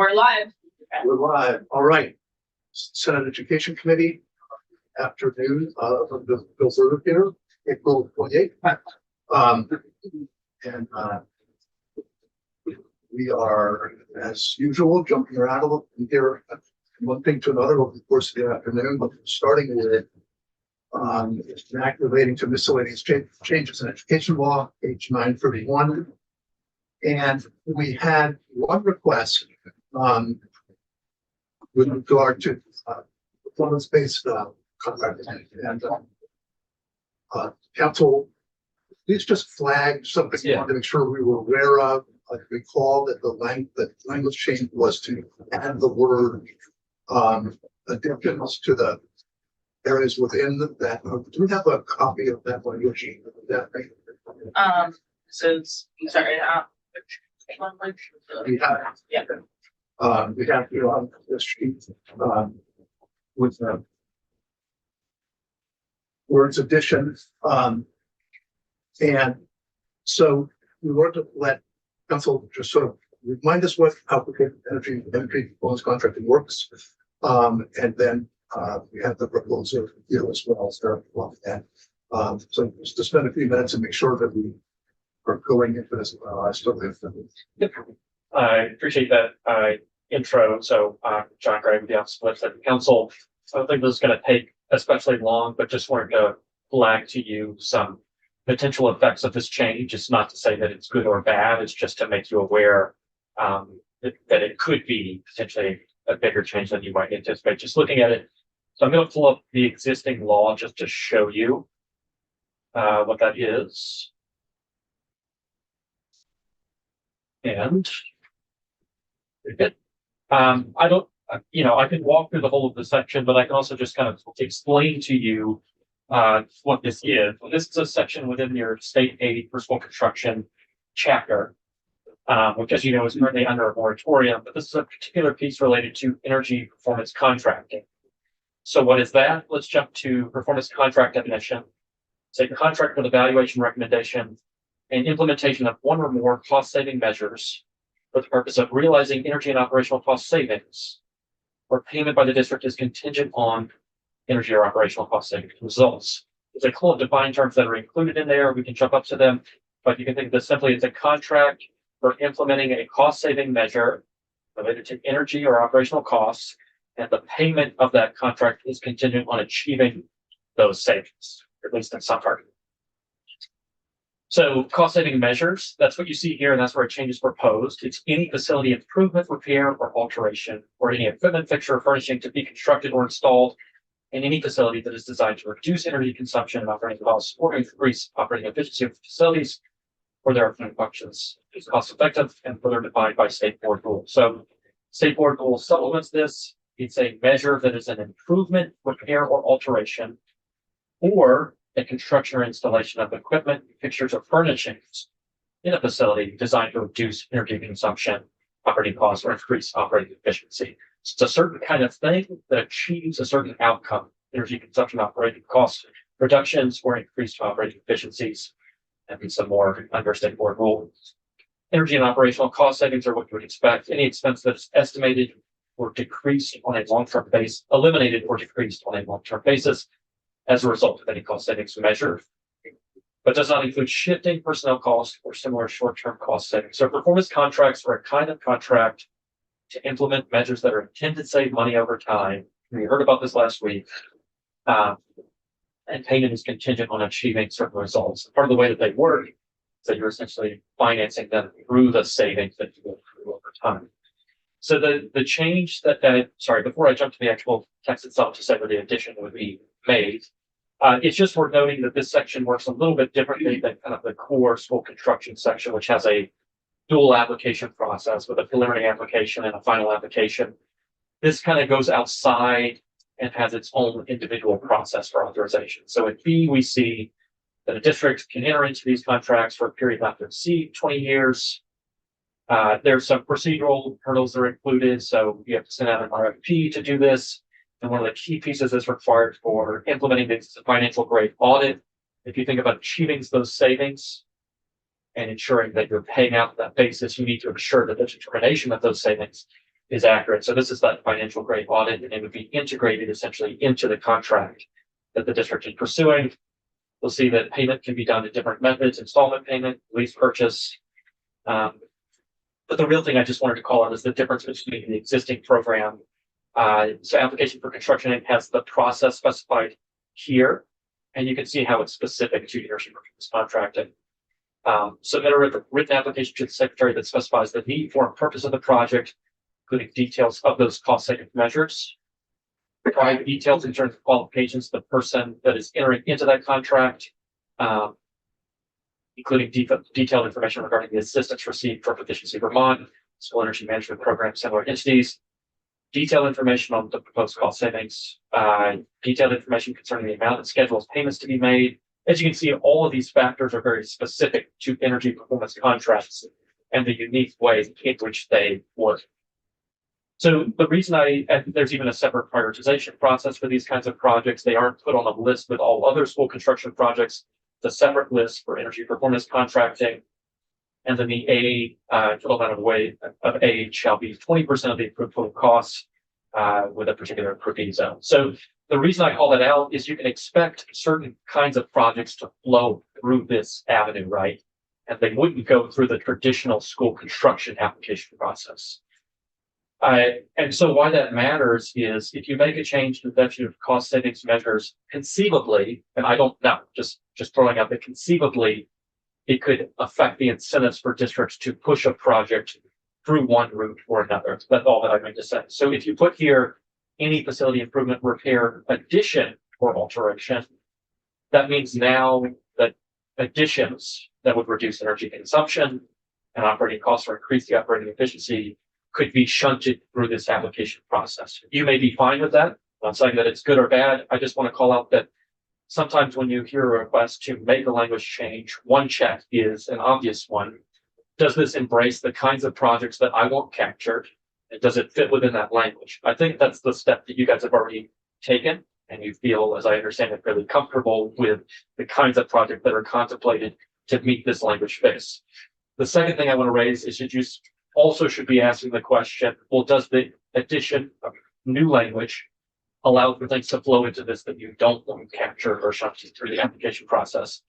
We're live. We're live. All right. Senate Education Committee, afternoon of the Bill Burger here, April 28th. And we are, as usual, jumping around a little here, one thing to another over the course of the afternoon, but starting with activating to miscellaneous changes in education law, page 931. And we had one request with regard to performance-based contract, and council, please just flag something you wanted to make sure we were aware of. I recall that the language change was to add the word additions to the areas within that. Do we have a copy of that language? Sorry. We have. Yeah. We have here on the sheet with the words addition. And so we want to let council just sort of remind us what applicant energy performance contracting works. And then we have the proposal here as well. So just to spend a few minutes and make sure that we are going into this. I still have I appreciate that intro. So John Gray with the Office of Legislative Counsel. I don't think this is going to take especially long, but just wanted to flag to you some potential effects of this change. It's not to say that it's good or bad. It's just to make you aware that it could be potentially a bigger change than you might anticipate. Just looking at it. So I'm going to pull up the existing law just to show you what that is. And I don't, I can walk through the whole of the section, but I can also just kind of explain to you what this is. Well, this is a section within your state aid for school construction chapter, which, as you know, is currently under a moratorium, but this is a particular piece related to energy performance contracting. So what is that? Let's jump to performance contract definition. It's a contract with evaluation recommendation and implementation of one or more cost-saving measures for the purpose of realizing energy and operational cost savings, where payment by the district is contingent on energy or operational cost savings results. There's a couple of defined terms that are included in there. We can jump up to them, but you can think of this simply as a contract for implementing a cost-saving measure related to energy or operational costs, and the payment of that contract is contingent on achieving those savings, or at least in some part. So cost-saving measures, that's what you see here, and that's where a change is proposed. It's any facility improvement, repair, or alteration, or any equipment, fixture, or furnishing to be constructed or installed in any facility that is designed to reduce energy consumption and operating costs, or increase operating efficiency of facilities, or their functions is cost-effective and further defined by state board rules. So state board rule supplements this. It's a measure that is an improvement, repair, or alteration, or a construction or installation of equipment, fixtures, or furnishings in a facility designed to reduce energy consumption, operating costs, or increase operating efficiency. So it's a certain kind of thing that achieves a certain outcome: energy consumption, operating cost reductions, or increased operating efficiencies, and some more under state board rules. Energy and operational cost savings are what you would expect. Any expense that's estimated or decreased on a long-term basis, eliminated or decreased on a long-term basis as a result of any cost savings measure, but does not include shifting personnel costs or similar short-term cost savings. So performance contracts are a kind of contract to implement measures that are intended to save money over time. We heard about this last week. And payment is contingent on achieving certain results. Part of the way that they work is that you're essentially financing them through the savings that you go through over time. So the change before I jump to the actual text itself to say where the addition would be made, it's just worth noting that this section works a little bit differently than kind of the core school construction section, which has a dual application process with a preliminary application and a final application. This kind of goes outside and has its own individual process for authorization. So in B, we see that a district can enter into these contracts for a period not to exceed 20 years. There's some procedural hurdles that are included. So you have to send out an RFP to do this. And one of the key pieces that's required for implementing this is a financial grade audit. If you think about achieving those savings and ensuring that you're paying out that basis, you need to ensure that the determination of those savings is accurate. So this is that financial grade audit, and it would be integrated essentially into the contract that the district is pursuing. We'll see that payment can be done in different methods: installment payment, lease purchase. But the real thing I just wanted to call out is the difference between the existing program. So application for construction has the process specified here, and you can see how it's specific to energy purchase contracting. Submit a written application to the secretary that specifies the need for and purpose of the project, including details of those cost saving measures. Provide details in terms of qualifications of the person that is entering into that contract, including detailed information regarding the assistance received from Efficiency Vermont, School Energy Management Program, similar entities, detailed information on the proposed cost savings, detailed information concerning the amount and schedule of payments to be made. As you can see, all of these factors are very specific to energy performance contracts and the unique way in which they work. So the reason there's even a separate prioritization process for these kinds of projects. They aren't put on a list with all other school construction projects. It's a separate list for energy performance contracting. And then the total amount of aid shall be 20% of the approved total costs with a particular approving zone. So the reason I call that out is you can expect certain kinds of projects to flow through this avenue, right? And they wouldn't go through the traditional school construction application process. And so why that matters is if you make a change to the definition of cost savings measures, conceivably, and I don't know, just throwing out that conceivably, it could affect the incentives for districts to push a project through one route or another. That's all that I meant to say. So if you put here any facility improvement, repair, addition, or alteration, that means now that additions that would reduce energy consumption and operating costs or increase the operating efficiency could be shunted through this application process. You may be fine with that. I'm not saying that it's good or bad. I just want to call out that sometimes when you hear a request to make a language change, one check is an obvious one. Does this embrace the kinds of projects that I want captured? And does it fit within that language? I think that's the step that you guys have already taken, and you feel, as I understand it, fairly comfortable with the kinds of projects that are contemplated to meet this language fix. The second thing I want to raise is that you also should be asking the question, well, does the addition of new language allow for things to flow into this that you don't want to capture or shunt through the application process?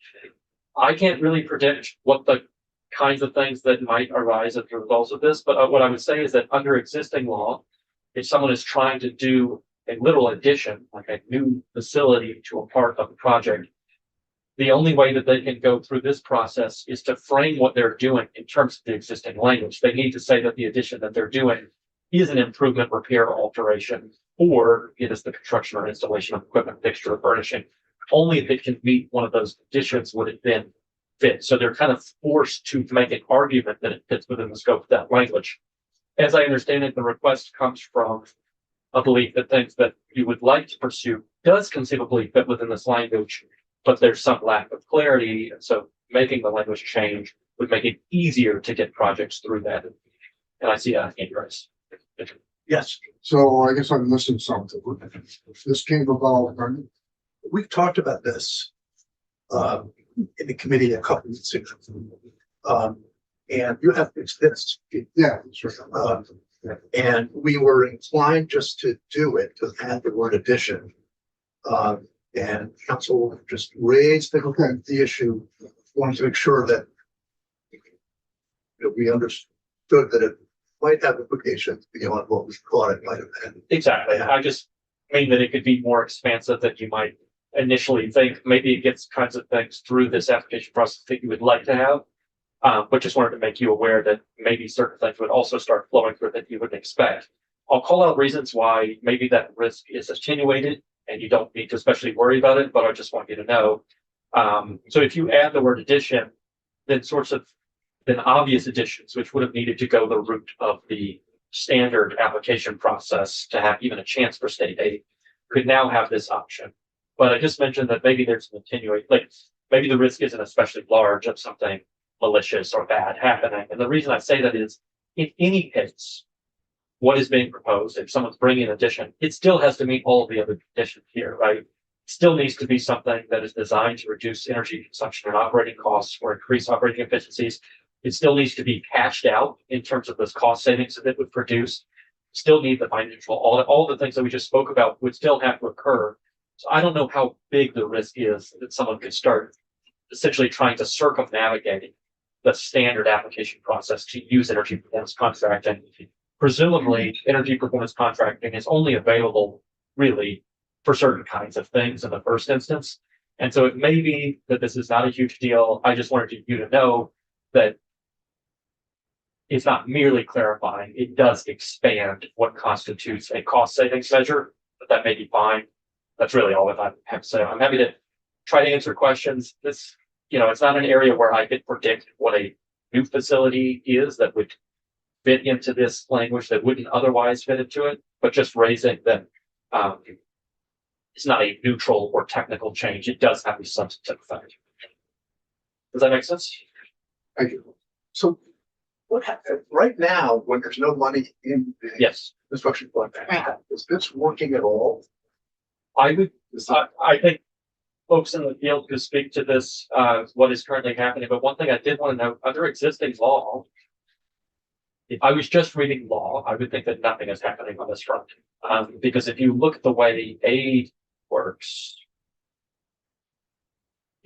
I can't really predict what the kinds of things that might arise as a result of this, but what I would say is that under existing law, if someone is trying to do a literal addition, like a new facility to a part of the project, the only way that they can go through this process is to frame what they're doing in terms of the existing language. They need to say that the addition that they're doing is an improvement, repair, or alteration, or it is the construction or installation of equipment, fixture, or furnishing. Only if it can meet one of those conditions would it then fit. So they're kind of forced to make an argument that it fits within the scope of that language. As I understand it, the request comes from a belief that things that you would like to pursue does conceivably fit within this language, but there's some lack of clarity. And so making the language change would make it easier to get projects through that. And I see interest. Yes, So I guess I'm missing something. This came about, we talked about this in the committee a couple of weeks ago. And you have this. yeah, sure. And we were inclined just to do it, to add the word addition. And council just raised the issue, wanted to make sure that we understood that it might have implications beyond what we thought it might have been. Exactly. I just mean that it could be more expansive than you might initially think. Maybe it gets kinds of things through this application process that you would like to have. But just wanted to make you aware that maybe certain things would also start flowing through that you wouldn't expect. I'll call out reasons why maybe that risk is attenuated and you don't need to especially worry about it, but I just want you to know. So if you add the word addition, then obvious additions, which would have needed to go the route of the standard application process to have even a chance for state aid, could now have this option. But I just mentioned that maybe there's an attenuate, like maybe the risk isn't especially large of something malicious or bad happening. And the reason I say that is, in any case, what is being proposed, if someone's bringing an addition, it still has to meet all of the other conditions here, right? It still needs to be something that is designed to reduce energy consumption and operating costs or increase operating efficiencies. It still needs to be cashed out in terms of those cost savings that it would produce. still need the financial audit. All the things that we just spoke about would still have to occur. So I don't know how big the risk is that someone could start essentially trying to circumnavigate the standard application process to use energy performance contracting. Presumably, energy performance contracting is only available really for certain kinds of things in the first instance. And so it may be that this is not a huge deal. I just wanted you to know that it's not merely clarifying, it does expand what constitutes a cost savings measure, but that may be fine. That's really all that I have to say. I'm happy to try to answer questions. This, it's not an area where I could predict what a new facility is that would fit into this language that wouldn't otherwise fit into it, but just raising that it's not a neutral or technical change. It does have a substantive effect. Does that make sense? Thank you. So what happened right now when there's no money in the Yes. construction fund? Is this working at all? I think folks in the field could speak to this, what is currently happening. But one thing I did want to note, under existing law, if I was just reading law, I would think that nothing is happening on this front. Because if you look at the way aid works,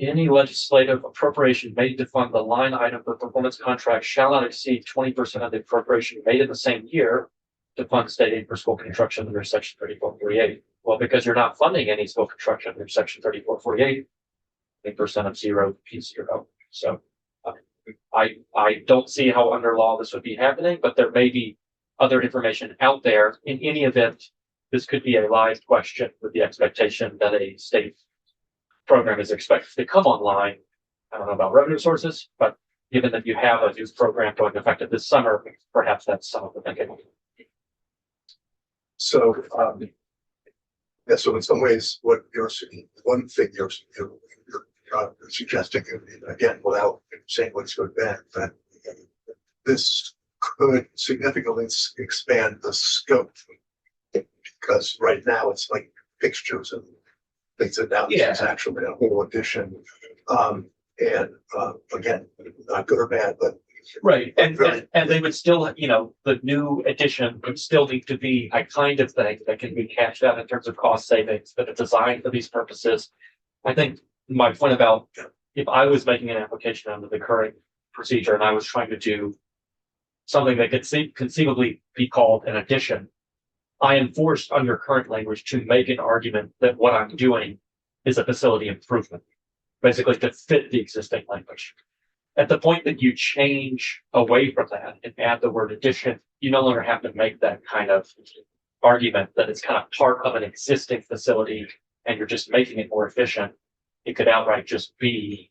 any legislative appropriation made to fund the line item for performance contract shall not exceed 20% of the appropriation made in the same year to fund state aid for school construction under section 3448. Well, because you're not funding any school construction under section 3448, 20% of zero is zero. So I don't see how under law this would be happening, but there may be other information out there. In any event, this could be a live question with the expectation that a state program is expected to come online. I don't know about revenue sources, but given that you have a new program going effective this summer, perhaps that's some of the thinking. So, yeah, so in some ways, what you're one thing you're suggesting, again, without saying what's good bad, that this could significantly expand the scope, because right now it's like fixtures and things that now it's actually a whole addition. Again, not good or bad, but right. And they would still, the new addition would still need to be a kind of thing that can be cashed out in terms of cost savings that are designed for these purposes. I think my point about if I was making an application under the current procedure and I was trying to do something that could conceivably be called an addition, I am forced under current language to make an argument that what I'm doing is a facility improvement, basically to fit the existing language. At the point that you change away from that and add the word addition, you no longer have to make that kind of argument that it's kind of part of an existing facility and you're just making it more efficient. It could outright just be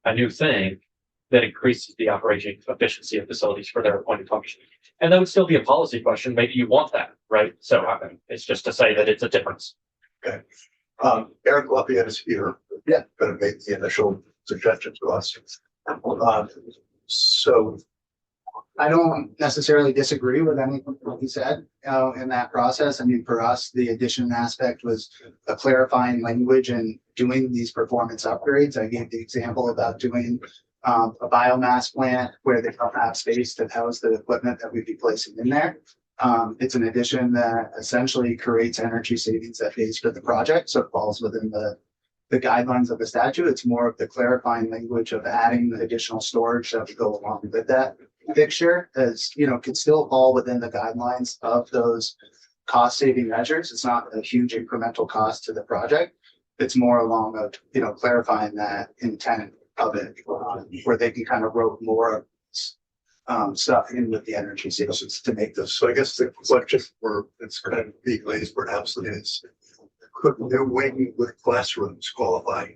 a new thing that increases the operating efficiency of facilities for their appointed function. And that would still be a policy question. Maybe you want that, right? So it's just to say that it's a difference. Okay. Eric Lafayette is here. Yeah. Going to make the initial suggestions to us. So I don't necessarily disagree with anything that he said in that process. I mean, for us, the addition aspect was a clarifying language and doing these performance upgrades. I gave the example about doing a biomass plant where they don't have space to house the equipment that we'd be placing in there. It's an addition that essentially creates energy savings that pays for the project. So it falls within the guidelines of the statute. It's more of the clarifying language of adding the additional storage that would go along with that fixture, as could still fall within the guidelines of those cost saving measures. It's not a huge incremental cost to the project. It's more along of clarifying that intent of it, where they can kind of rope more stuff in with the energy savings to make those. So I guess the question for it's kind of being raised perhaps is, could new wing with classrooms qualify?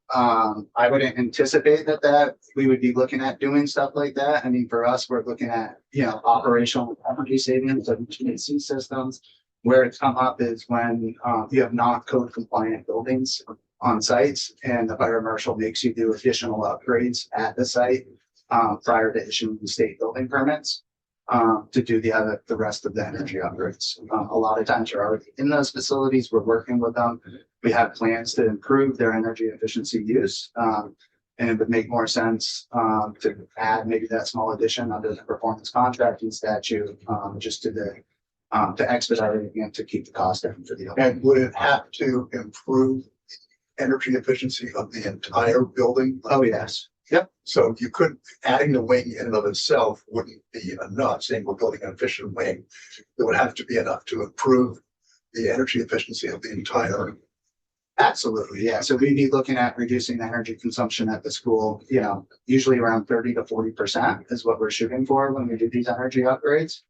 I would anticipate that we would be looking at doing stuff like that. I mean, for us, we're looking at, operational energy savings of HVAC systems. Where it's come up is when you have non-code compliant buildings on sites and the fire marshal makes you do additional upgrades at the site prior to issuing the state building permits to do the rest of the energy upgrades. A lot of times you're already in those facilities. We're working with them. We have plans to improve their energy efficiency use. And it would make more sense, to add maybe that small addition under the performance contracting statute, just to expedite it and to keep the cost down for the. And would it have to improve energy efficiency of the entire building? Oh, yes. Yep. So you could, adding the wing in and of itself wouldn't be enough, saying we're building an efficient wing. It would have to be enough to improve the energy efficiency of the entire. Absolutely, yeah. So we'd be looking at reducing the energy consumption at the school, usually around 30 to 40% is what we're shooting for when we do these energy upgrades.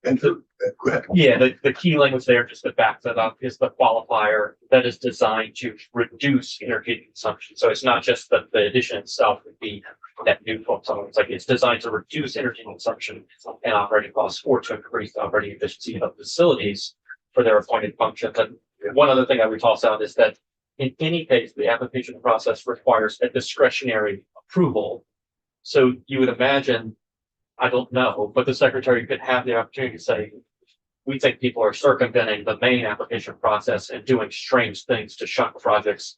And go ahead. Yeah, the key language there, just to back that up, is the qualifier that is designed to reduce energy consumption. So it's not just that the addition itself would be net neutral. So it's like it's designed to reduce energy consumption and operating costs, or to increase the operating efficiency of facilities for their appointed functions. And one other thing I would toss out is that in any case, the application process requires a discretionary approval. So you would imagine, I don't know, but the secretary could have the opportunity to say, we think people are circumventing the main application process and doing strange things to shunt projects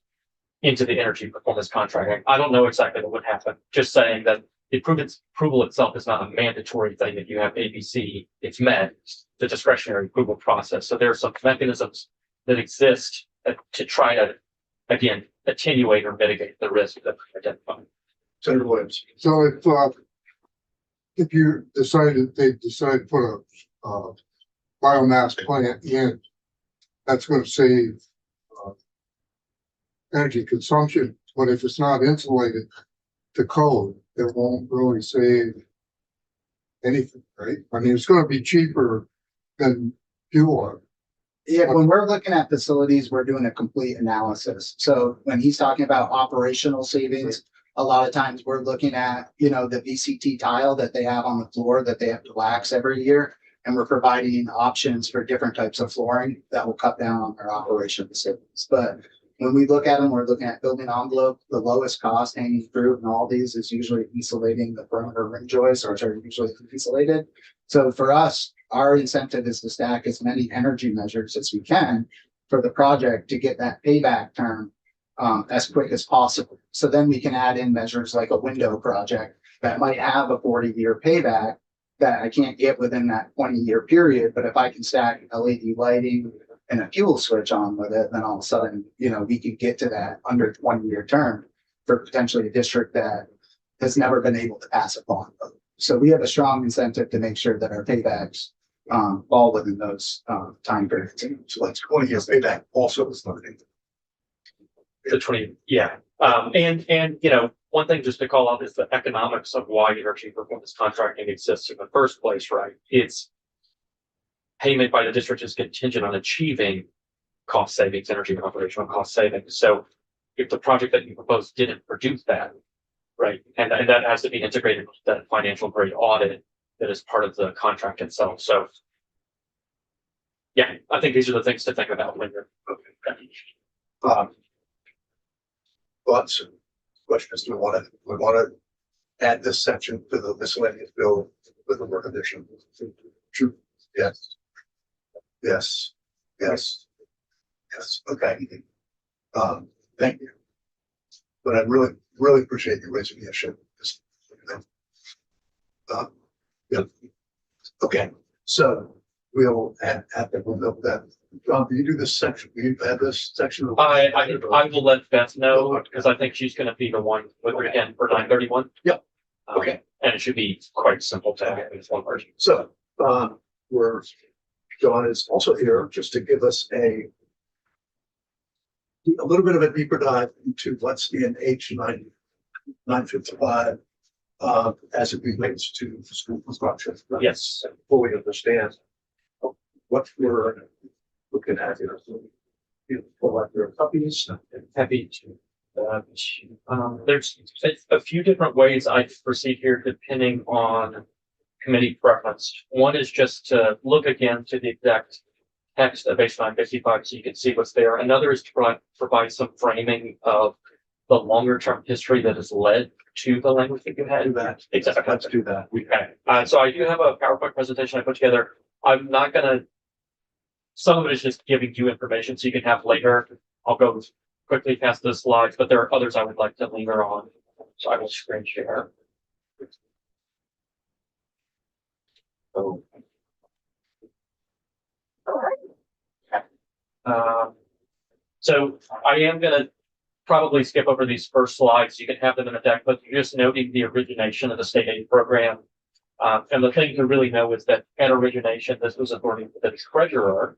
into the energy performance contract. I don't know exactly what would happen. Just saying that the approval itself is not a mandatory thing. If you have ABC, it's met the discretionary approval process. So there are some mechanisms that exist to try to, again, attenuate or mitigate the risk that we identified. Senator Williams. So if they decide to put a biomass plant in, that's going to save energy consumption. But if it's not insulated to code, it won't really save anything, right? I mean, it's going to be cheaper than fuel oil. Yeah, when we're looking at facilities, we're doing a complete analysis. So when he's talking about operational savings, a lot of times we're looking at, the VCT tile that they have on the floor that they have to wax every year. And we're providing options for different types of flooring that will cut down on their operational savings. But when we look at them, we're looking at building envelope. The lowest cost hanging fruit in all these is usually insulating the perimeter ring joists, which are usually insulated. So for us, our incentive is to stack as many energy measures as we can for the project to get that payback term as quick as possible. So then we can add in measures like a window project that might have a 40-year payback that I can't get within that 20-year period. But if I can stack LED lighting and a fuel switch on with it, then all of a sudden, we could get to that under 20-year term for potentially a district that has never been able to pass a bond vote. So we have a strong incentive to make sure that our paybacks fall within those time periods. So that's 20 years payback also is limited. The 20, yeah. And one thing just to call out is the economics of why energy performance contracting exists in the first place, right? It's payment by the district is contingent on achieving cost savings, energy and operational cost savings. So if the project that you propose didn't produce that, right, and that has to be integrated with that financial grade audit that is part of the contract itself. So yeah, I think these are the things to think about when you're Thoughts, questions, do we want to add this section to the miscellaneous bill with the work addition? True. Yes. Yes. Yes. Yes. Okay. Thank you. But I really appreciate you raising the issue. Yeah. Okay. So we'll add that. John, do you do this section? Will you add this section? I will let Beth know because I think she's going to be the one with her again for 931. Yep. Okay. And it should be quite simple to have this one version. So John is also here just to give us a little bit of a deeper dive into what's in H955 as it relates to school construction. Yes. Fully understand what we're looking at here. So, pull out your copies. Happy to. There's a few different ways I proceed here depending on committee preference. One is just to look again to the exact text of H955 so you can see what's there. Another is to provide some framing of the longer term history that has led to the language that you had. Do that. Exactly. Let's do that. Okay. So I do have a PowerPoint presentation I put together. I'm not going to, some of it is just giving you information so you can have later. I'll go quickly past the slides, but there are others I would like to linger on. So I will screen share. Oh. So I am gonna probably skip over these first slides. You can have them in the deck, but you're just noting the origination of the state aid program. And the thing to really know is that at origination, this was authority for the treasurer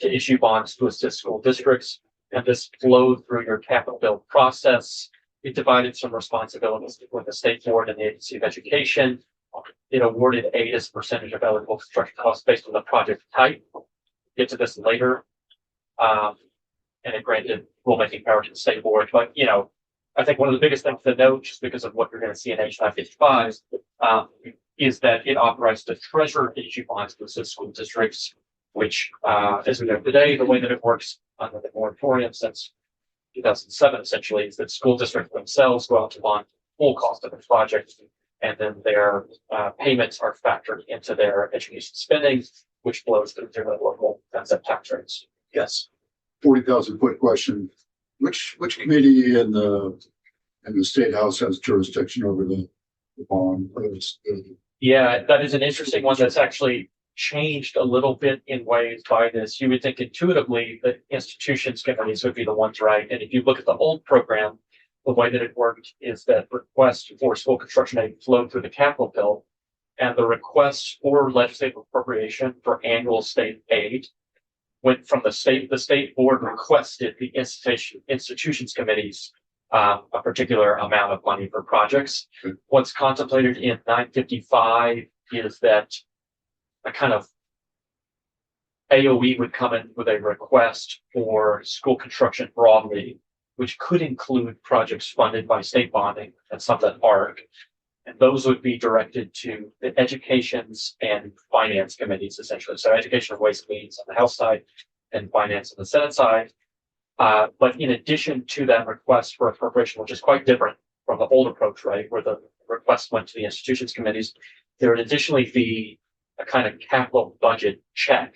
to issue bonds to assist school districts, and this flowed through your capital bill process. It divided some responsibilities between the state board and the agency of education. It awarded aid as a percentage of eligible construction costs based on the project type. Get to this later. And it granted rulemaking power to the state board. But, you know, I think one of the biggest things to note, just because of what you're going to see in H955, is that it authorized the treasurer to issue bonds to assist school districts, which, as we know today, the way that it works under the moratorium since 2007, essentially, is that school districts themselves go out to bond full cost of the project, and then their payments are factored into their education spending, which flows through their local concept tax rates. Yes. 40,000-foot question. Which committee in the state house has jurisdiction over the bond? Yeah, that is an interesting one that's actually changed a little bit in ways by this. You would think intuitively that institutions committees would be the ones, right? And if you look at the old program, the way that it worked is that requests for school construction aid flowed through the capital bill, and the requests for legislative appropriation for annual state aid went from the state board requested the institutions committees a particular amount of money for projects. What's contemplated in 955 is that a kind of AOE would come in with a request for school construction broadly, which could include projects funded by state bonding and some that aren't. And those would be directed to the educations and finance committees, essentially. So education and ways and means on the House side and finance on the Senate side. But in addition to that request for appropriation, which is quite different from the old approach, right, where the request went to the institutions committees, there would additionally be a kind of capital budget check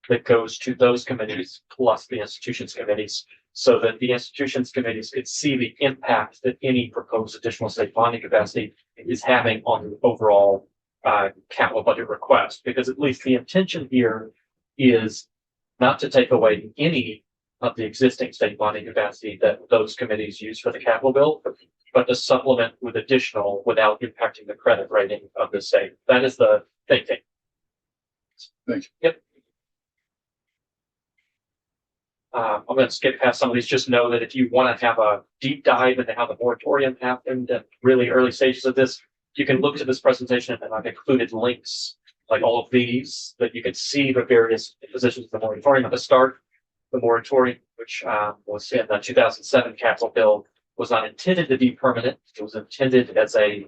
that goes to those committees plus the institutions committees, so that the institutions committees could see the impact that any proposed additional state bonding capacity is having on the overall capital budget request. Because at least the intention here is not to take away any of the existing state bonding capacity that those committees use for the capital bill, but to supplement with additional without impacting the credit rating of the state. That is the thinking. Thank you. Yep. I'm going to skip past some of these. Just know that if you want to have a deep dive into how the moratorium happened at really early stages of this, you can look to this presentation, and I've included links like all of these that you can see the various positions of the moratorium at the start. The moratorium, which was in the 2007 capital bill, was not intended to be permanent. It was intended as a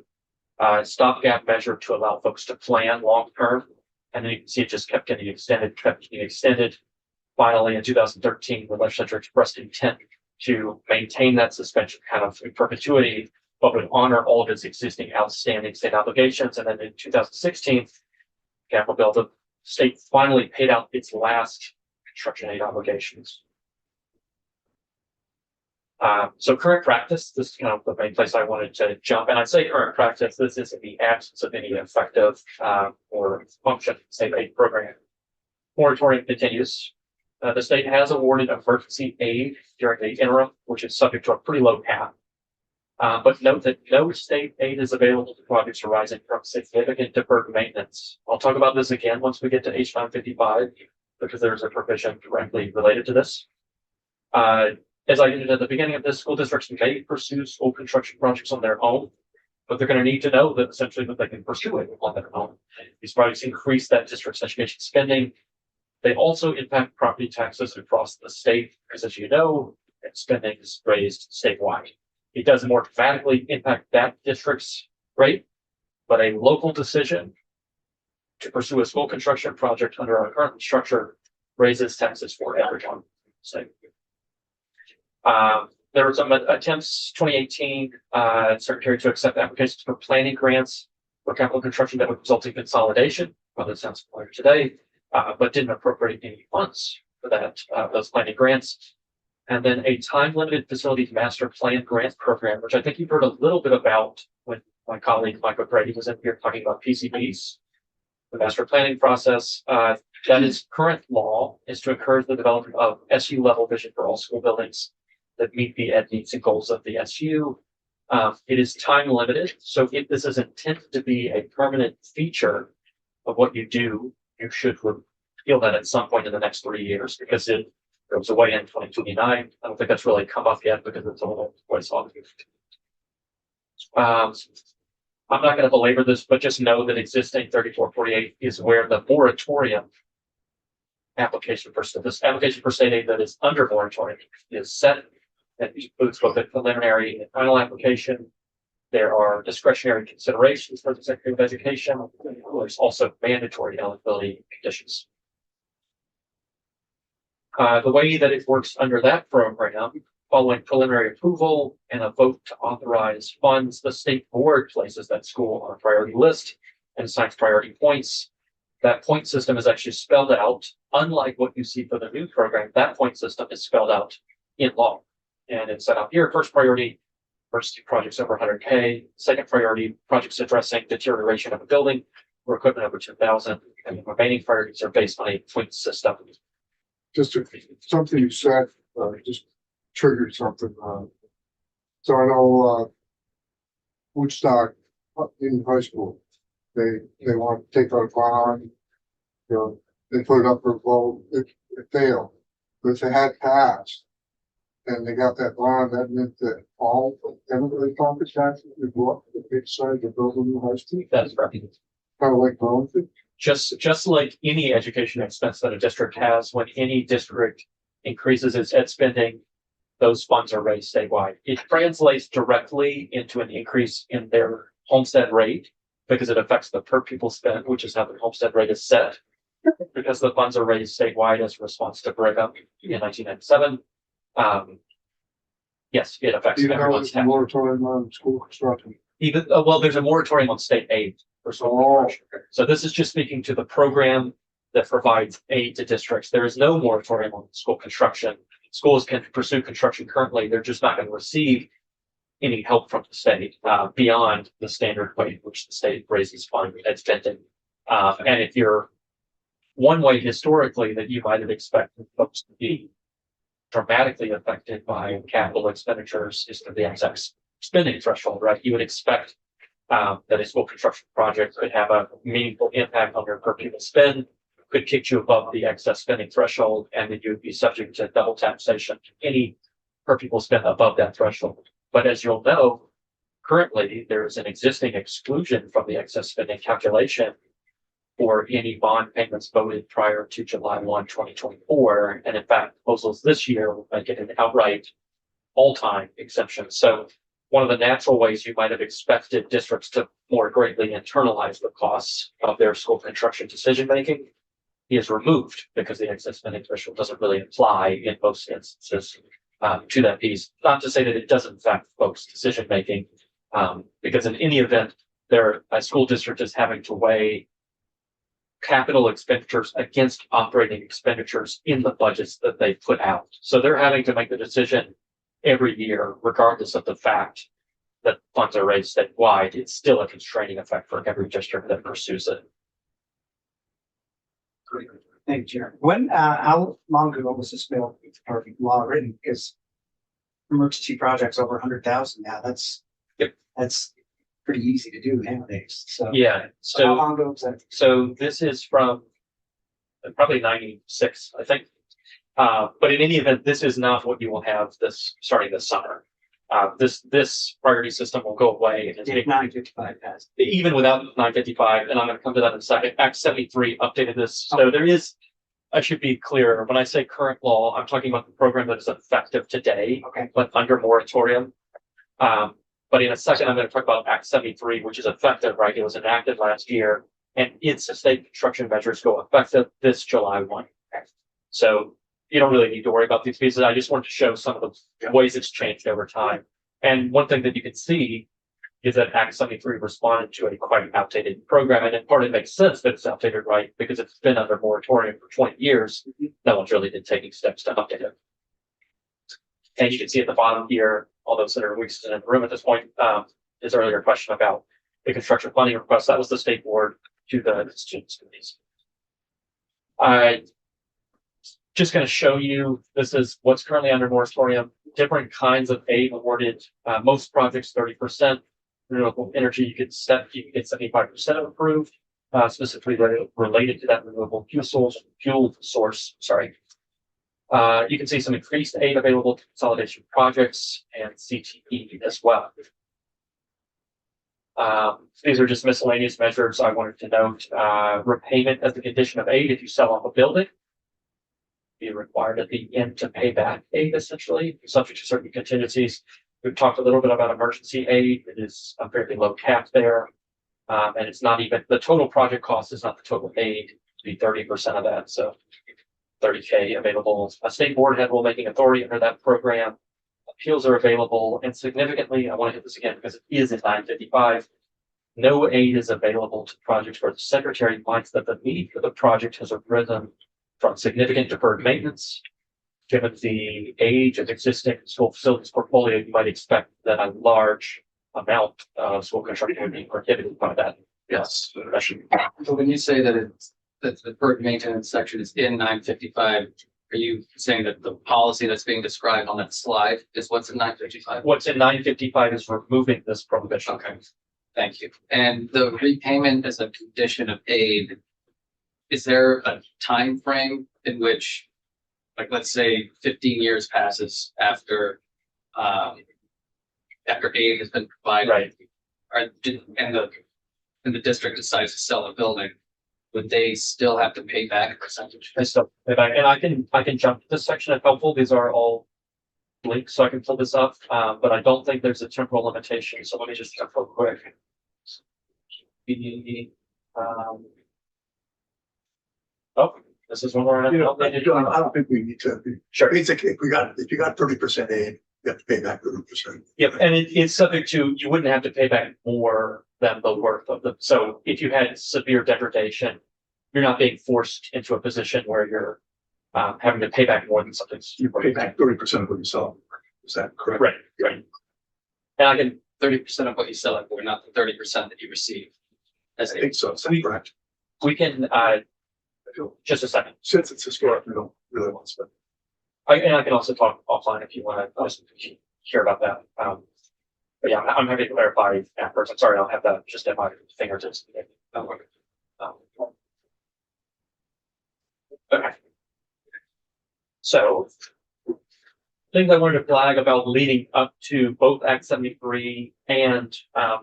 stopgap measure to allow folks to plan long term. And then you can see it just kept getting extended. Finally, in 2013, the legislature expressed intent to maintain that suspension kind of in perpetuity, but would honor all of its existing outstanding state obligations. And then in 2016, capital bill, the state finally paid out its last construction aid obligations. So current practice, this is kind of the main place I wanted to jump. And I'd say current practice, this is in the absence of any effective or function state aid program. Moratorium continues. The state has awarded emergency aid during the interim, which is subject to a pretty low cap. But note that no state aid is available to projects arising from significant deferred maintenance. I'll talk about this again once we get to H955, because there's a provision directly related to this. As I did at the beginning of this, school districts may pursue school construction projects on their own, but they're going to need to know that essentially that they can pursue it on their own. These projects increase that district's education spending. They also impact property taxes across the state, because as you know, spending is raised statewide. It does more dramatically impact that district's rate, but a local decision to pursue a school construction project under our current structure raises taxes for everyone. So, there were some attempts, 2018, Secretary to accept applications for planning grants for capital construction that would result in consolidation. Well, that sounds familiar today, but didn't appropriate any funds for that, those planning grants. And then a time-limited facilities master plan grant program, which I think you've heard a little bit about when my colleague Michael Brady was in here talking about PCBs. The master planning process, that is current law, is to encourage the development of SU level vision for all school buildings that meet the ed needs and goals of the SU. It is time limited, so if this is intended to be a permanent feature of what you do, you should repeal that at some point in the next 3 years because it goes away in 2029. I don't think that's really come up yet because it's a little ways off. I'm not going to belabor this, but just know that existing 3448 is where the moratorium application for this application for state aid that is under moratorium is set. That includes both the preliminary and final application. There are discretionary considerations for the Secretary of Education. There's also mandatory eligibility conditions. The way that it works under that program, following preliminary approval and a vote to authorize funds, the state board places that school on a priority list and assigns priority points. That point system is actually spelled out. Unlike what you see for the new program, that point system is spelled out in law. And it's set up here, first priority, first projects over 100K, second priority, projects addressing deterioration of a building or equipment over 2,000, and the remaining priorities are based on a point system. Just something you said, just triggered something. So I know, Woodstock in high school, they want to take out a bond, you know, they put it up for a vote, it failed. But if it had passed, and they got that bond, that meant that all, everybody property taxes would go up to the big side to build a new high school. That's right. Kind of like Burlington. Just like any education expense that a district has, when any district increases its ed spending, those funds are raised statewide. It translates directly into an increase in their homestead rate because it affects the per pupil spend, which is how the homestead rate is set. Because the funds are raised statewide as a response to breakup in 1997. Yes, it affects Even though everyone's there's a tax. moratorium on school construction. Even, well, there's a moratorium on state aid for school construction. So this is just speaking to the program that provides aid to districts. There is no moratorium on school construction. Schools can pursue construction currently. They're just not going to receive any help from the state beyond the standard way which the state raises fund ed spending. And if you're one way historically that you might have expected folks to be dramatically affected by capital expenditures is through the excess spending threshold, right? You would expect that a school construction project could have a meaningful impact on your per pupil spend, could kick you above the excess spending threshold, and then you would be subject to double taxation to any per pupil spend above that threshold. But as you'll know, currently there is an existing exclusion from the excess spending calculation for any bond payments voted prior to July 1, 2024. And in fact, proposals this year will make it an outright all-time exemption. So one of the natural ways you might have expected districts to more greatly internalize the costs of their school construction decision-making is removed because the excess spending threshold doesn't really apply in most instances to that piece. Not to say that it doesn't affect folks' decision-making, because in any event, a school district is having to weigh capital expenditures against operating expenditures in the budgets that they put out. So they're having to make the decision every year, regardless of the fact that funds are raised statewide. It's still a constraining effect for every district that pursues it. Great. Thank you, Chair. How long ago was this bill, perfect law written? Because emergency projects over 100,000 now, that's pretty easy to do nowadays. So Yeah. how So long ago was that? So this is from probably 96, I think. But in any event, this is not what you will have starting this summer. This priority system will go away. And it's If 955 passed. even without 955, and I'm going to come to that in a second. Act 73 updated this. So there is, I should be clear, when I say current law, I'm talking about the program that is effective today, Okay. but under moratorium. But in a second, I'm going to talk about Act 73, which is effective, right? It was enacted last year, and its state construction measures go effective this July 1. So you don't really need to worry about these pieces. I just wanted to show some of the ways it's changed over time. And one thing that you can see is that Act 73 responded to a quite outdated program. And in part, it makes sense that it's outdated, right? Because it's been under moratorium for 20 years. No one's really been taking steps to update it. And you can see at the bottom here, all those that are listed in the room at this point, his earlier question about the construction funding request, that was the state board to the students committees. I just going to show you, this is what's currently under moratorium, different kinds of aid awarded, most projects 30%, renewable energy, you get 75% approved, specifically related to that renewable fuel source, sorry. You can see some increased aid available to consolidation projects and CTE as well. These are just miscellaneous measures I wanted to note. Repayment as the condition of aid if you sell off a building. Be required at the end to pay back aid, essentially, subject to certain contingencies. We've talked a little bit about emergency aid. It is a fairly low cap there. And it's not even, the total project cost is not the total aid, to be 30% of that. So 30K available. A state board had rulemaking authority under that program. Appeals are available, and significantly, I want to hit this again because it is in 955. No aid is available to projects where the secretary finds that the need for the project has arisen from significant deferred maintenance. Given the age of existing school facilities portfolio, you might expect that a large amount of school construction would be prohibited by that. Yes. So when you say that it's, that the deferred maintenance section is in 955, are you saying that the policy that's being described on that slide is what's in 955? What's in 955 is removing this prohibition. Okay, thank you. And the repayment as a condition of aid, is there a time frame in which, like, let's say 15 years passes after after aid has been provided, Right. And the district decides to sell a building, would they still have to pay back a percentage? And so, and I can jump to this section if helpful. These are all links, so I can pull this up. But I don't think there's a temporal limitation. So let me just check real quick. Oh, this is one where I You know, updated. John, I don't think we need to. Sure. Basically, if you got 30% aid, you have to pay back 30%. Yep, and it's subject to, you wouldn't have to pay back more than the worth of the, so if you had severe degradation, you're not being forced into a position where you're having to pay back more than something's. You pay back 30% of what you sell. Is that correct? Right, right. And I can, 30% of what you sell it for, not the 30% that you receive. As I a, think so. Is that correct? we can, just a second. Since it's historic, we don't really want to spend. And I can also talk offline if you want to hear about that. But yeah, I'm happy to clarify afterwards. I'm sorry, I don't have that just at my fingertips. Okay. So, things I wanted to flag about leading up to both Act 73 and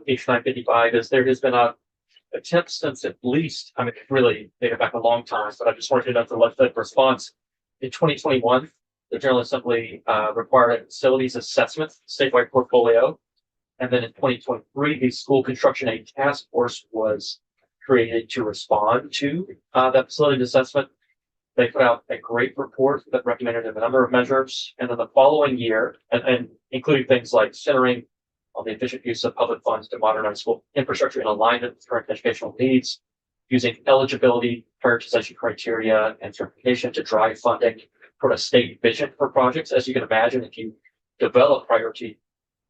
H 955 is there has been a attempt since at least, I mean, really dated back a long time, but I just wanted to note the legislative response. In 2021, the General Assembly required a facilities assessment statewide portfolio. And then in 2023, the School Construction Aid Task Force was created to respond to that facilities assessment. They put out a great report that recommended a number of measures. And then the following year, and including things like centering on the efficient use of public funds to modernize school infrastructure in alignment with current educational needs, using eligibility, prioritization criteria, and certification to drive funding toward a state vision for projects. As you can imagine, if you develop priority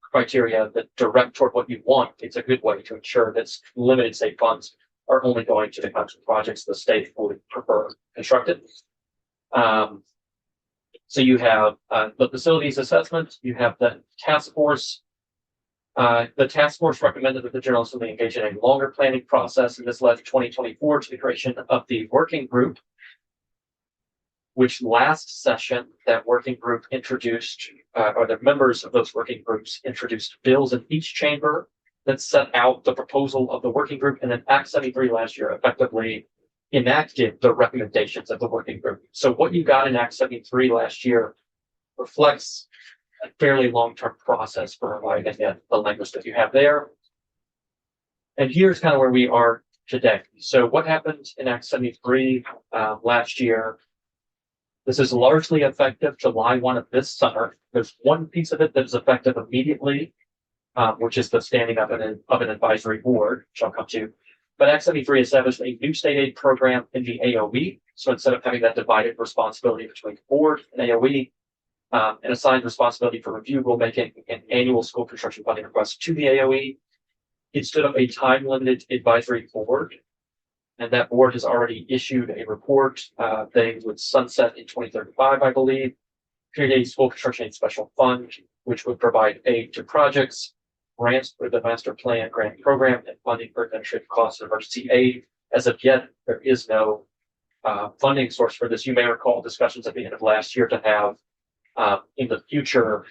criteria that direct toward what you want, it's a good way to ensure that limited state funds are only going to the kinds of projects the state would prefer constructed. So you have the facilities assessment, you have the task force. The task force recommended that the General Assembly engage in a longer planning process, and this led 2024 to the creation of the working group, which last session, that working group introduced, or the members of those working groups introduced bills in each chamber that set out the proposal of the working group, and then Act 73 last year effectively enacted the recommendations of the working group. So what you got in Act 73 last year reflects a fairly long-term process for arriving at the language that you have there. And here's kind of where we are today. So what happened in Act 73 last year? This is largely effective July 1 of this summer. There's one piece of it that is effective immediately, which is the standing up of an advisory board, which I'll come to. But Act 73 established a new state aid program in the AOE. So instead of having that divided responsibility between board and AOE, and assigned responsibility for review, rulemaking, and annual school construction funding requests to the AOE. It stood up a time-limited advisory board, and that board has already issued a report. They would sunset in 2035, I believe. Create a school construction aid special fund, which would provide aid to projects, grants for the master plan grant program, and funding for administrative costs of emergency aid. As of yet, there is no funding source for this. You may recall discussions at the end of last year to have in the future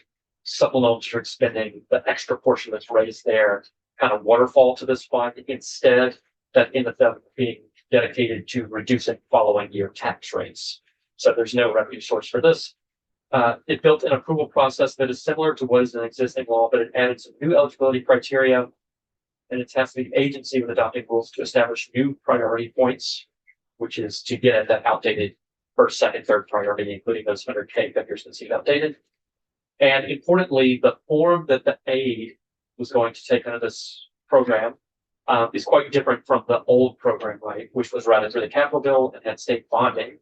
supplemental district spending, the extra portion that's raised there, kind of waterfall to this fund. Instead, that ended up being dedicated to reducing following year tax rates. So there's no revenue source for this. It built an approval process that is similar to what is in existing law, but it added some new eligibility criteria, and it tasked the agency with adopting rules to establish new priority points, which is to get at that outdated first, second, third priority, including those 100K figures that seem outdated. And importantly, the form that the aid was going to take under this program is quite different from the old program, right, which was routed through the capital bill and had state bonding.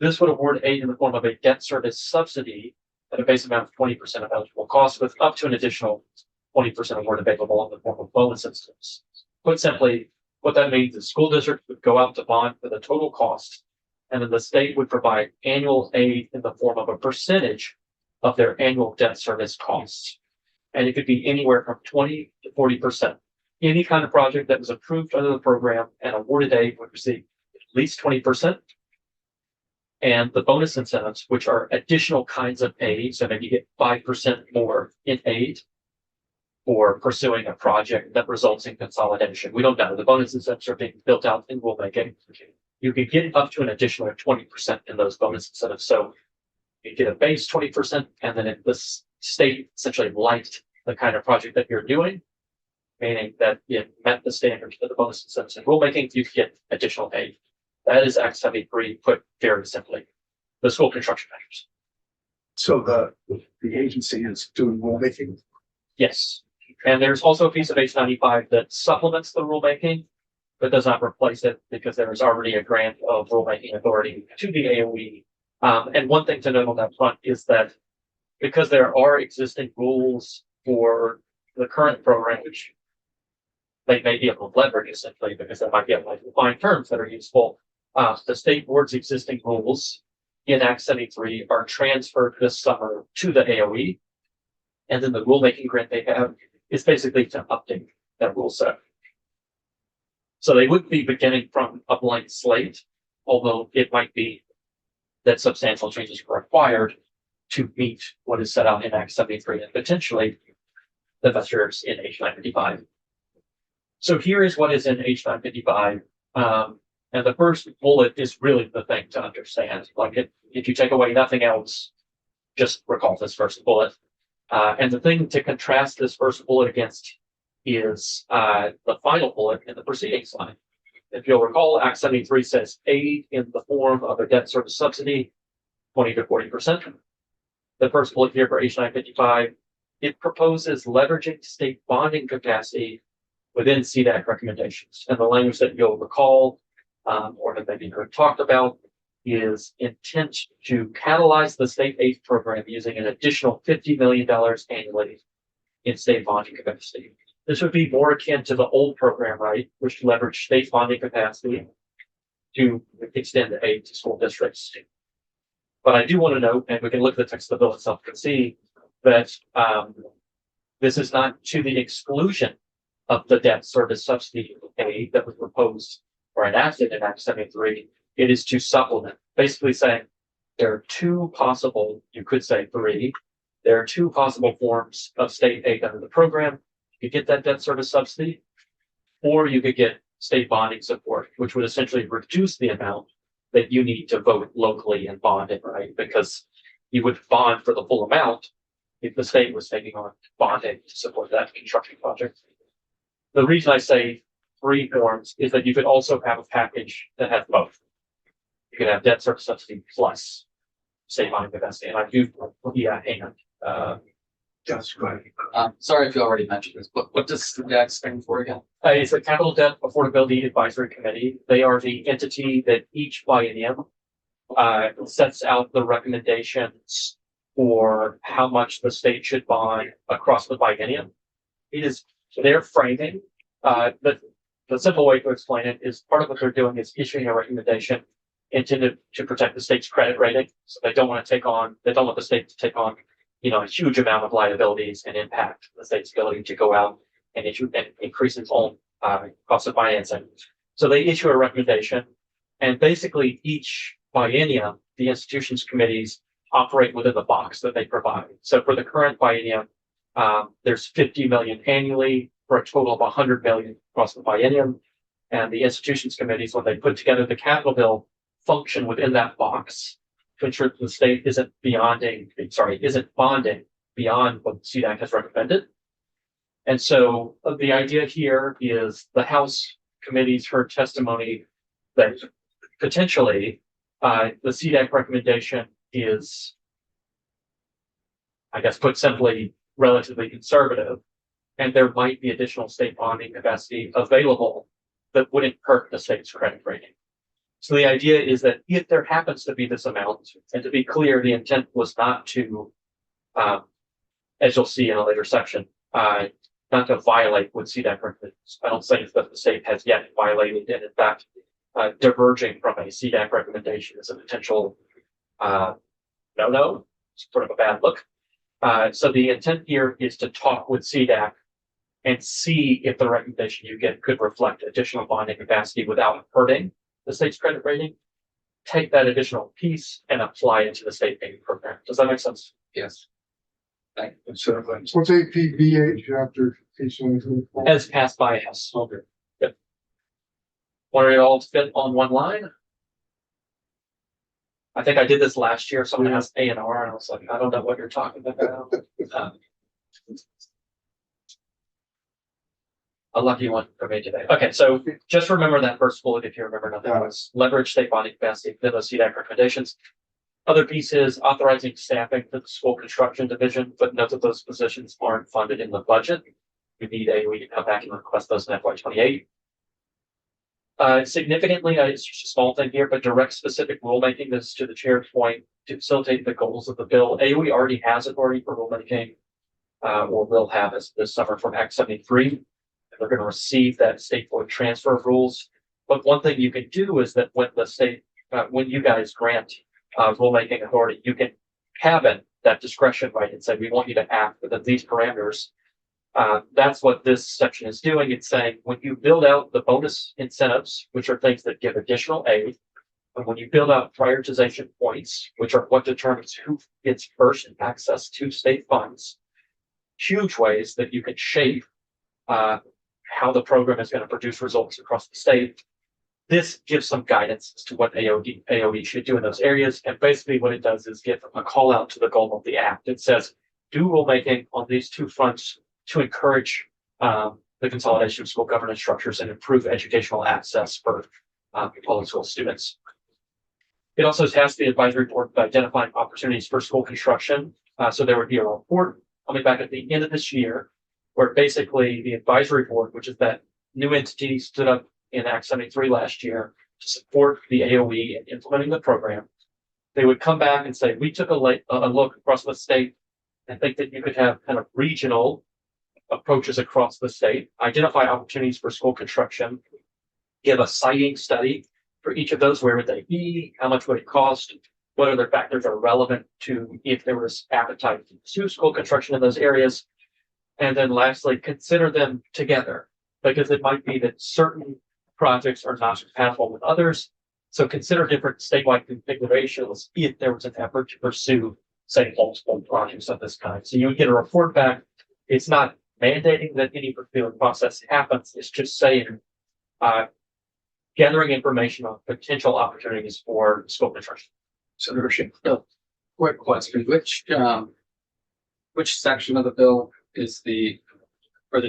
This would award aid in the form of a debt service subsidy at a base amount of 20% of eligible costs, with up to an additional 20% award available in the form of bonus instruments. Put simply, what that means is school districts would go out to bond for the total cost, and then the state would provide annual aid in the form of a percentage of their annual debt service costs. And it could be anywhere from 20 to 40%. Any kind of project that was approved under the program and awarded aid would receive at least 20%. And the bonus incentives, which are additional kinds of aid, so maybe you get 5% more in aid for pursuing a project that results in consolidation. We don't know. The bonus incentives are being built out in rulemaking. You could get up to an additional 20% in those bonus incentives. So you get a base 20%, and then if the state essentially liked the kind of project that you're doing, meaning that it met the standards for the bonus incentives in rulemaking, you could get additional aid. That is Act 73 put very simply, the school construction measures. So the agency is doing rulemaking. Yes. And there's also a piece of H95 that supplements the rulemaking, but does not replace it because there is already a grant of rulemaking authority to the AOE. And one thing to note on that front is that because there are existing rules for the current program, which they may be able to leverage essentially because there might be able to define terms that are useful. The state board's existing rules in Act 73 are transferred this summer to the AOE. And then the rulemaking grant they have is basically to update that rule set. So they wouldn't be beginning from a blank slate, although it might be that substantial changes are required to meet what is set out in Act 73 and potentially the measures in H955. So here is what is in H955. And the first bullet is really the thing to understand. Like if you take away nothing else, just recall this first bullet. And the thing to contrast this first bullet against is the final bullet in the preceding slide. If you'll recall, Act 73 says aid in the form of a debt service subsidy, 20 to 40%. The first bullet here for H955, it proposes leveraging state bonding capacity within CDAC recommendations. And the language that you'll recall, or that maybe heard talked about, is intent to catalyze the state aid program using an additional $50 million annually in state bonding capacity. This would be more akin to the old program, right, which leveraged state bonding capacity to extend the aid to school districts. But I do want to note, and we can look at the text of the bill itself and see that this is not to the exclusion of the debt service subsidy aid that was proposed or enacted in Act 73. It is to supplement, basically saying there are two possible, you could say three, there are two possible forms of state aid under the program. You could get that debt service subsidy, or you could get state bonding support, which would essentially reduce the amount that you need to vote locally and bond it, right? Because you would bond for the full amount if the state was taking on bonding to support that construction project. The reason I say three forms is that you could also have a package that has both. You could have debt service subsidy plus state bonding capacity. And I do, yeah, hang on. Yes, go ahead. Sorry if you already mentioned this, but what does SDAC stand for again? It's the Capital Debt Affordability Advisory Committee. They are the entity that each biennium sets out the recommendations for how much the state should bond across the biennium. It is their framing. But the simple way to explain it is part of what they're doing is issuing a recommendation intended to protect the state's credit rating. So they don't want the state to take on, a huge amount of liabilities and impact the state's ability to go out and issue and increase its own cost of financing. So they issue a recommendation, and basically each biennium, the institutions committees operate within the box that they provide. So for the current biennium, there's 50 million annually for a total of 100 million across the biennium. And the institutions committees, when they put together the capital bill, function within that box to ensure that the state isn't bonding beyond what CDAC has recommended. And so the idea here is the House committees heard testimony that potentially the CDAC recommendation is, I guess put simply, relatively conservative, and there might be additional state bonding capacity available that wouldn't hurt the state's credit rating. So the idea is that if there happens to be this amount, and to be clear, the intent was not to, as you'll see in a later section, not to violate what CDAC recommends. I don't think that the state has yet violated it. In fact, diverging from a CDAC recommendation is a potential no-no, sort of a bad look. So the intent here is to talk with CDAC and see if the recommendation you get could reflect additional bonding capacity without hurting the state's credit rating. Take that additional piece and apply it to the state aid program. Does that make sense? Yes. Thank you. So what's APBH after P724? As passed by House. Okay. Yep. Want it all to fit on one line? I think I did this last year. Someone asked A&R and I was like, I don't know what you're talking about. A lucky one for me today. Okay, so just remember that first bullet if you remember nothing else. Leverage state bonding capacity within those CDAC recommendations. Other pieces, authorizing staffing to the school construction division, but note that those positions aren't funded in the budget. We can come back and request those in FY28. Significantly, it's just a small thing here, but direct specific rulemaking, this to the chair's point, to facilitate the goals of the bill. AOE already has authority for rulemaking, or will have this summer from Act 73. They're going to receive that state board transfer of rules. But one thing you can do is that when the state, when you guys grant rulemaking authority, you can cabin that discretion, right, and say, we want you to act within these parameters. That's what this section is doing. It's saying when you build out the bonus incentives, which are things that give additional aid, and when you build out prioritization points, which are what determines who gets first access to state funds, huge ways that you can shape how the program is going to produce results across the state. This gives some guidance as to what AOE should do in those areas. And basically what it does is give a call out to the goal of the act. It says, do rulemaking on these two fronts to encourage the consolidation of school governance structures and improve educational access for public school students. It also tasks the advisory board by identifying opportunities for school construction. So there would be a report coming back at the end of this year, where basically the advisory board, which is that new entity stood up in Act 73 last year to support the AOE in implementing the program, they would come back and say, we took a look across the state and think that you could have kind of regional approaches across the state, identify opportunities for school construction, give a siting study for each of those. Where would they be? How much would it cost? What other factors are relevant to if there was appetite to pursue school construction in those areas? And then lastly, consider them together, because it might be that certain projects are not compatible with others. So consider different statewide configurations if there was an effort to pursue, say, multiple projects of this kind. So you would get a report back. It's not mandating that any particular process happens. It's just saying, gathering information on potential opportunities for school construction. Senator Sheffield, quick question, which section of the bill is the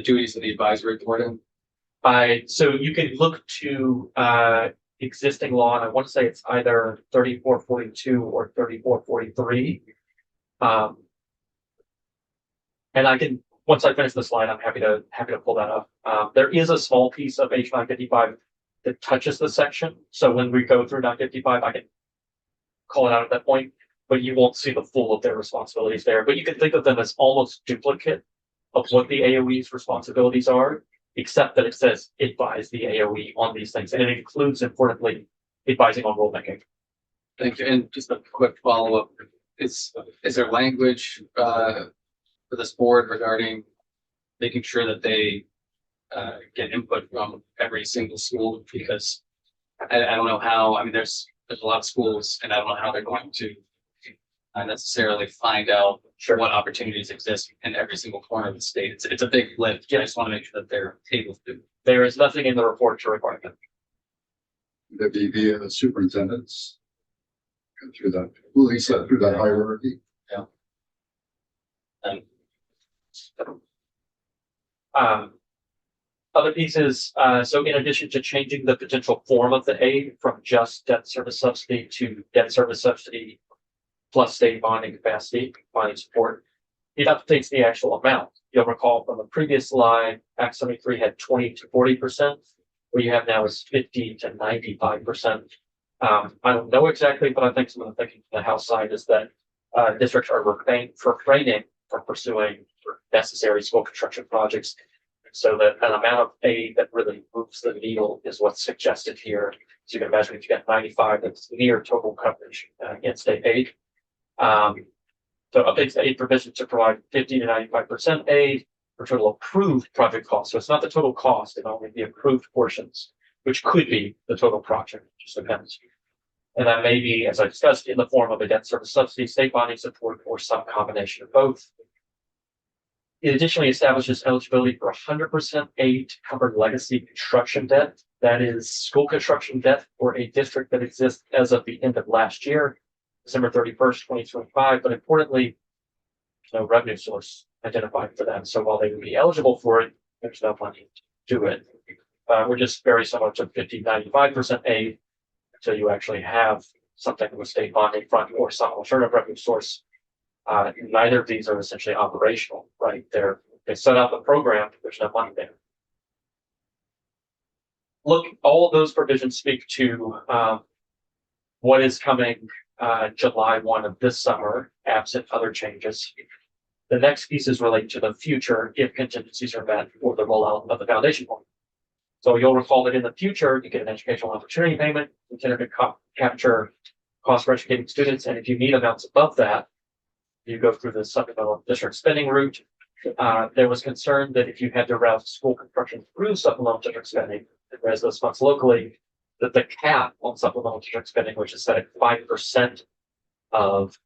duties of the advisory board in? So you can look to existing law, and I want to say it's either 3442 or 3443. And I can, once I finish the slide, I'm happy to pull that up. There is a small piece of H 955 that touches the section. So when we go through 955, I can call it out at that point. but you won't see the full of their responsibilities there. But you can think of them as almost duplicate of what the AOE's responsibilities are, except that it says advise the AOE on these things, and it includes, importantly, advising on rulemaking. Thank you. And just a quick follow-up. Is there language for this board regarding making sure that they get input from every single school? Because I don't know how, I mean, there's a lot of schools and I don't know how they're going to necessarily find out what opportunities exist in every single corner of the state. It's a big lift. I just want to make sure that they're able to. There is nothing in the report to require them. The via the superintendents. Go through that, at least through that hierarchy. Other pieces, so in addition to changing the potential form of the aid from just debt service subsidy to debt service subsidy plus state bonding capacity, bonding support, it updates the actual amount. You'll recall from the previous slide, Act 73 had 20 to 40%. What you have now is 50 to 95%. I don't know exactly, but I think some of the thinking from the House side is that districts are refraining from pursuing necessary school construction projects. So that an amount of aid that really moves the needle is what's suggested here. So you can imagine if you get 95, that's near total coverage in state aid. So updates the aid provision to provide 50 to 95% aid for total approved project cost. So it's not the total cost, it only the approved portions, which could be the total project, just depends. And that may be, as I discussed, in the form of a debt service subsidy, state bonding support, or some combination of both. It additionally establishes eligibility for 100% aid to cover legacy construction debt. That is school construction debt for a district that exists as of the end of last year, December 31st, 2025. But importantly, there's no revenue source identified for them. So while they would be eligible for it, there's no money to do it. We're just very similar to 50, 95% aid until you actually have something with state bonding front or some alternative revenue source. Neither of these are essentially operational, right? They set up a program, there's no money there. Look, all of those provisions speak to what is coming July 1 of this summer, absent other changes. The next pieces relate to the future if contingencies are met for the rollout of the foundation point. So you'll recall that in the future, you get an educational opportunity payment, intended to capture costs for educating students. And if you need amounts above that, you go through the supplemental district spending route. There was concern that if you had to route school construction through supplemental district spending and raise those funds locally, that the cap on supplemental district spending, which is set at 5% of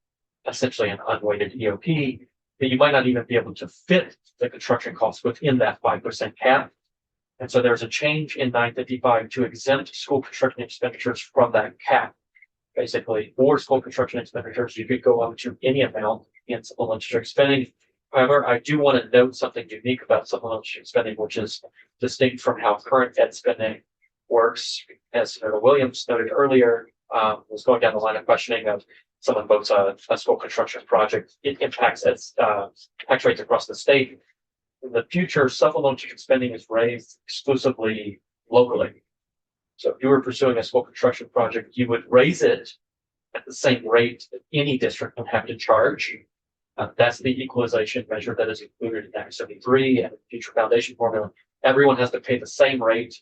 essentially an unweighted EOP, that you might not even be able to fit the construction costs within that 5% cap. And so there's a change in 955 to exempt school construction expenditures from that cap. Basically, for school construction expenditures, you could go up to any amount in supplemental district spending. However, I do want to note something unique about supplemental district spending, which is distinct from how current ed spending works. As Senator Williams noted earlier, was going down the line of questioning of someone votes a school construction project, it impacts its tax rates across the state. In the future, supplemental district spending is raised exclusively locally. So if you were pursuing a school construction project, you would raise it at the same rate that any district would have to charge. That's the equalization measure that is included in Act 73 and future foundation formula. Everyone has to pay the same rate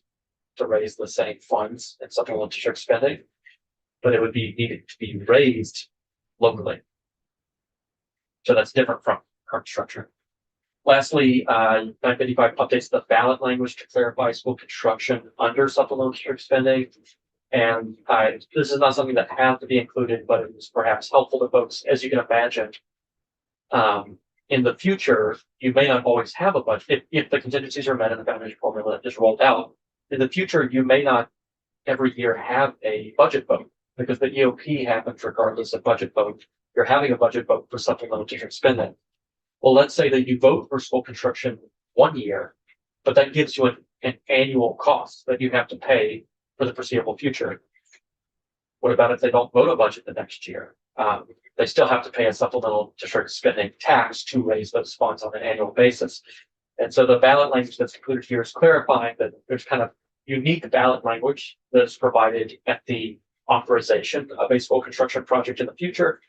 to raise the same funds in supplemental district spending, but it would be needed to be raised locally. So that's different from current structure. Lastly, 955 updates the ballot language to clarify school construction under supplemental district spending. And this is not something that has to be included, but it is perhaps helpful to folks. As you can imagine, in the future, you may not always have a budget. If the contingencies are met and the foundation formula is rolled out, in the future, you may not every year have a budget vote because the EOP happens regardless of budget vote. You're having a budget vote for supplemental district spending. Well, let's say that you vote for school construction one year, but that gives you an annual cost that you have to pay for the foreseeable future. What about if they don't vote a budget the next year? They still have to pay a supplemental district spending tax to raise those funds on an annual basis. And so the ballot language that's included here is clarifying that there's kind of unique ballot language that is provided at the authorization of a school construction project in the future.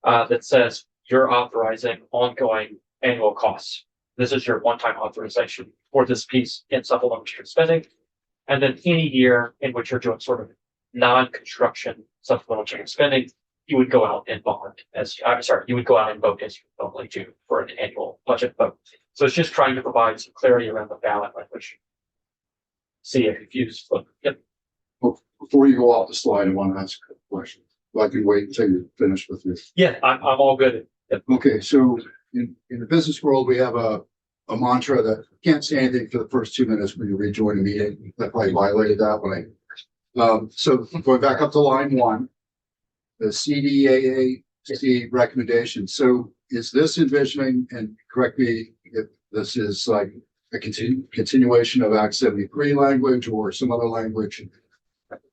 that says you're authorizing ongoing annual costs. This is your one-time authorization for this piece in supplemental spending. And then any year in which you're doing sort of non-construction supplemental change spending, you would go out and bond you would go out and vote as you normally do for an annual budget vote. So it's just trying to provide some clarity around the ballot language. See if confused. Yep. Before you go off the slide, I want to ask a question. Well, I can wait until you're finished with this. Yeah, I'm all good. Yep. Okay, so in the business world, we have a mantra that you can't say anything for the first 2 minutes when you rejoin a meeting. That probably violated that one. So going back up to line 1, the CDAAC recommendation. So is this envisioning, and correct me if this is like a continuation of Act 73 language or some other language?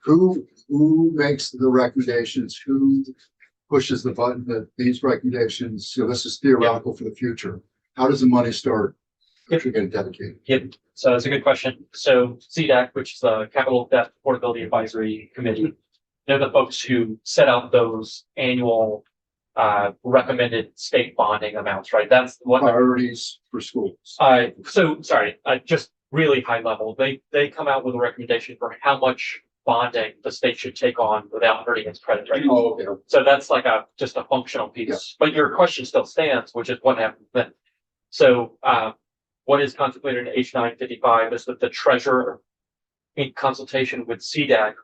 Who makes the recommendations? Who pushes the button that these recommendations? So this is theoretical for the future. How does the money start? If you're going to dedicate. Yep. So that's a good question. So CDAC, which is the Capital Debt Affordability Advisory Committee, they're the folks who set out those annual recommended state bonding amounts, right? That's what Priorities for schools. Just really high level. They come out with a recommendation for how much bonding the state should take on without hurting its credit rating. Oh, okay. So that's like just a functional piece. Yeah. But your question still stands, which is what happens then. So what is contemplated in H955 is that the treasurer, in consultation with CDAC,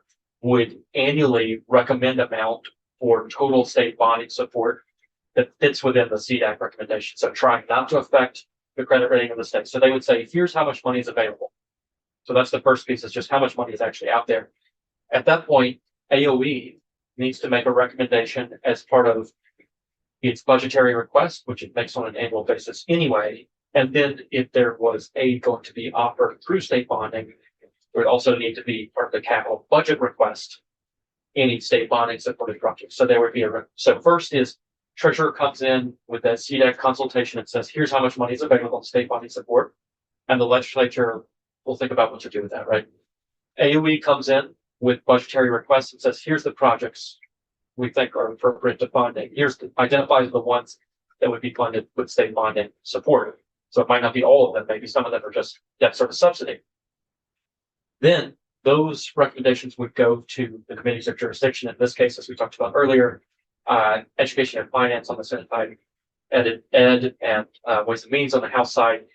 would annually recommend amount for total state bonding support that fits within the CDAC recommendation. So trying not to affect the credit rating of the state. So they would say, here's how much money is available. So that's the first piece, is just how much money is actually out there. At that point, AOE needs to make a recommendation as part of its budgetary request, which it makes on an annual basis anyway. And then if there was aid going to be offered through state bonding, there would also need to be part of the capital budget request, any state bonding supported projects. So there would be so first is treasurer comes in with that CDAC consultation and says, here's how much money is available in state bonding support. And the legislature will think about what to do with that, right? AOE comes in with budgetary requests and says, here's the projects we think are appropriate to funding. Identifies the ones that would be funded with state bonding support. So it might not be all of them, maybe some of them are just debt service subsidy. Then those recommendations would go to the committees of jurisdiction. In this case, as we talked about earlier, education and finance on the Senate side, ed and ways and means on the House side.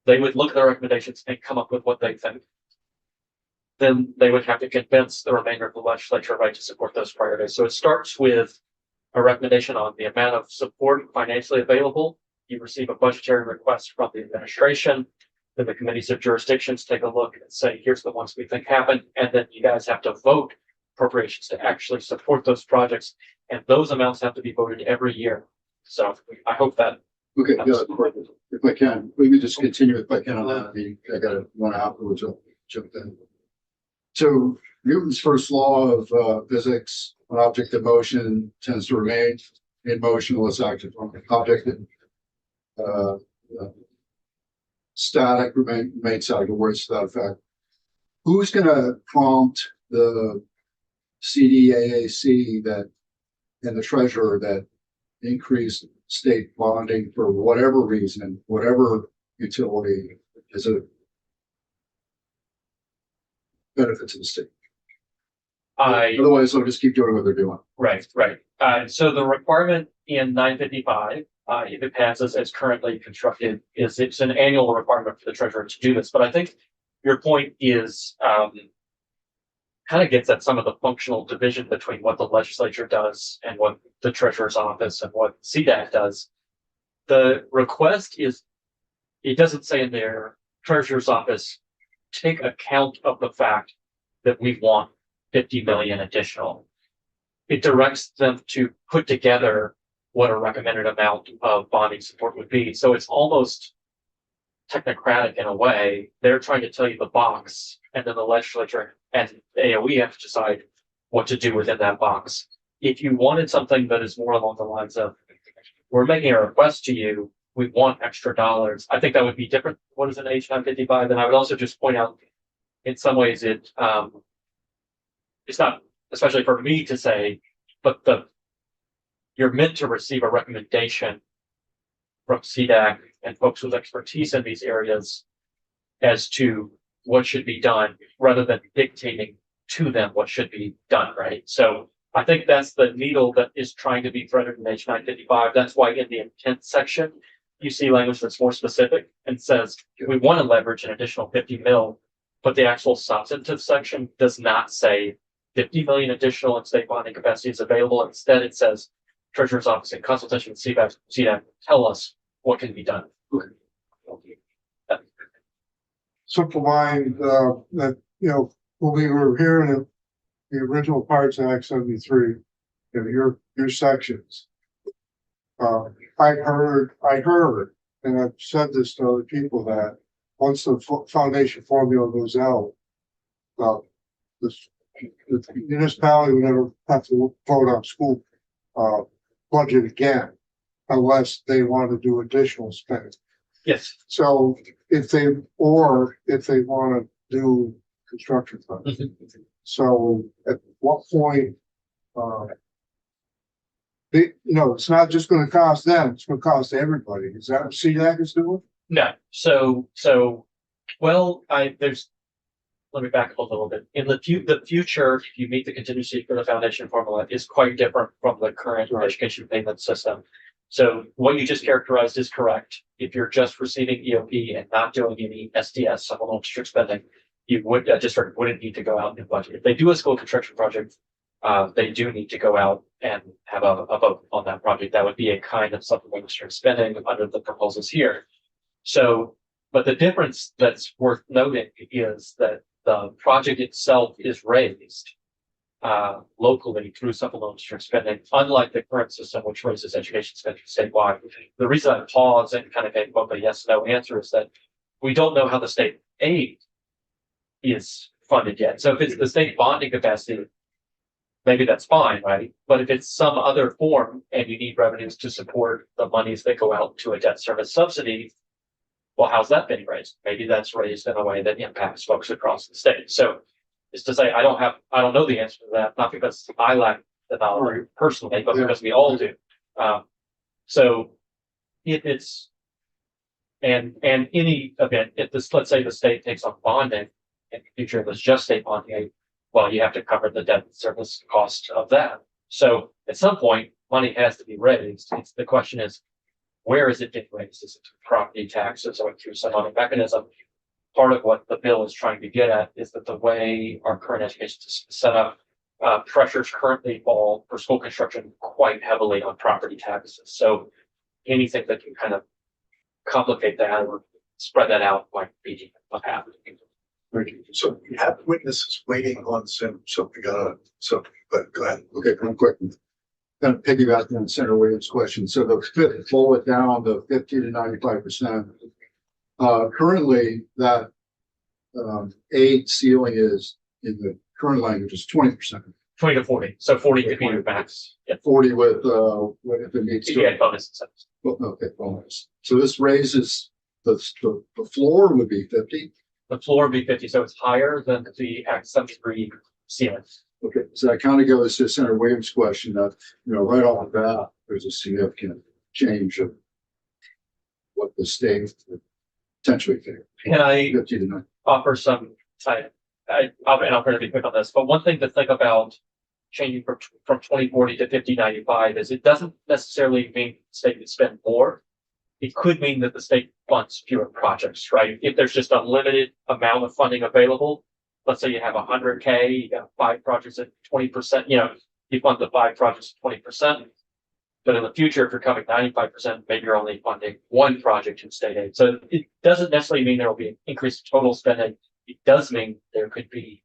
They would look at the recommendations and come up with what they think. Then they would have to convince the remainder of the legislature, right, to support those priorities. So it starts with a recommendation on the amount of support financially available. You receive a budgetary request from the administration. Then the committees of jurisdictions take a look and say, here's the ones we think happen. And then you guys have to vote appropriations to actually support those projects. And those amounts have to be voted every year. So I hope that. Okay, yeah, if I can, we can just continue if I can on that. I got to run afterwards. I'll jump in. So Newton's first law of physics: an object in motion tends to remain in motion unless acted on. Object static remains static, or words to that effect. Who's going to prompt the CDAAC that and the treasurer that increased state bonding for whatever reason, whatever utility is a benefit to the state? Otherwise, they'll just keep doing what they're doing. Right. So the requirement in 955, if it passes as currently constructed, is it's an annual requirement for the treasurer to do this. But I think your point is kind of gets at some of the functional division between what the legislature does and what the treasurer's office and what CDAC does. The request is, it doesn't say in their treasurer's office, take account of the fact that we want 50 million additional. It directs them to put together what a recommended amount of bonding support would be. So it's almost technocratic in a way. They're trying to tell you the box, and then the legislature and AOE have to decide what to do within that box. If you wanted something that is more along the lines of, we're making a request to you, we want extra dollars, I think that would be different. What is an H955? And I would also just point out, in some ways, it's not, especially for me to say, but you're meant to receive a recommendation from CDAC and folks with expertise in these areas as to what should be done, rather than dictating to them what should be done, right? So I think that's the needle that is trying to be threaded in H 955. That's why in the intent section, you see language that's more specific and says, we want to leverage an additional 50 mil, but the actual substantive section does not say 50 million additional in state bonding capacity is available. Instead, it says Treasurer's Office in consultation with CDAC tell us what can be done. Simplifying, that, you know, when we were hearing the original parts of Act 73, you know, your sections. I heard, and I've said this to other people, that once the foundation formula goes out, the municipality would never have to vote on school budget again unless they want to do additional spending. Yes. So if they want to do construction funds. So at what point, it's not just going to cost them, it's going to cost everybody. Is that what CDAC is doing? No. Let me back up a little bit. In the future, if you meet the contingency for the foundation formula, is quite different from the current education payment system. So what you just characterized is correct. If you're just receiving EOP and not doing any SDS, supplemental district spending, district wouldn't need to go out and budget. If they do a school construction project, they do need to go out and have a vote on that project. That would be a kind of supplemental district spending under the proposals here. So, but the difference that's worth noting is that the project itself is raised locally through supplemental district spending, unlike the current system, which raises education spending statewide. The reason I pause and kind of gave both a yes/no answer is that we don't know how the state aid is funded yet. So if it's the state bonding capacity, maybe that's fine, right? But if it's some other form and you need revenues to support the monies that go out to a debt service subsidy, well, how's that being raised? Maybe that's raised in a way that impacts folks across the state. So is to say, I don't know the answer to that, not because I lack the knowledge personally, but because we all do. So if it's, and any event, if this, let's say the state takes on bonding in the future, it was just state bonding, well, you have to cover the debt service cost of that. So at some point, money has to be raised. The question is, where is it being raised? Is it through property taxes or through some other mechanism? Part of what the bill is trying to get at is that the way our current education system is set up, pressures currently fall for school construction quite heavily on property taxes. So anything that can kind of complicate that or spread that out might be what happens. So we have witnesses waiting on Zoom, but go ahead. Okay, real quick. Kind of piggybacking on Senator Williams' question. So the fifth bullet down, the 50 to 95%. Currently, that aid ceiling is in the current language is 20%. 20 to 40. So 40 could be your max. Yeah. 40 with if it meets You get bonus incentives. okay, bonus. So this raises the floor would be 50. The floor would be 50, so it's higher than the Act 73 ceiling. Okay, so that kind of goes to Senator Williams' question that, right off the bat, there's a significant change of what the state would potentially think. Can I 50 to 90. offer some time? I'll try to be quick on this, but one thing to think about changing from 2040 to 5095 is it doesn't necessarily mean the state can spend more. It could mean that the state funds fewer projects, right? If there's just a limited amount of funding available, let's say you have 100K, you got 5 projects at 20%, you fund the 5 projects at 20%. But in the future, if you're covering 95%, maybe you're only funding 1 project in state aid. So it doesn't necessarily mean there will be an increased total spending. It does mean there could be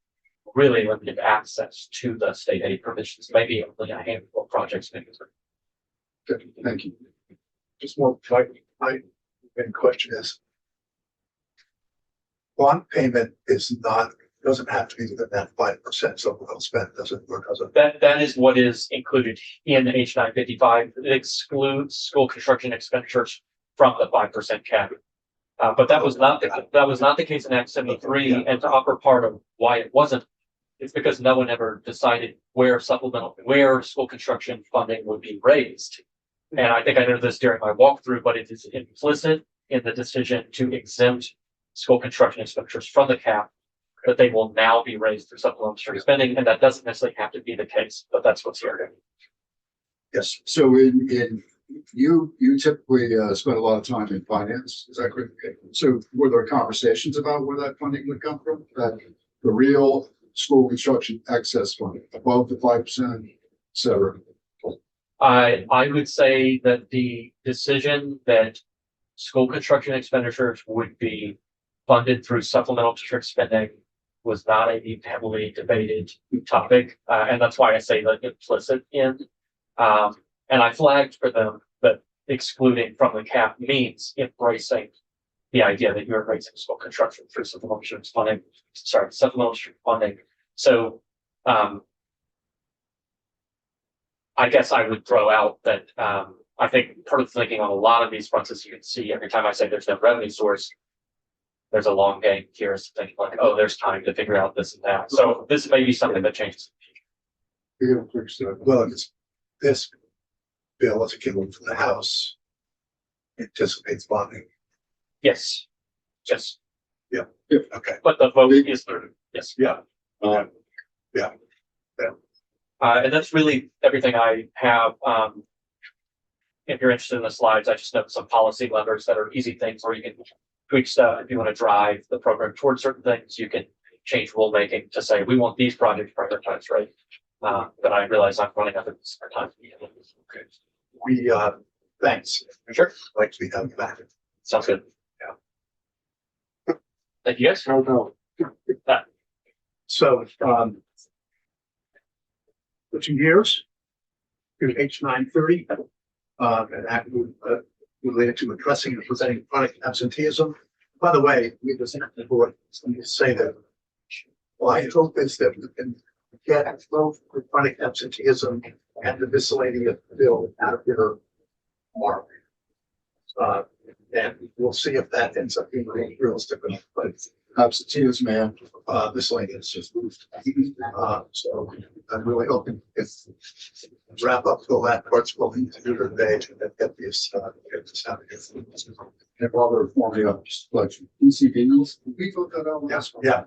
really limited access to the state aid provisions, maybe only a handful of projects. Maybe. Good, thank you. Just more, my main question is, bond payment doesn't have to be within that 5% so well spent, does it? Or does it? That is what is included in H 955. It excludes school construction expenditures from the 5% cap. But that was not the case in Act 73. And to offer part of why it wasn't it's because no one ever decided where school construction funding would be raised. And I think I know this during my walkthrough, but it is implicit in the decision to exempt school construction expenditures from the cap, that they will now be raised through supplemental district spending, and that doesn't necessarily have to be the case, but that's what's here. Yes, So you typically spend a lot of time in finance, is that correct? Okay. So were there conversations about where that funding would come from? That the real school construction excess funding above the 5%, et cetera? I would say that the decision that school construction expenditures would be funded through supplemental district spending was not a heavily debated topic. And that's why I say that implicit in, and I flagged for them that excluding from the cap means embracing the idea that you're raising school construction through supplemental district funding, supplemental district funding. So, I guess I would throw out that, I think part of the thinking on a lot of these fronts is you can see every time I say there's no revenue source, there's a long game here is thinking like, oh, there's time to figure out this and that. So this may be something that changes. well, it's this bill as it came from the House anticipates bonding. Yes. Yes. Okay. But the vote is, yes. Yeah. And that's really everything I have. If you're interested in the slides, I just note some policy levers that are easy things where you can tweak stuff. If you want to drive the program towards certain things, you can change rulemaking to say, we want these projects prioritized, right? But I realize I'm running out of time. Okay. We, thanks. Sure. Like to be having you back. Sounds good. Yeah. Thank you guys. No. So, switching gears to H 930, an act related to addressing and preventing chronic absenteeism. By the way, we just let me say that my hope is that we can get both the chronic absenteeism and the miscellaneous bill out of your mark. And we'll see if that ends up being realistic enough, but Absenteeism, man. miscellaneous just moved. So I'm really hoping if wrap up the last parts we'll need to do today to get this out of here. And while they're forming up, just like PCBs, we put that out. Yes, yeah.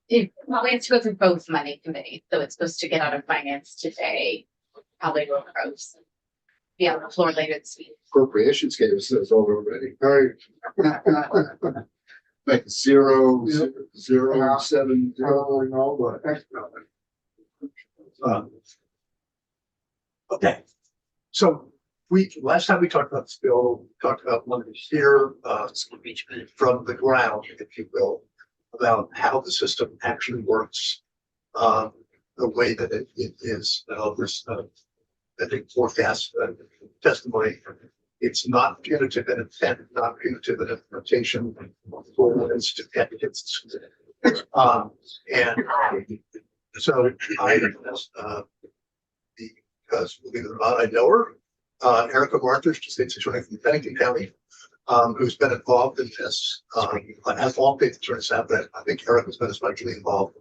It probably has to go through both money committees, so it's supposed to get out of finance today. Probably will close. Be on the floor later this week. Appropriations gave us those over already. Right. Like 0, Yeah. 0, 7, I don't really know, but Okay. So last time we talked about this bill, we talked about one here, from the ground, if you will, about how the system actually works. The way that it is, there's, I think forecast testimony. It's not punitive in intent, not punitive in implementation for instance, advocates. And so I, because believe it or not, I know her, Erica Marthers, just state attorney from Bennington County, who's been involved in this, as all state attorneys have been. I think Erica's been especially involved,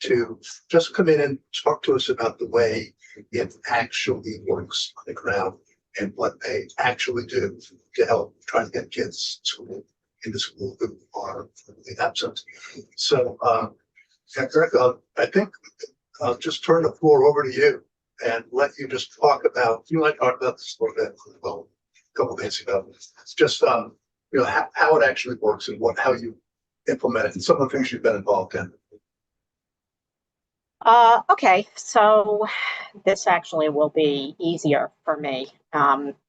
to just come in and talk to us about the way it actually works on the ground and what they actually do to help try to get kids into school who are absent. So, Erica, I think I'll just turn the floor over to you and let you just talk about, you might talk about this a little bit, well, a couple of days ago, just, how it actually works and how you implement it and some of the things you've been involved in. Okay, so this actually will be easier for me,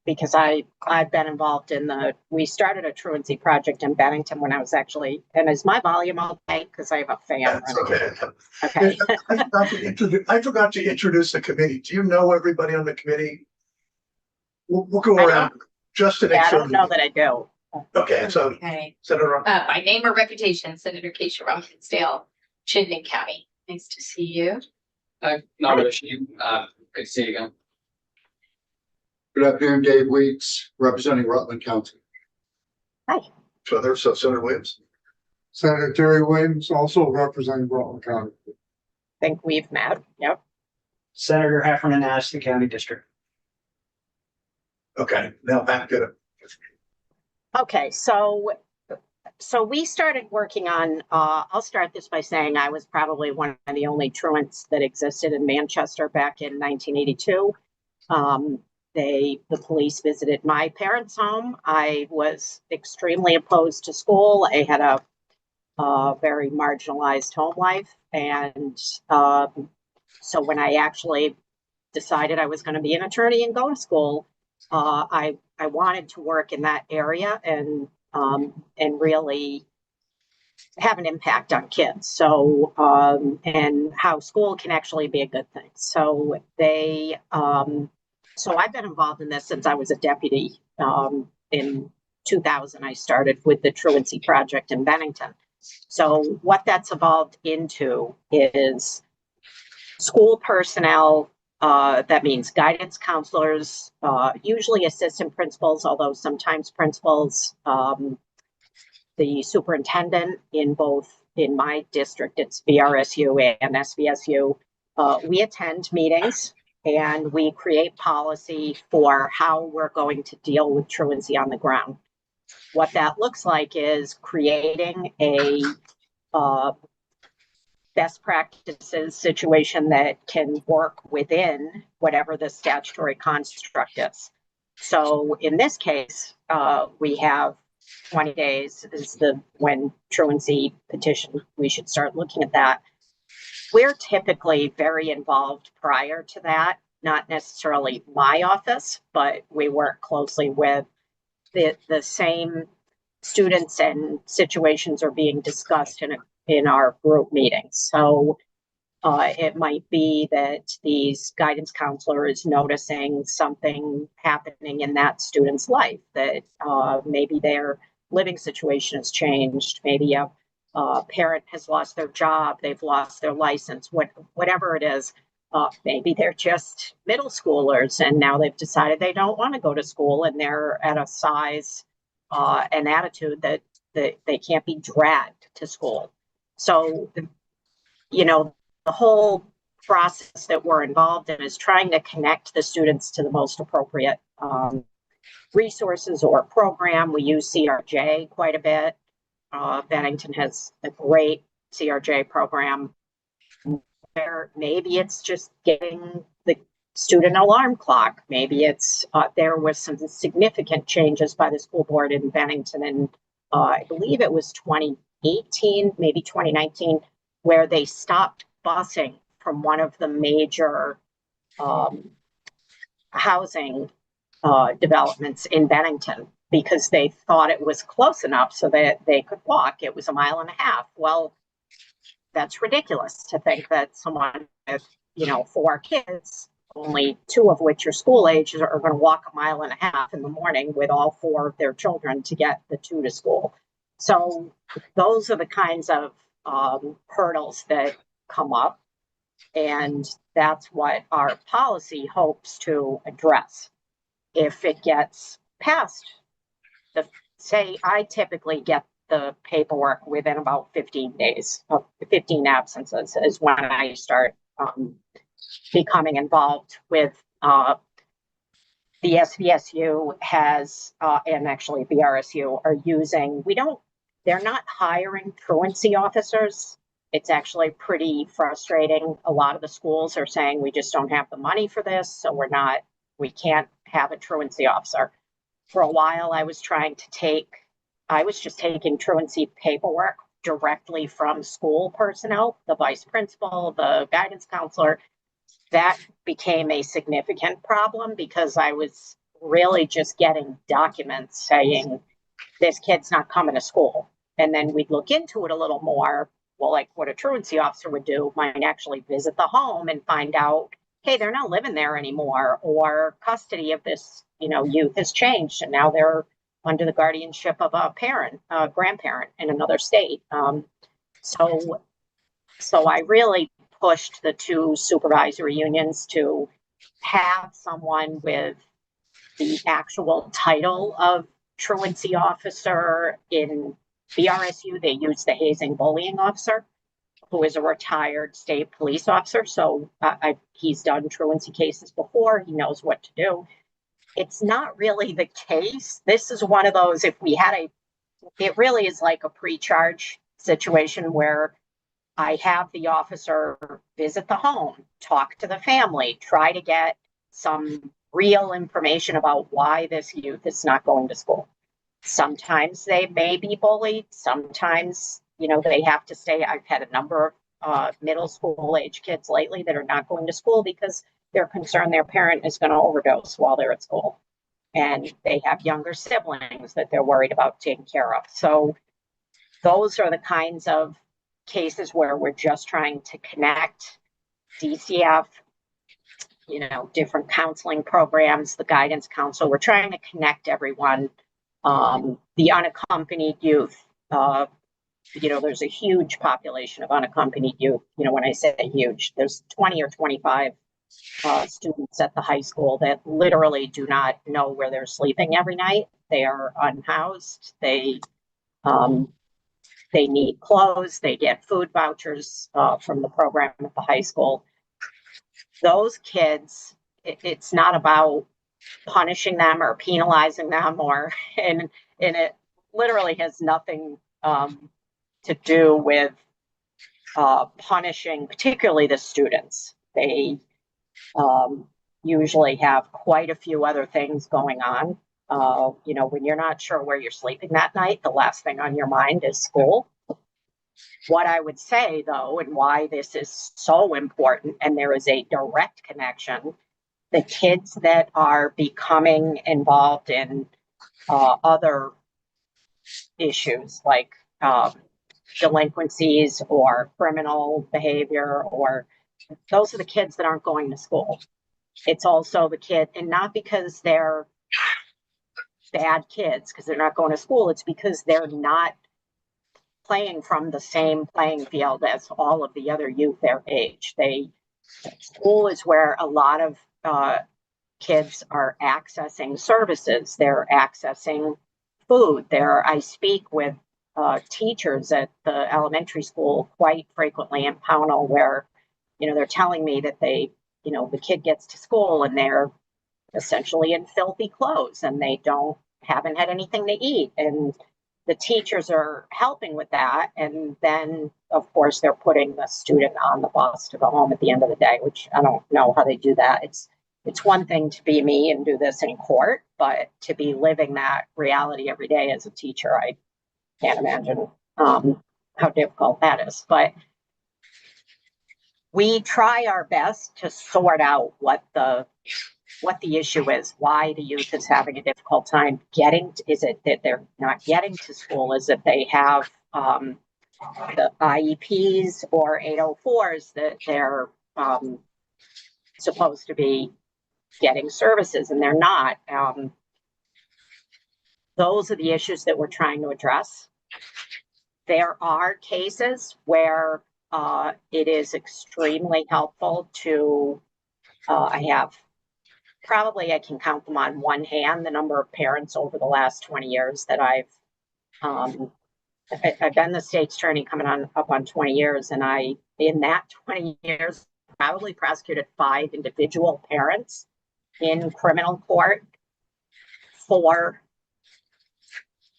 because I've been involved in we started a truancy project in Bennington when I was actually, and is my volume okay? Because I have a fan. That's okay. Okay. I forgot to introduce the committee. Do you know everybody on the committee? We'll go I around just to make Yeah, I sure. don't know that I do. Okay, so Okay. Senator, By name or reputation, Senator Keisha Rompinsdale, Chittenden County. Nice to see you. Not an issue. Good to see you again. Good afternoon, Dave Weeks, representing Rutland County. so Senator Williams. Senator Terry Williams, also representing Rutland County. Think we've met. Yep. Senator Heffernan, Aston County District. Okay, now back to it. Okay, so we started working on, I'll start this by saying I was probably one of the only truants that existed in Manchester back in 1982. The police visited my parents' home. I was extremely opposed to school. I had a very marginalized home life. And so when I actually decided I was going to be an attorney and go to school, I wanted to work in that area and really have an impact on kids. So and how school can actually be a good thing. So so I've been involved in this since I was a deputy. In 2000, I started with the Truancy Project in Bennington. So what that's evolved into is school personnel. That means guidance counselors, usually assistant principals, although sometimes principals, the superintendent in my district, it's VRSU and SVSU. We attend meetings and we create policy for how we're going to deal with truancy on the ground. What that looks like is creating a best practices situation that can work within whatever the statutory construct is. So in this case, we have 20 days is when truancy petition, we should start looking at that. We're typically very involved prior to that, not necessarily my office, but we work closely with the same students and situations are being discussed in our group meetings. So it might be that these guidance counselor is noticing something happening in that student's life, that maybe their living situation has changed. Maybe a parent has lost their job, they've lost their license, whatever it is. Maybe they're just middle schoolers and now they've decided they don't want to go to school and they're at a size and attitude that they can't be dragged to school. So, the whole process that we're involved in is trying to connect the students to the most appropriate resources or program. We use CRJ quite a bit. Bennington has a great CRJ program. Maybe it's just getting the student alarm clock. Maybe it's there was some significant changes by the school board in Bennington, and I believe it was 2018, maybe 2019, where they stopped busing from one of the major housing developments in Bennington because they thought it was close enough so that they could walk. It was 1.5 miles. Well, that's ridiculous to think that someone with, 4 kids, only 2 of which are school age, are going to walk 1.5 miles in the morning with all 4 of their children to get the 2 to school. So those are the kinds of hurdles that come up. And that's what our policy hopes to address. If it gets passed, say I typically get the paperwork within about 15 days, 15 absences is when I start becoming involved with the SVSU has, and actually VRSU are using, they're not hiring truancy officers. It's actually pretty frustrating. A lot of the schools are saying we just don't have the money for this, so we can't have a truancy officer. For a while, I was just taking truancy paperwork directly from school personnel, the vice principal, the guidance counselor. That became a significant problem because I was really just getting documents saying this kid's not coming to school. And then we'd look into it a little more. Well, like what a truancy officer would do, might actually visit the home and find out, hey, they're not living there anymore, or custody of this, youth has changed and now they're under the guardianship of a grandparent in another state. So I really pushed the 2 supervisory unions to have someone with the actual title of truancy officer in BRSU, they use the hazing bullying officer, who is a retired state police officer. So he's done truancy cases before. He knows what to do. It's not really the case. This is one of those, if we had it really is like a pre-charge situation where I have the officer visit the home, talk to the family, try to get some real information about why this youth is not going to school. Sometimes they may be bullied. Sometimes, they have to stay. I've had a number of middle school age kids lately that are not going to school because they're concerned their parent is going to overdose while they're at school. And they have younger siblings that they're worried about taking care of. So those are the kinds of cases where we're just trying to connect DCF, different counseling programs, the guidance council. We're trying to connect everyone. The unaccompanied youth, there's a huge population of unaccompanied youth. When I say huge, there's 20 or 25 students at the high school that literally do not know where they're sleeping every night. They are unhoused. They need clothes. They get food vouchers from the program at the high school. Those kids, it's not about punishing them or penalizing them, and it literally has nothing to do with punishing, particularly the students. They usually have quite a few other things going on. When you're not sure where you're sleeping that night, the last thing on your mind is school. What I would say, though, and why this is so important, and there is a direct connection, the kids that are becoming involved in other issues like delinquencies or criminal behavior, or those are the kids that aren't going to school. It's also the kid, and not because they're bad kids, because they're not going to school. It's because they're not playing from the same playing field as all of the other youth their age. School is where a lot of kids are accessing services. They're accessing food. I speak with teachers at the elementary school quite frequently in Pownell, where they're telling me that the kid gets to school and they're essentially in filthy clothes and they haven't had anything to eat, and the teachers are helping with that. And then of course they're putting the student on the bus to go home at the end of the day, which I don't know how they do that. It's one thing to be me and do this in court, but to be living that reality every day as a teacher, I can't imagine how difficult that is. But we try our best to sort out what the issue is, why the youth is having a difficult time getting. Is it that they're not getting to school? Is it they have the IEPs or 804s that they're supposed to be getting services and they're not? Those are the issues that we're trying to address. There are cases where it is extremely helpful to, I can count them on one hand, the number of parents over the last 20 years that I've been the state's attorney coming up on 20 years. And in that 20 years, probably prosecuted 5 individual parents in criminal court for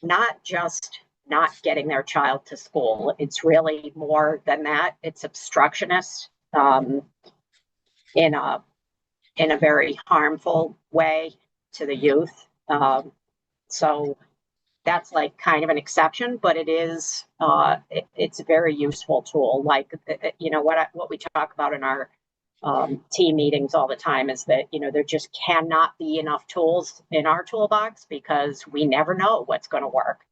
not just not getting their child to school. It's really more than that. It's obstructionist in a very harmful way to the youth. So that's like kind of an exception, but it is it's a very useful tool. Like what we talk about in our team meetings all the time is that there just cannot be enough tools in our toolbox because we never know what's going to work.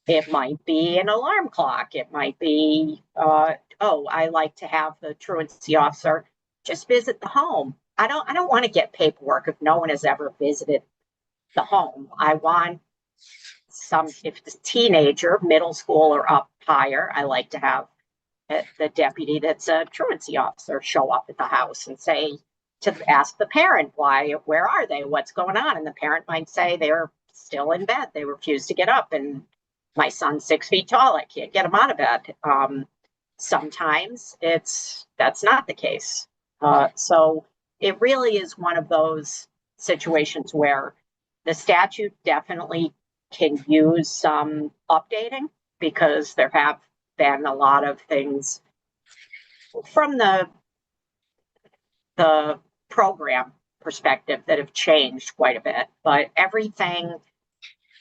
It might be an alarm clock. It might be I like to have the truancy officer just visit the home. I don't want to get paperwork if no one has ever visited the home. I want if it's a teenager, middle school or up higher, I like to have the deputy that's a truancy officer show up at the house and ask the parent where are they, what's going on? And the parent might say they're still in bed. They refuse to get up. And my son's 6 feet tall. I can't get him out of bed. Sometimes that's not the case. So it really is one of those situations where the statute definitely can use some updating, because there have been a lot of things from the program perspective that have changed quite a bit. But everything,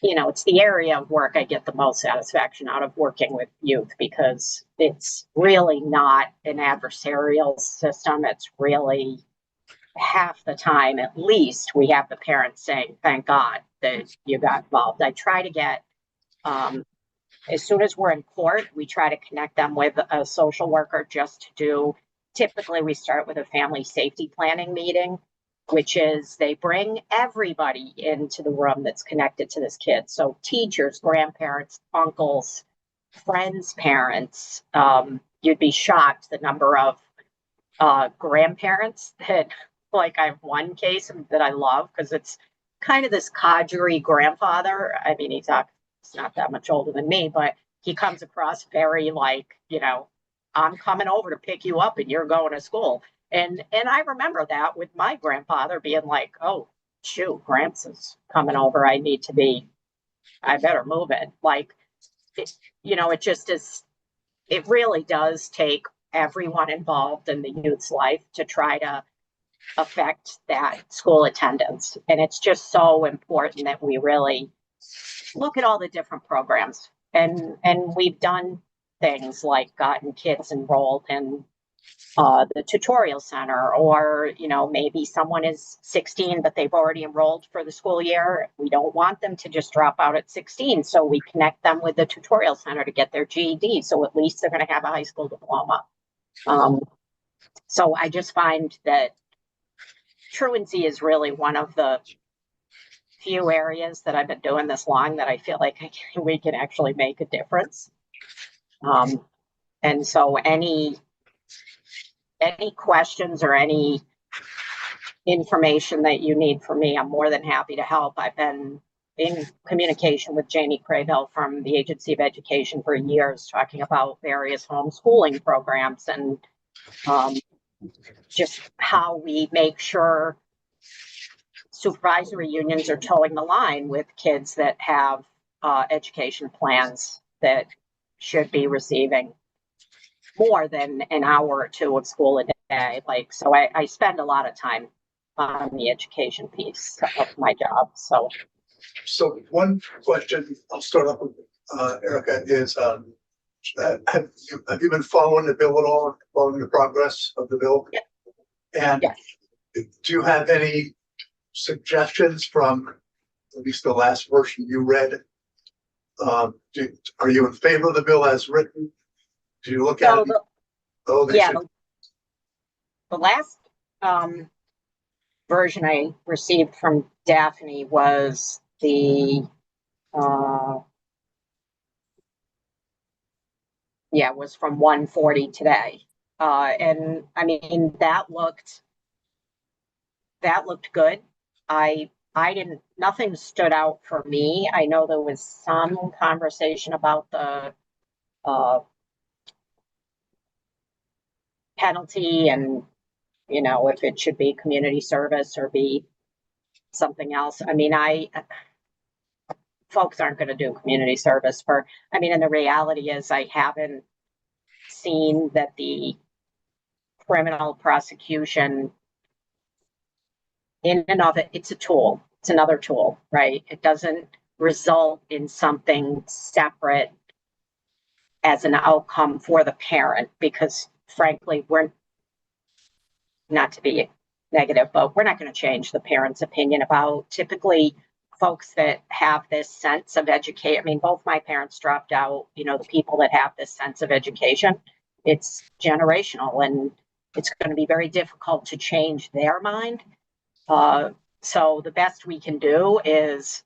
it's the area of work I get the most satisfaction out of, working with youth, because it's really not an adversarial system. It's really, half the time at least, we have the parents saying, thank God that you got involved. I try to get, as soon as we're in court, we try to connect them with a social worker just to do, typically we start with a family safety planning meeting, which is they bring everybody into the room that's connected to this kid. So teachers, grandparents, uncles, friends, parents. You'd be shocked the number of grandparents that, like, I have one case that I love because it's kind of this codgery grandfather. I mean, he's not that much older than me, but he comes across very like, I'm coming over to pick you up and you're going to school. And I remember that with my grandfather being like, oh, shoot, Gramps is coming over. I better move it. Like, it just is, it really does take everyone involved in the youth's life to try to affect that school attendance. And it's just so important that we really look at all the different programs. And we've done things like gotten kids enrolled in the tutorial center, or, maybe someone is 16, but they've already enrolled for the school year. We don't want them to just drop out at 16. So we connect them with the tutorial center to get their GED. So at least they're going to have a high school diploma. So I just find that truancy is really one of the few areas that I've been doing this long that I feel like we can actually make a difference. And so any questions or any information that you need from me, I'm more than happy to help. I've been in communication with Jamie Craybill from the Agency of Education for years, talking about various homeschooling programs and just how we make sure supervisory unions are towing the line with kids that have education plans that should be receiving more than an hour or two of school a day. So I spend a lot of time on the education piece of my job. So one question I'll start off with, Erica, is have you been following the bill at all, following the progress of the bill? Yeah. And yes. Do you have any suggestions from at least the last version you read? Are you in favor of the bill as written? Do you look at it? The last version I received from Daphne was was from 140 today. And I mean, that looked good. Nothing stood out for me. I know there was some conversation about the penalty and, if it should be community service or be something else. I mean, folks aren't going to do community service and the reality is I haven't seen that the criminal prosecution in and of it, it's a tool. It's another tool, right? It doesn't result in something separate as an outcome for the parent, because frankly, we're not to be negative, but we're not going to change the parent's opinion about typically folks that have this sense of education. I mean, both my parents dropped out, the people that have this sense of education, it's generational and it's going to be very difficult to change their mind. So the best we can do is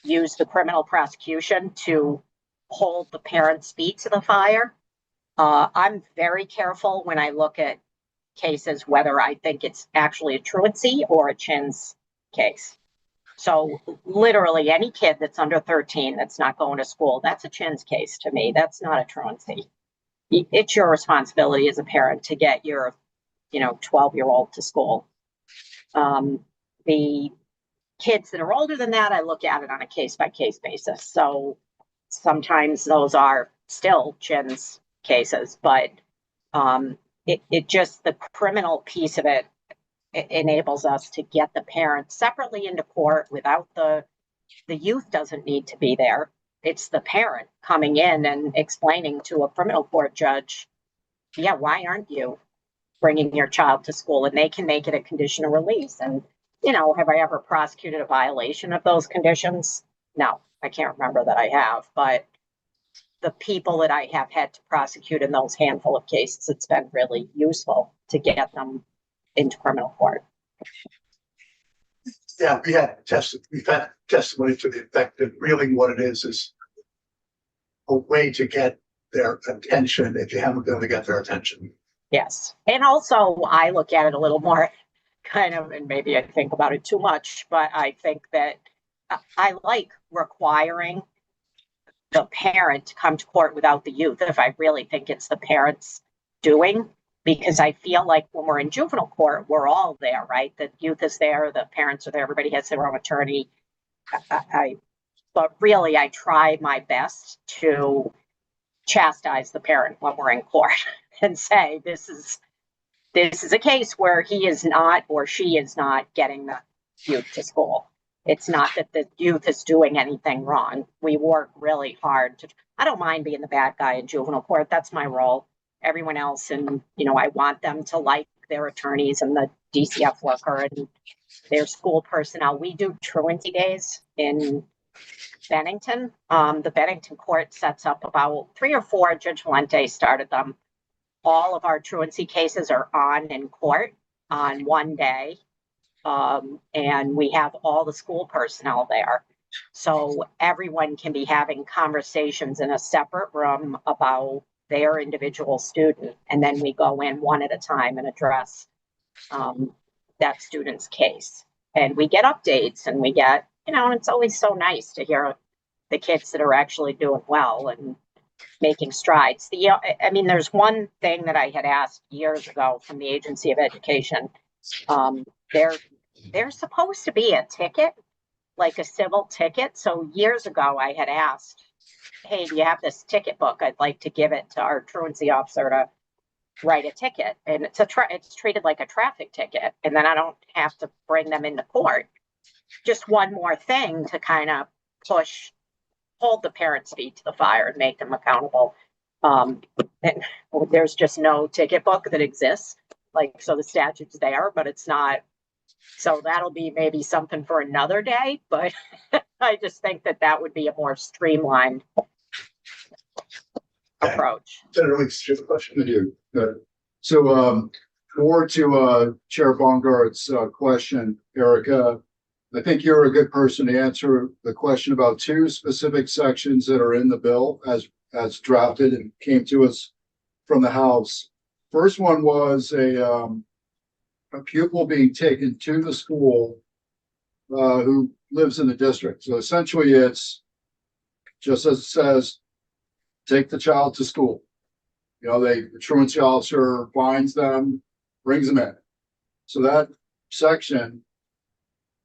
use the criminal prosecution to hold the parent's feet to the fire. I'm very careful when I look at cases, whether I think it's actually a truancy or a Chins case. So literally any kid that's under 13 that's not going to school, that's a chins case to me. That's not a truancy. It's your responsibility as a parent to get your, 12-year-old to school. The kids that are older than that, I look at it on a case by case basis. So sometimes those are still chins cases, but it just, the criminal piece of it enables us to get the parents separately into court without the youth doesn't need to be there. It's the parent coming in and explaining to a criminal court judge, yeah, why aren't you bringing your child to school? And they can make it a condition of release. And, have I ever prosecuted a violation of those conditions? No, I can't remember that I have, but the people that I have had to prosecute in those handful of cases, it's been really useful to get them into criminal court. Yeah, we've had testimony to the effect that really what it is a way to get their attention if you haven't been able to get their attention. Yes. And also I look at it a little more kind of, and maybe I think about it too much, but I think that I like requiring the parent to come to court without the youth if I really think it's the parent's doing, because I feel like when we're in juvenile court, we're all there, right? The youth is there, the parents are there, everybody has their own attorney. But really, I try my best to chastise the parent when we're in court and say, this is a case where he is not or she is not getting the youth to school. It's not that the youth is doing anything wrong. We work really hard I don't mind being the bad guy in juvenile court. That's my role. Everyone else, and I want them to like their attorneys and the DCF worker and their school personnel. We do truancy days in Bennington. The Bennington court sets up about 3 or 4. Judge Valente started them. All of our truancy cases are on in court on one day. And we have all the school personnel there. So everyone can be having conversations in a separate room about their individual student. And then we go in one at a time and address that student's case. And we get updates and we get, and it's always so nice to hear the kids that are actually doing well and making strides. There's one thing that I had asked years ago from the Agency of Education. There's supposed to be a ticket, like a civil ticket. So years ago, I had asked, hey, do you have this ticket book? I'd like to give it to our truancy officer to write a ticket. And it's treated like a traffic ticket. And then I don't have to bring them into court. Just one more thing to kind of hold the parents' feet to the fire and make them accountable. And there's just no ticket book that exists. So the statute's there, but it's not. So that'll be maybe something for another day, but I just think that would be a more streamlined approach. Senator Weeks, do you have a question? I do. So, forward to Chair Baumgart's question, Erica, I think you're a good person to answer the question about 2 specific sections that are in the bill as drafted and came to us from the House. First one was a pupil being taken to the school who lives in the district. So essentially it's just as it says, take the child to school. The truancy officer finds them, brings them in. So that section,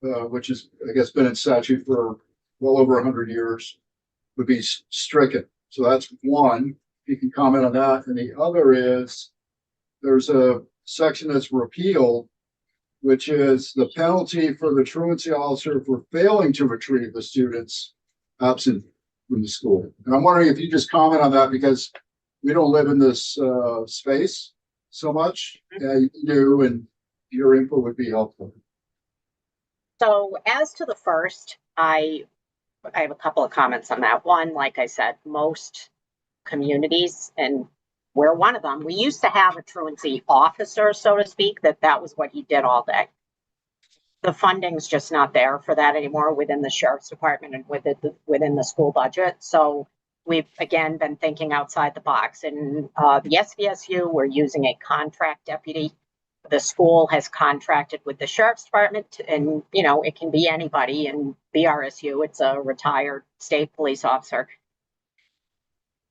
which is, I guess, been in statute for well over 100 years, would be stricken. So that's one. You can comment on that. And the other is there's a section that's repealed, which is the penalty for the truancy officer for failing to retrieve the students absent from the school. And I'm wondering if you just comment on that, because we don't live in this space so much. You do, and your input would be helpful. So as to the first, I have a couple of comments on that. One, like I said, most communities, and we're one of them, we used to have a truancy officer, so to speak, that was what he did all day. The funding's just not there for that anymore within the sheriff's department and within the school budget. So we've, again, been thinking outside the box. And the SVSU, we're using a contract deputy the school has contracted with the sheriff's department and, you know, it can be anybody in BRSU. It's a retired state police officer.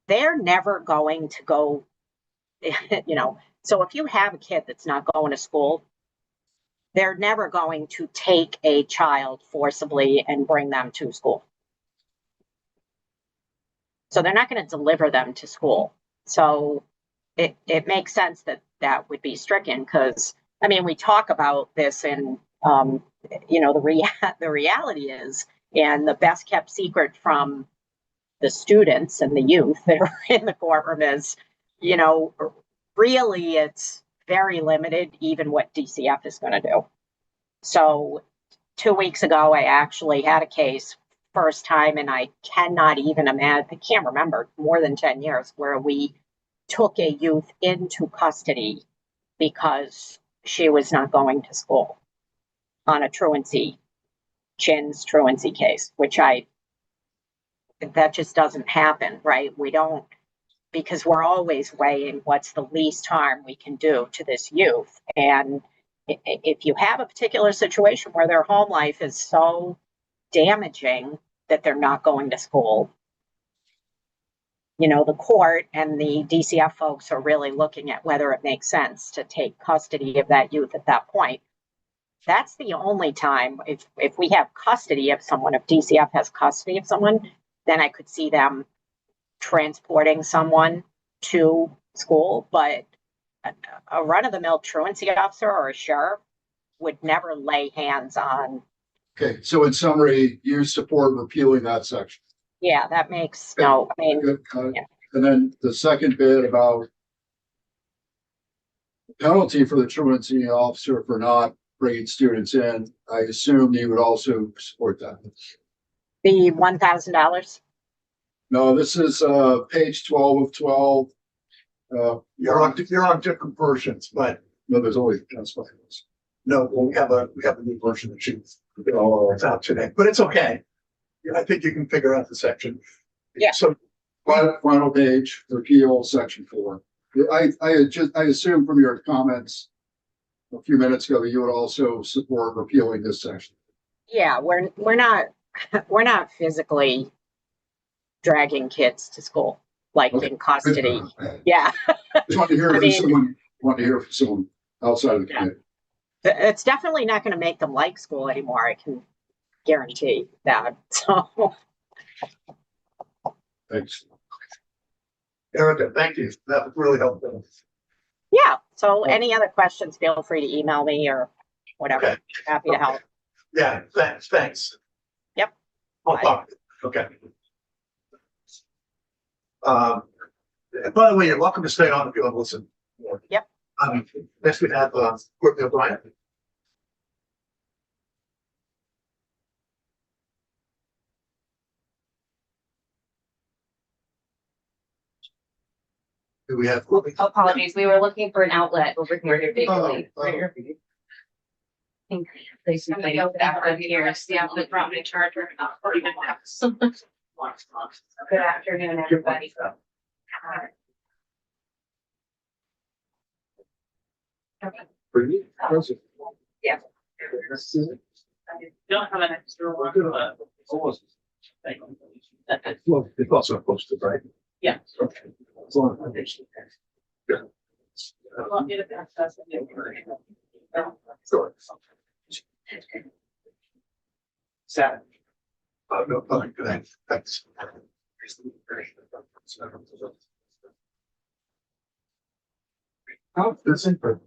They're never going to go, you know, so if you have a kid that's not going to school, they're never going to take a child forcibly and bring them to school. So they're not going to deliver them to school. So it makes sense that that would be stricken because, I mean, we talk about this and, you know, the reality is, and the best kept secret from the students and the youth that are in the courtroom is, you know, really it's very limited, even what DCF is going to do. So 2 weeks ago, I actually had a case, first time, and I cannot even imagine, I can't remember, more than 10 years, where we took a youth into custody because she was not going to school on a truancy, Chin's truancy case, which that just doesn't happen, right? We don't, because we're always weighing what's the least harm we can do to this youth. And if you have a particular situation where their home life is so damaging that they're not going to school, you know, the court and the DCF folks are really looking at whether it makes sense to take custody of that youth at that point. That's the only time, if we have custody of someone, if DCF has custody of someone, then I could see them transporting someone to school. But a run-of-the-mill truancy officer or a sheriff would never lay hands on. Okay, so in summary, you support repealing that section. Yeah, that makes no, I mean, Good, yeah. And then the second bit about penalty for the truancy officer for not bringing students in, I assume you would also support that. The $1,000. No, this is page 12 of 12. You're on different versions, but No, there's only that's fine. no, we have a new version that she's out today, but it's okay. I think you can figure out the section. Yeah. So Final page, repeal section 4. I assume from your comments a few minutes ago that you would also support repealing this section. Yeah, we're not physically dragging kids to school, like Okay. in custody. Yeah, Just want to hear I from mean- someone outside of the committee. it's definitely not going to make them like school anymore. I can guarantee that. So, Thanks. Erica, thank you. That was really helpful. yeah. So any other questions, feel free to email me or whatever. Okay. Happy to help. Yeah, thanks. Yep. I'll Bye. talk. Okay. By the way, you're welcome to stay on if you want to listen. Yep. Next we have Courtney O'Brien. Do we have Courtney? Apologies, we were looking for an outlet over here. Somebody opened up here, yeah, the property charger. Good afternoon, everybody. Yeah. Don't have an extra one, but. Well, it's also posted, right? Yeah. Okay. As long as I understand. Want me to pass that in the information? Sure. Sad. No, good. Thanks. How this input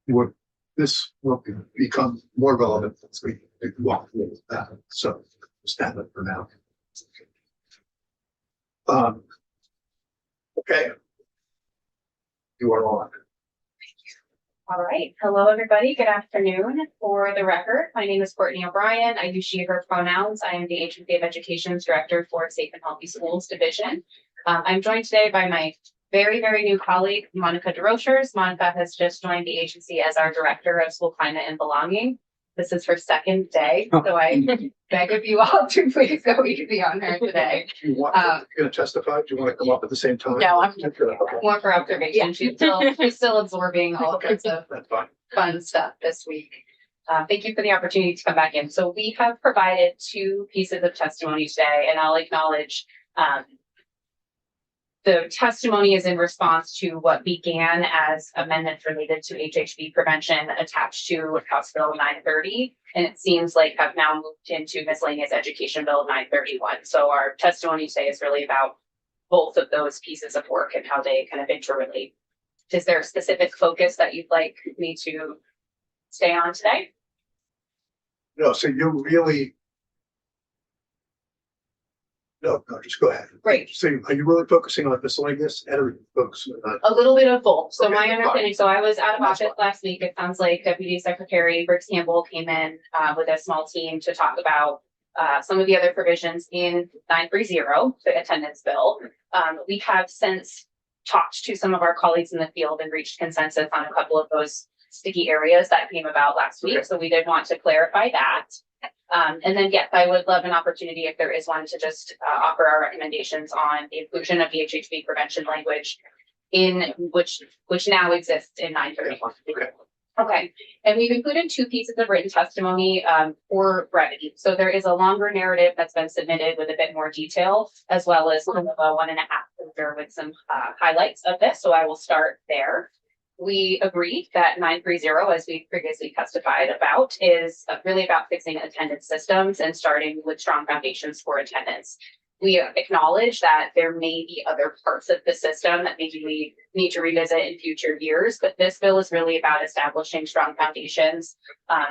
would this will become more relevant as we walk through that. So stand up for now. Okay. You are on. All right. Hello, everybody. Good afternoon. For the record, my name is Courtney O'Brien. I use she, her pronouns. I am the Agency of Education's Director for Safe and Healthy Schools Division. I'm joined today by my very, very new colleague, Monica DeRochers. Monica has just joined the agency as our Director of School Climate and Belonging. This is her second day, so I beg of you all to please go easy on her today. Do you want, you're gonna testify? Do you want to come up at the same time? No, I'm Okay. more for observation. She's still absorbing all Okay. sorts of That's fine. fun stuff this week. Thank you for the opportunity to come back in. So we have provided 2 pieces of testimony today, and I'll acknowledge the testimony is in response to what began as amendments related to HHV prevention attached to House Bill 930, and it seems like have now moved into Miscellaneous Education Bill 931. So our testimony today is really about both of those pieces of work and how they kind of interrelate. Is there a specific focus that you'd like me to stay on today? No, so you're really. No, just go ahead. Great. So are you really focusing on miscellaneous and are you focusing on? A little bit of both. So Okay, my fine. understanding, so I was out of That's office last week. It sounds like Deputy Secretary Briggs Campbell came in with a small team to talk about some of the other provisions in 930, the attendance bill. We have since talked to some of our colleagues in the field and reached consensus on a couple of those sticky areas that came about last week. Okay. So we did want to clarify that. And then, yes, I would love an opportunity if there is one to just offer our recommendations on the inclusion of the HHV prevention language in which now exists in 931. Okay. Okay, and we've included 2 pieces of written testimony for brevity. So there is a longer narrative that's been submitted with a bit more detail, as well as kind of a 1.5 with some highlights of this. So I will start there. We agree that 930, as we previously testified about, is really about fixing attendance systems and starting with strong foundations for attendance. We acknowledge that there may be other parts of the system that maybe we need to revisit in future years, but this bill is really about establishing strong foundations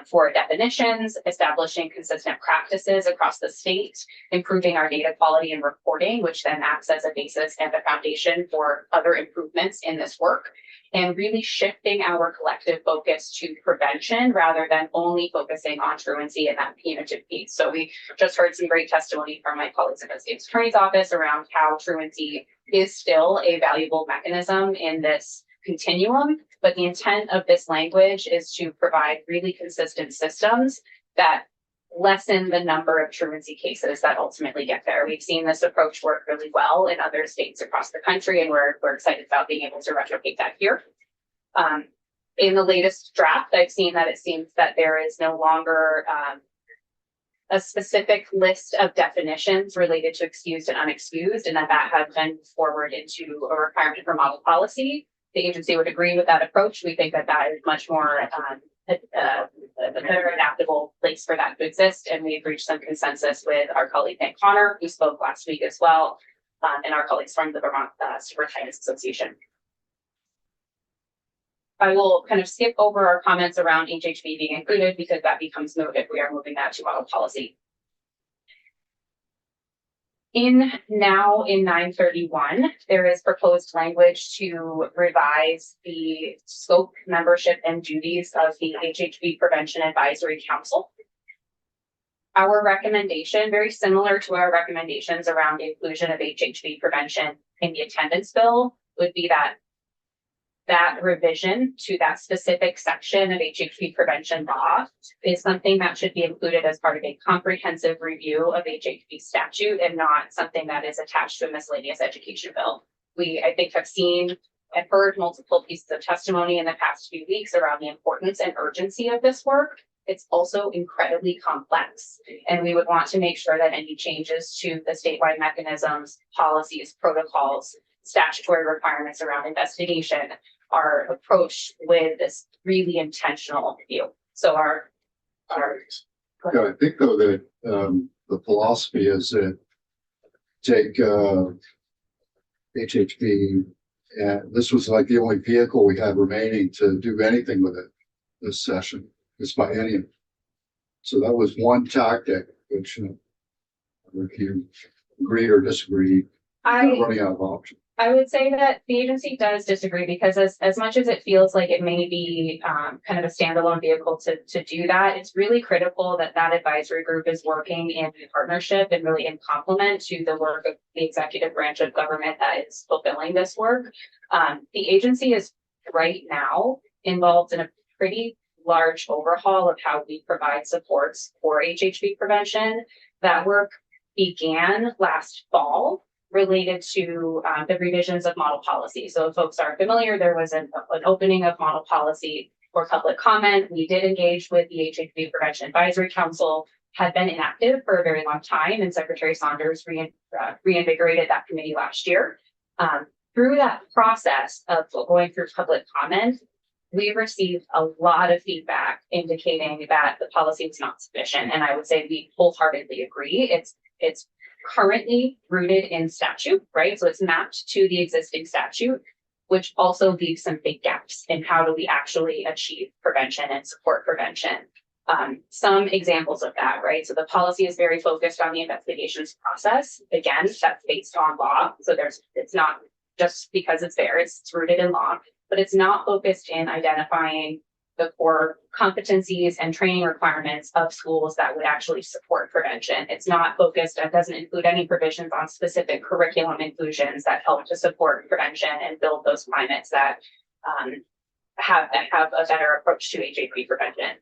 for definitions, establishing consistent practices across the state, improving our data quality and reporting, which then acts as a basis and a foundation for other improvements in this work, and really shifting our collective focus to prevention rather than only focusing on truancy and that punitive piece. So we just heard some great testimony from my colleagues in the state's attorney's office around how truancy is still a valuable mechanism in this continuum, but the intent of this language is to provide really consistent systems that lessen the number of truancy cases that ultimately get there. We've seen this approach work really well in other states across the country, and we're excited about being able to replicate that here. In the latest draft, I've seen that it seems that there is no longer a specific list of definitions related to excused and unexcused, and that has been forward into a requirement for model policy. The agency would agree with that approach. We think that that is much more a better adaptable place for that to exist, and we've reached some consensus with our colleague Nick Connor, who spoke last week as well, and our colleagues from the Vermont Superintendents Association. I will kind of skip over our comments around HHV being included because that becomes moot if we are moving that to model policy. In 931, there is proposed language to revise the scope, membership, and duties of the HHV Prevention Advisory Council. Our recommendation, very similar to our recommendations around the inclusion of HHV prevention in the attendance bill, would be that revision to that specific section of HHV prevention law is something that should be included as part of a comprehensive review of HHV statute and not something that is attached to a miscellaneous education bill. We, I think, have seen and heard multiple pieces of testimony in the past few weeks around the importance and urgency of this work. It's also incredibly complex, and we would want to make sure that any changes to the statewide mechanisms, policies, protocols, statutory requirements around investigation are approached with this really intentional view. So Yeah, I think though that the philosophy is that take HHV, and this was like the only vehicle we had remaining to do anything with it this session, this biennium. So that was one tactic, which if you agree or disagree, not running out of options. I would say that the agency does disagree because as much as it feels like it may be kind of a standalone vehicle to do that, it's really critical that that advisory group is working in partnership and really in complement to the work of the executive branch of government that is fulfilling this work. The agency is right now involved in a pretty large overhaul of how we provide supports for HHV prevention. That work began last fall, related to the revisions of model policy. So if folks are familiar, there was an opening of model policy for public comment. We did engage with the HHV Prevention Advisory Council, had been inactive for a very long time, and Secretary Saunders reinvigorated that committee last year. Through that process of going through public comment, we received a lot of feedback indicating that the policy is not sufficient. And I would say we wholeheartedly agree. It's currently rooted in statute, right? So it's mapped to the existing statute, which also leaves some big gaps in how do we actually achieve prevention and support prevention. Some examples of that, right? So the policy is very focused on the investigations process. Again, that's based on law. So it's not just because it's there, it's rooted in law, but it's not focused in identifying the core competencies and training requirements of schools that would actually support prevention. It's not focused, it doesn't include any provisions on specific curriculum inclusions that help to support prevention and build those climates that have a better approach to HAP prevention.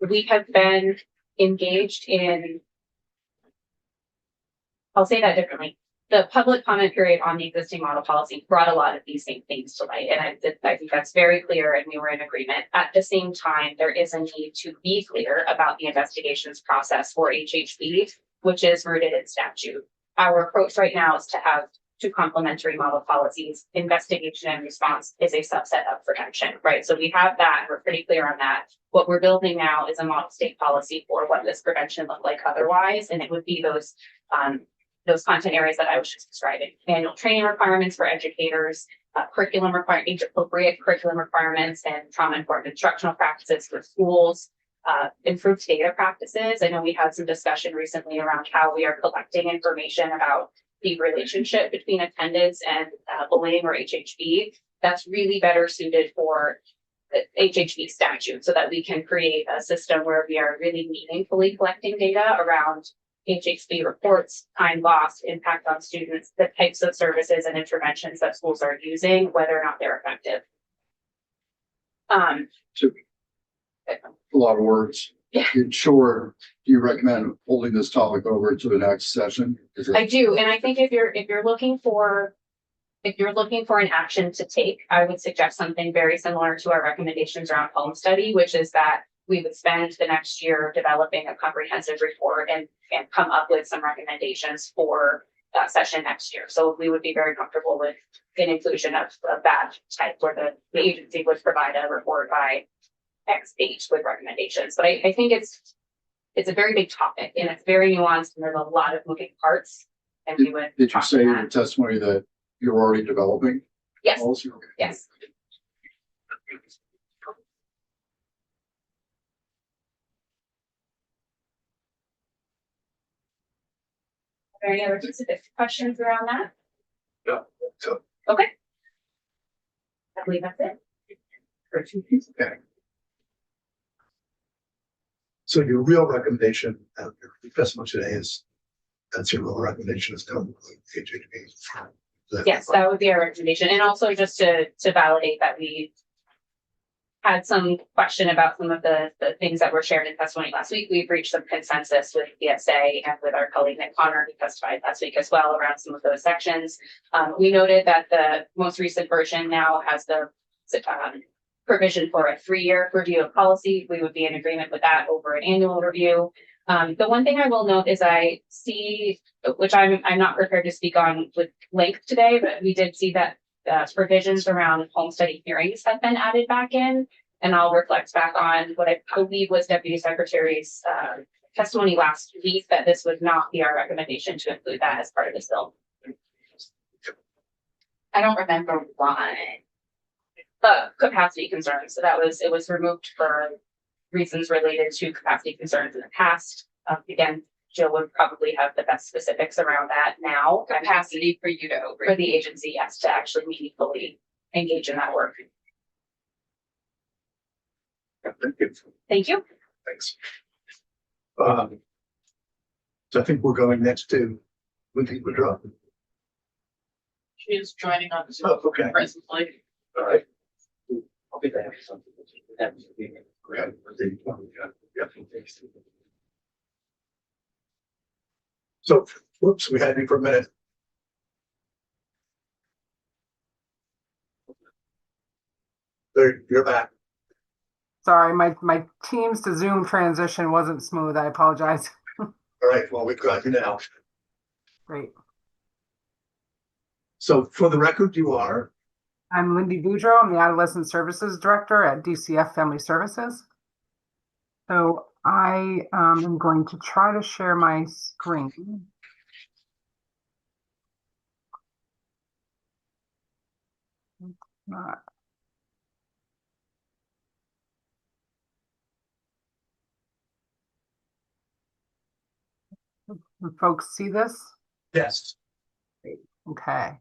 We have been engaged in, I'll say that differently. The public comment period on the existing model policy brought a lot of these same things to light. And I think that's very clear, and we were in agreement. At the same time, there is a need to be clear about the investigations process for HHB, which is rooted in statute. Our approach right now is to have two complementary model policies. Investigation and response is a subset of prevention, right? So we have that, we're pretty clear on that. What we're building now is a model state policy for what this prevention look like otherwise, and it would be those content areas that I was just describing. Annual training requirements for educators, curriculum requirement, age-appropriate curriculum requirements, and trauma-informed instructional practices for schools, improved data practices. I know we had some discussion recently around how we are collecting information about the relationship between attendance and bullying or HHB. That's really better suited for the HHB statute so that we can create a system where we are really meaningfully collecting data around HHB reports, time lost, impact on students, the types of services and interventions that schools are using, whether or not they're effective. A lot of words. Yeah. Sure. Do you recommend holding this topic over to the next session? I do, and I think if you're looking for an action to take, I would suggest something very similar to our recommendations around home study, which is that we would spend the next year developing a comprehensive report and come up with some recommendations for that session next year. So we would be very comfortable with an inclusion of that type where the agency would provide a report by X date with recommendations. But I think it's a very big topic and it's very nuanced and there's a lot of moving parts. And we would. Did you say in your testimony that you're already developing? Yes. Policy? Okay. Yes. Are there any other specific questions around that? No. So, Okay. I believe that's it. okay. So your real recommendation, your testimony today is, that's your real recommendation is to include HHB. Yes, that would be our recommendation. And also just to validate that we had some question about some of the things that were shared in testimony last week. We've reached some consensus with PSA and with our colleague Nick Connor, who testified last week as well around some of those sections. We noted that the most recent version now has the provision for a 3-year review of policy. We would be in agreement with that over an annual review. The one thing I will note is I see, which I'm not prepared to speak on with length today, but we did see that provisions around home study hearings have been added back in, and I'll reflect back on what I believe was Deputy Secretary's testimony last week, that this would not be our recommendation to include that as part of this bill. I don't remember why. Capacity concerns. So it was removed for reasons related to capacity concerns in the past. Again, Jill would probably have the best specifics around that now. Capacity for you to for the agency, yes, to actually meaningfully engage in that work. Thank you. Thank you. Thanks. So I think we're going next to Wendy Woodruff. She is joining us Oh, okay. presently. All right. I'll be there. Great. So, whoops, we had you for a minute. There, you're back. Sorry, my Teams to Zoom transition wasn't smooth. I apologize. All right, well, we've got you now. Great. So for the record, you are, I'm Lindy Boudreau. I'm the Adolescent Services Director at DCF Family Services. So I am going to try to share my screen. Uh, Can folks see this? yes. Okay.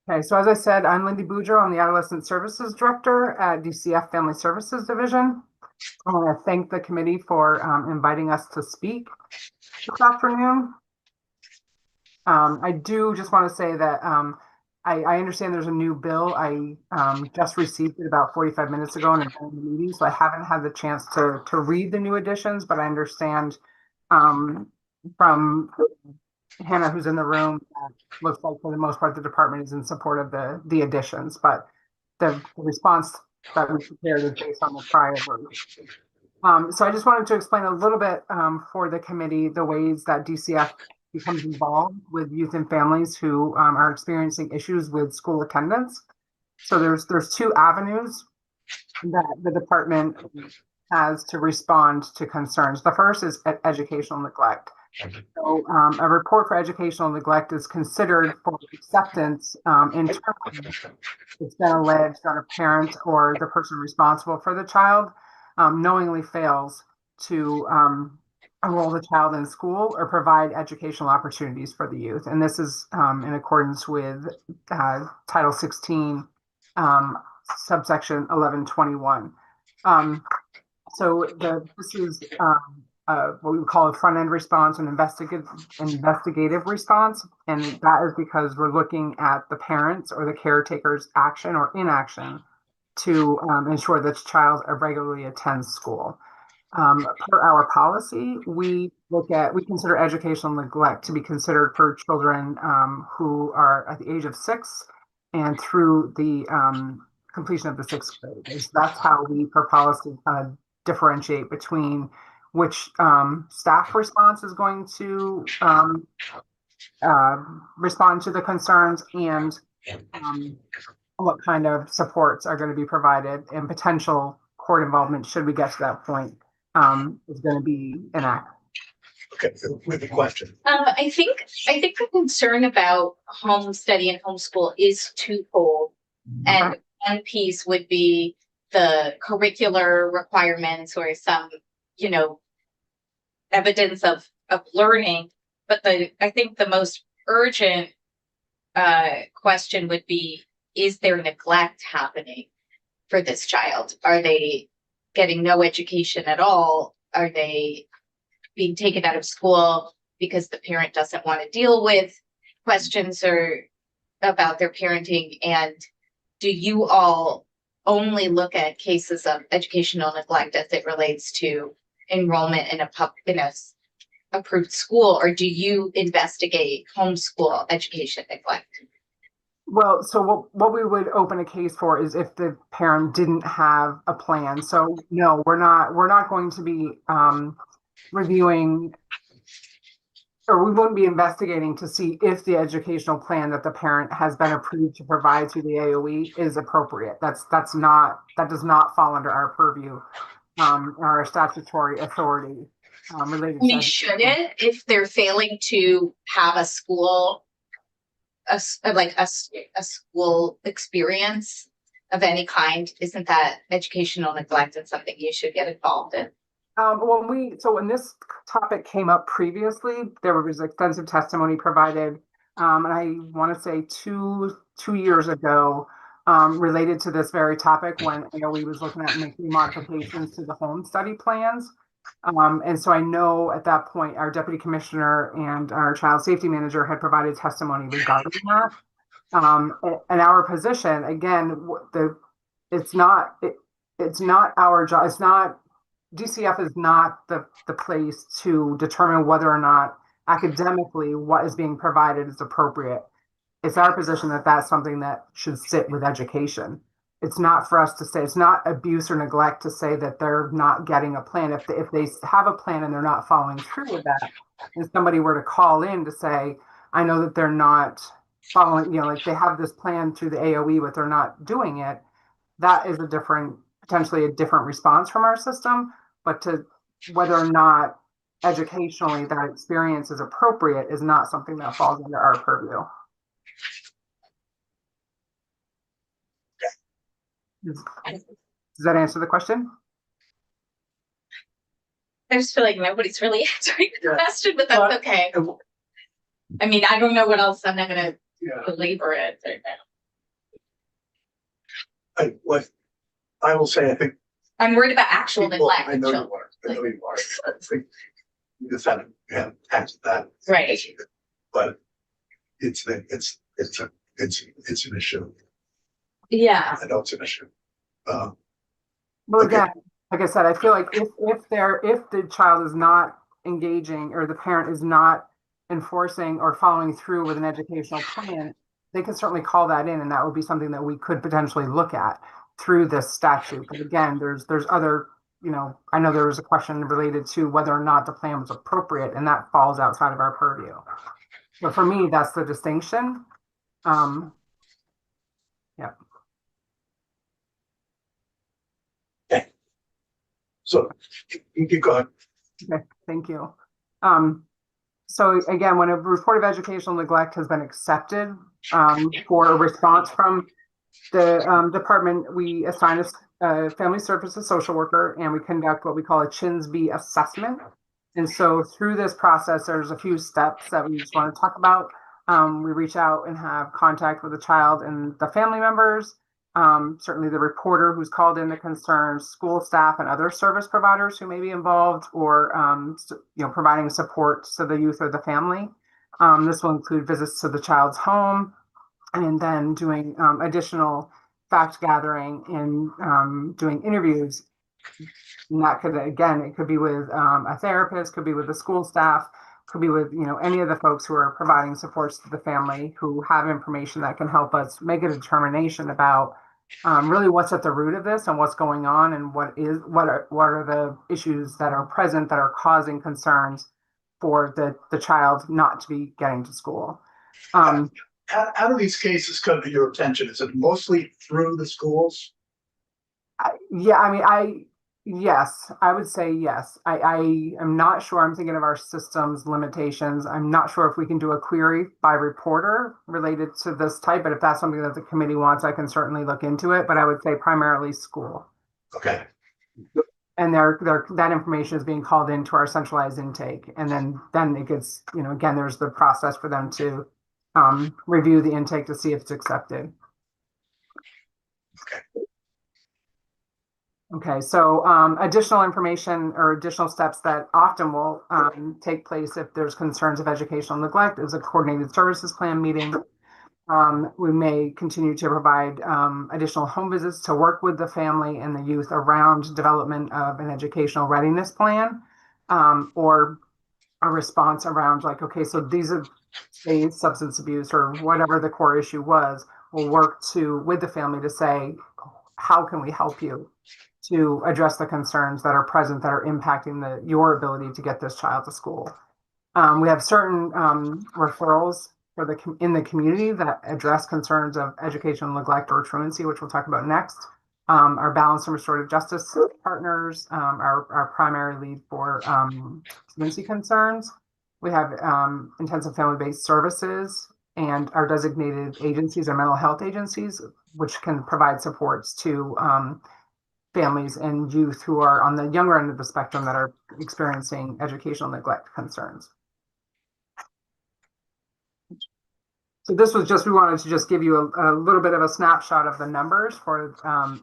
Okay, so as I said, I'm Lindy Boudreau. I'm the Adolescent Services Director at DCF Family Services Division. I want to thank the committee for inviting us to speak this afternoon. I do just want to say that I understand there's a new bill. I just received it about 45 minutes ago in a meeting, so I haven't had the chance to read the new additions, but I understand from Hannah, who's in the room, looks like for the most part the department is in support of the additions, but the response that we prepared is based on the prior version. So I just wanted to explain a little bit for the committee the ways that DCF becomes involved with youth and families who are experiencing issues with school attendance. So there's two avenues that the department has to respond to concerns. The first is educational neglect. So a report for educational neglect is considered for acceptance in terms it's been alleged that a parent or the person responsible for the child knowingly fails to enroll the child in school or provide educational opportunities for the youth. And this is in accordance with Title 16, subsection 1121. So this is what we would call a front-end response, an investigative response. And that is because we're looking at the parents or the caretaker's action or inaction to ensure that the child regularly attends school. Per our policy, we consider educational neglect to be considered for children who are at the age of 6 and through the completion of the 6th grade. And so that's how we, per policy, kind of differentiate between which staff response is going to respond to the concerns and what kind of supports are going to be provided, and potential court involvement should we get to that point is going to be enacted. Okay, with the question. I think the concern about home study and homeschool is twofold. And one piece would be the curricular requirements or some, evidence of learning. But I think the most urgent question would be, is there neglect happening for this child? Are they getting no education at all? Are they being taken out of school because the parent doesn't want to deal with questions or about their parenting? And do you all only look at cases of educational neglect as it relates to enrollment in a approved school, or do you investigate homeschool education neglect? Well, so what we would open a case for is if the parent didn't have a plan. So no, we're not going to be reviewing, or we wouldn't be investigating to see if the educational plan that the parent has been approved to provide through the AOE is appropriate. That does not fall under our purview, our statutory authority related to. Should it, if they're failing to have a school, a school experience of any kind, isn't that educational neglect and something you should get involved in? When this topic came up previously, there was extensive testimony provided, and I want to say two years ago, related to this very topic when AOE was looking at making modifications to the home study plans. And so I know at that point, our deputy commissioner and our child safety manager had provided testimony regarding that. And our position, again, it's not our job. It's not, DCF is not the place to determine whether or not academically what is being provided is appropriate. it's our position that that's something that should sit with education. It's not for us to say, it's not abuse or neglect to say that they're not getting a plan. If they have a plan and they're not following through with that, and somebody were to call in to say, I know that they're not following, like they have this plan through the AOE, but they're not doing it, that is potentially a different response from our system. But to whether or not educationally that experience is appropriate is not something that falls under our purview. Does that answer the question? I just feel like nobody's really answering the question, but that's Well, okay. and- I mean, I don't know what else. I'm not gonna Yeah, belabor it right now. I will say, I think. I'm worried about actual people- neglect. I know so- you are, I know you are. I think we just haven't taxed that. Right. But it's an issue. Yeah. I know it's an issue. Well, Okay. again, like I said, I feel like if the child is not engaging or the parent is not enforcing or following through with an educational plan, they can certainly call that in, and that would be something that we could potentially look at through this statute. But again, there's other, I know there was a question related to whether or not the plan was appropriate, and that falls outside of our purview. But for me, that's the distinction. Yeah. So you keep going. Okay, thank you. So again, when a report of educational neglect has been accepted for a response from the department, we assign a family services social worker, and we conduct what we call a CHINSB assessment. And so through this process, there's a few steps that we just want to talk about. We reach out and have contact with the child and the family members. Certainly the reporter who's called in the concerns, school staff and other service providers who may be involved, or providing support to the youth or the family. This will include visits to the child's home, and then doing additional fact gathering and doing interviews. And that could, again, it could be with a therapist, could be with the school staff, could be with any of the folks who are providing supports to the family, who have information that can help us make a determination about really what's at the root of this and what's going on, and what are the issues that are present that are causing concerns for the child not to be getting to school. How do these cases come to your attention? Is it mostly through the schools? Yes, I would say yes. I am not sure. I'm thinking of our system's limitations. I'm not sure if we can do a query by reporter related to this type, but if that's something that the committee wants, I can certainly look into it. But I would say primarily school. Okay. And that information is being called into our centralized intake. And then it gets, again, there's the process for them to review the intake to see if it's accepted. Okay, so additional information or additional steps that often will take place if there's concerns of educational neglect is a coordinated services plan meeting. We may continue to provide additional home visits to work with the family and the youth around development of an educational readiness plan, or a response around like, okay, so these are say substance abuse or whatever the core issue was. We'll work with the family to say, how can we help you to address the concerns that are present that are impacting your ability to get this child to school. We have certain referrals in the community that address concerns of educational neglect or truancy, which we'll talk about next. Our balanced and restorative justice partners, our primary lead for truancy concerns. We have intensive family-based services and our designated agencies, our mental health agencies, which can provide supports to families and youth who are on the younger end of the spectrum that are experiencing educational neglect concerns. So this was we wanted to just give you a little bit of a snapshot of the numbers for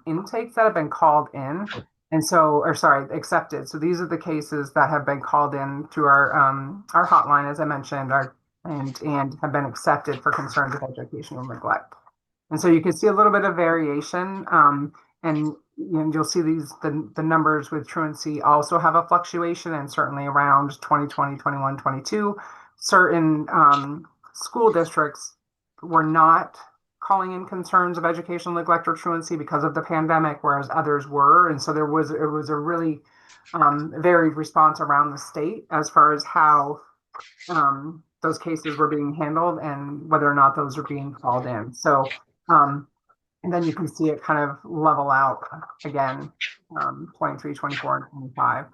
intakes that have been called in. And so, accepted. So these are the cases that have been called in through our hotline, as I mentioned, and have been accepted for concerns of educational neglect. And so you can see a little bit of variation, and you'll see the numbers with truancy also have a fluctuation, and certainly around 2020, 21, 22, certain school districts were not calling in concerns of educational neglect or truancy because of the pandemic, whereas others were. And so it was a really varied response around the state as far as how those cases were being handled and whether or not those are being called in. So, and then you can see it kind of level out again, 23, 24, and 25.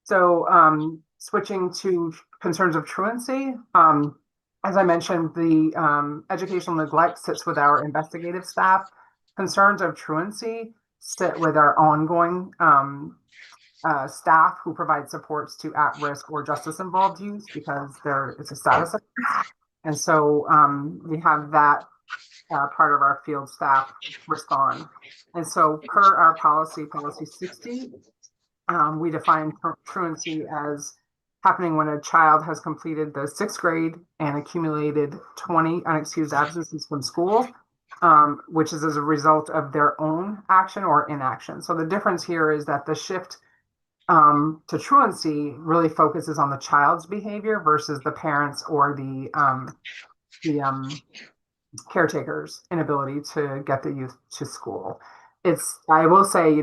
So switching to concerns of truancy, as I mentioned, the educational neglect sits with our investigative staff. Concerns of truancy sit with our ongoing staff who provide supports to at-risk or justice-involved youth because it's a status. And so we have that part of our field staff respond. And so per our policy 60, we define truancy as happening when a child has completed the 6th grade and accumulated 20 unexcused absences from school, which is as a result of their own action or inaction. So the difference here is that the shift to truancy really focuses on the child's behavior versus the parents or the caretaker's inability to get the youth to school. I will say,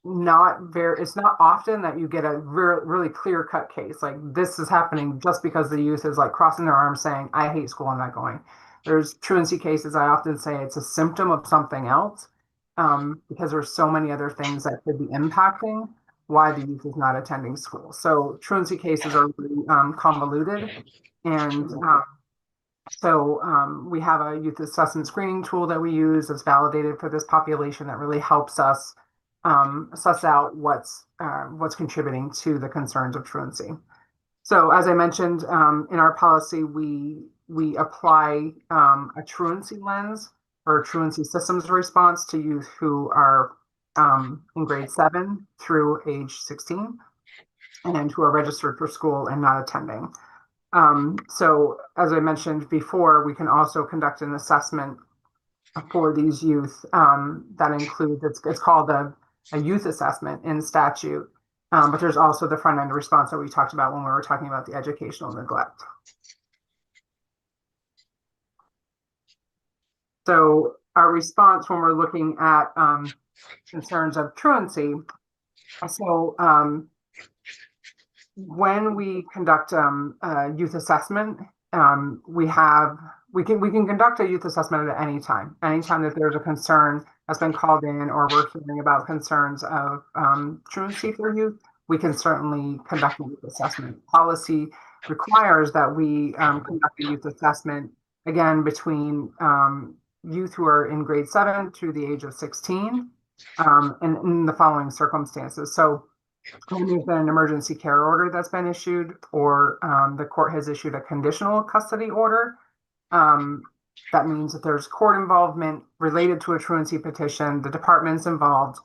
it's not often that you get a really clear cut case. Like this is happening just because the youth is like crossing their arms saying, I hate school, I'm not going. There's truancy cases. I often say it's a symptom of something else. Because there's so many other things that could be impacting why the youth is not attending school. So truancy cases are really convoluted. And so we have a youth assessment screening tool that we use that's validated for this population that really helps us suss out what's contributing to the concerns of truancy. So as I mentioned, in our policy, we apply a truancy lens or truancy systems response to youth who are in grade 7 through age 16 and who are registered for school and not attending. So as I mentioned before, we can also conduct an assessment for these youth that includes, it's called a youth assessment in statute, but there's also the front end response that we talked about when we were talking about the educational neglect. So our response when we're looking at concerns of truancy, so when we conduct a youth assessment, we can conduct a youth assessment at any time that there's a concern that's been called in or we're hearing about concerns of truancy for youth, we can certainly conduct a youth assessment. Policy requires that we conduct a youth assessment again between youth who are in grade 7 through the age of 16, and in the following circumstances. So when there's been an emergency care order that's been issued, or the court has issued a conditional custody order, that means that there's court involvement related to a truancy petition, the department's involved,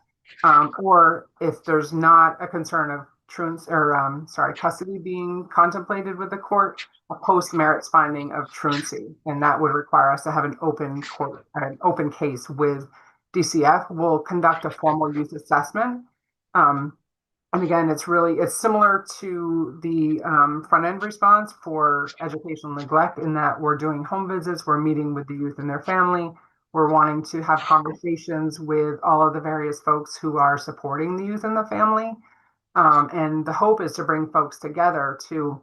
or if there's not a concern of truancy or custody being contemplated with the court, a post merits finding of truancy, and that would require us to have an open case with DCF. We'll conduct a formal youth assessment, and again, it's similar to the front end response for educational neglect in that we're doing home visits, we're meeting with the youth and their family, we're wanting to have conversations with all of the various folks who are supporting the youth and the family, and the hope is to bring folks together to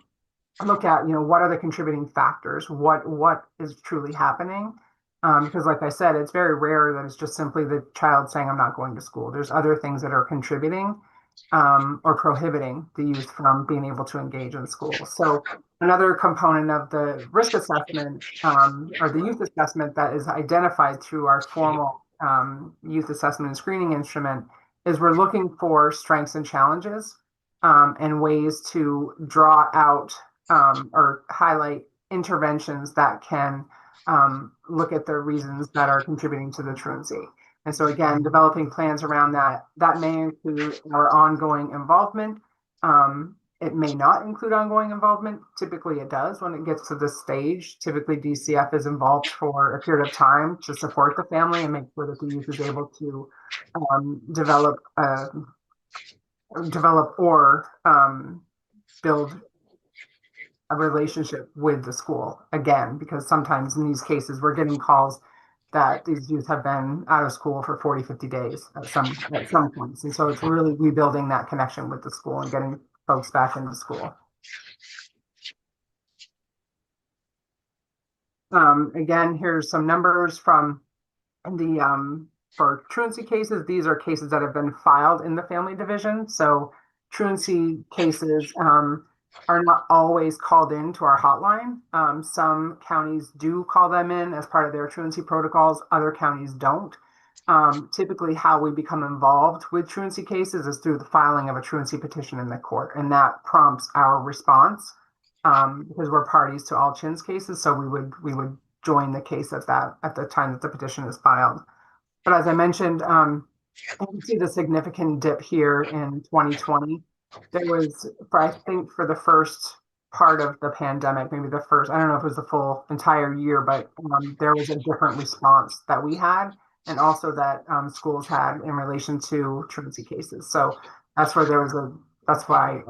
look at, what are the contributing factors? What is truly happening? Because like I said, it's very rare that it's just simply the child saying, I'm not going to school. There's other things that are contributing or prohibiting the youth from being able to engage in school. So another component of the risk assessment or the youth assessment that is identified through our formal youth assessment and screening instrument is we're looking for strengths and challenges and ways to draw out or highlight interventions that can look at the reasons that are contributing to the truancy. And so again, developing plans around that may include our ongoing involvement. It may not include ongoing involvement. Typically it does when it gets to this stage. Typically DCF is involved for a period of time to support the family and make sure that the youth is able to develop or build a relationship with the school again, because sometimes in these cases, we're getting calls that these youth have been out of school for 40, 50 days at some points. And so it's really rebuilding that connection with the school and getting folks back into school. Again, here's some numbers from the for truancy cases. These are cases that have been filed in the family division. So truancy cases are not always called in to our hotline. Some counties do call them in as part of their truancy protocols. Other counties don't. Typically how we become involved with truancy cases is through the filing of a truancy petition in the court, and that prompts our response because we're parties to all CHINS cases. So we would join the case at the time that the petition is filed. But as I mentioned, you can see the significant dip here in 2020. There was, I think, for the first part of the pandemic, maybe the first, I don't know if it was the full entire year, but there was a different response that we had, and also that schools had in relation to truancy cases. So that's where that's why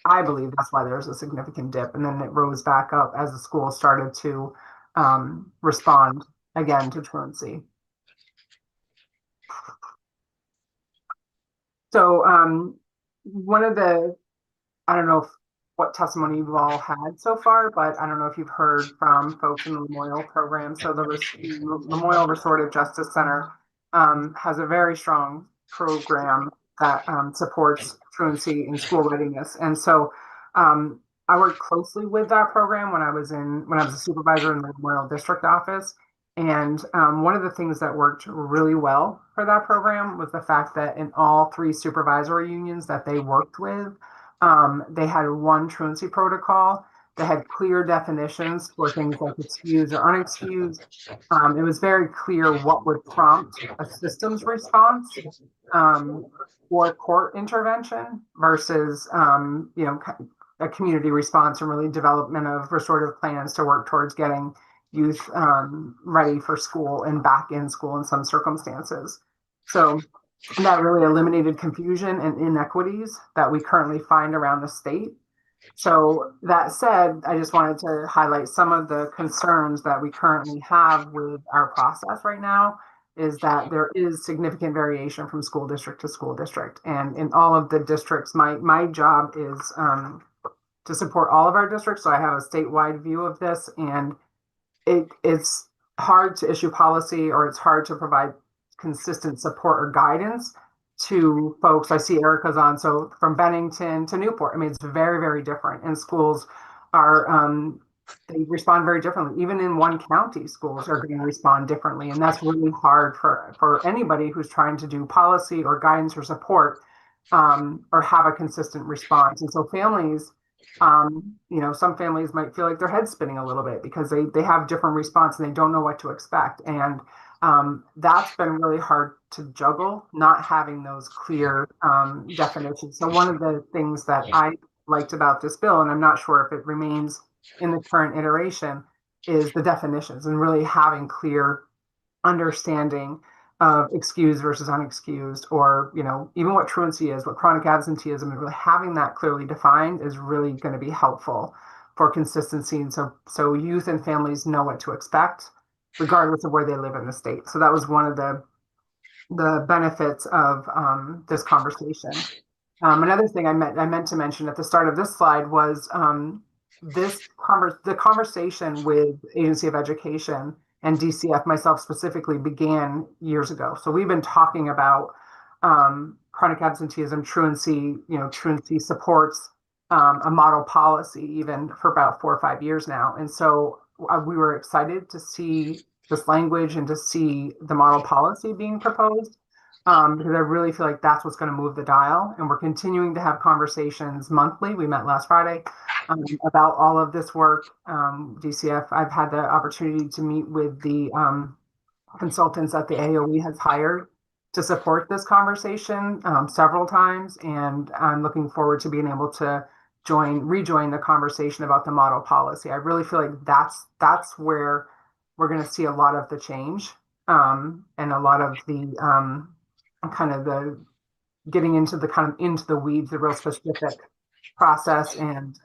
I believe that's why there was a significant dip, and then it rose back up as the school started to respond again to truancy. So one of the, I don't know what testimony you've all had so far, but I don't know if you've heard from folks in the Memorial program. So the Memorial Restorative Justice Center has a very strong program that supports truancy in school readiness. And so I worked closely with that program when I was a supervisor in the Memorial District office. And one of the things that worked really well for that program was the fact that in all 3 supervisory unions that they worked with, they had one truancy protocol that had clear definitions for things like excused or unexcused. It was very clear what would prompt a systems response or court intervention versus, a community response and really development of restorative plans to work towards getting youth ready for school and back in school in some circumstances. So that really eliminated confusion and inequities that we currently find around the state. So that said, I just wanted to highlight some of the concerns that we currently have with our process right now is that there is significant variation from school district to school district. And in all of the districts, my job is to support all of our districts. So I have a statewide view of this, and it's hard to issue policy, or it's hard to provide consistent support or guidance to folks. I see Erica's on, so from Bennington to Newport, I mean, it's very, very different. And schools are, they respond very differently. Even in one county, schools are going to respond differently. And that's really hard for anybody who's trying to do policy or guidance or support or have a consistent response. And so families, some families might feel like their head's spinning a little bit because they have different response and they don't know what to expect. And that's been really hard to juggle, not having those clear definitions. So one of the things that I liked about this bill, and I'm not sure if it remains in the current iteration, is the definitions and really having clear understanding of excused versus unexcused, or, even what truancy is, what chronic absenteeism, and really having that clearly defined is really going to be helpful for consistency. And so youth and families know what to expect, regardless of where they live in the state. So that was one of the benefits of this conversation. Another thing I meant to mention at the start of this slide was the conversation with Agency of Education and DCF, myself specifically, began years ago. So we've been talking about chronic absenteeism, truancy, truancy supports, a model policy even for about 4 or 5 years now. And so we were excited to see this language and to see the model policy being proposed, because I really feel like that's what's going to move the dial. And we're continuing to have conversations monthly. We met last Friday about all of this work. DCF, I've had the opportunity to meet with the consultants that the AOE has hired to support this conversation several times. And I'm looking forward to being able to rejoin the conversation about the model policy. I really feel like that's where we're going to see a lot of the change and a lot of the kind of the getting into the weeds, the real specific process and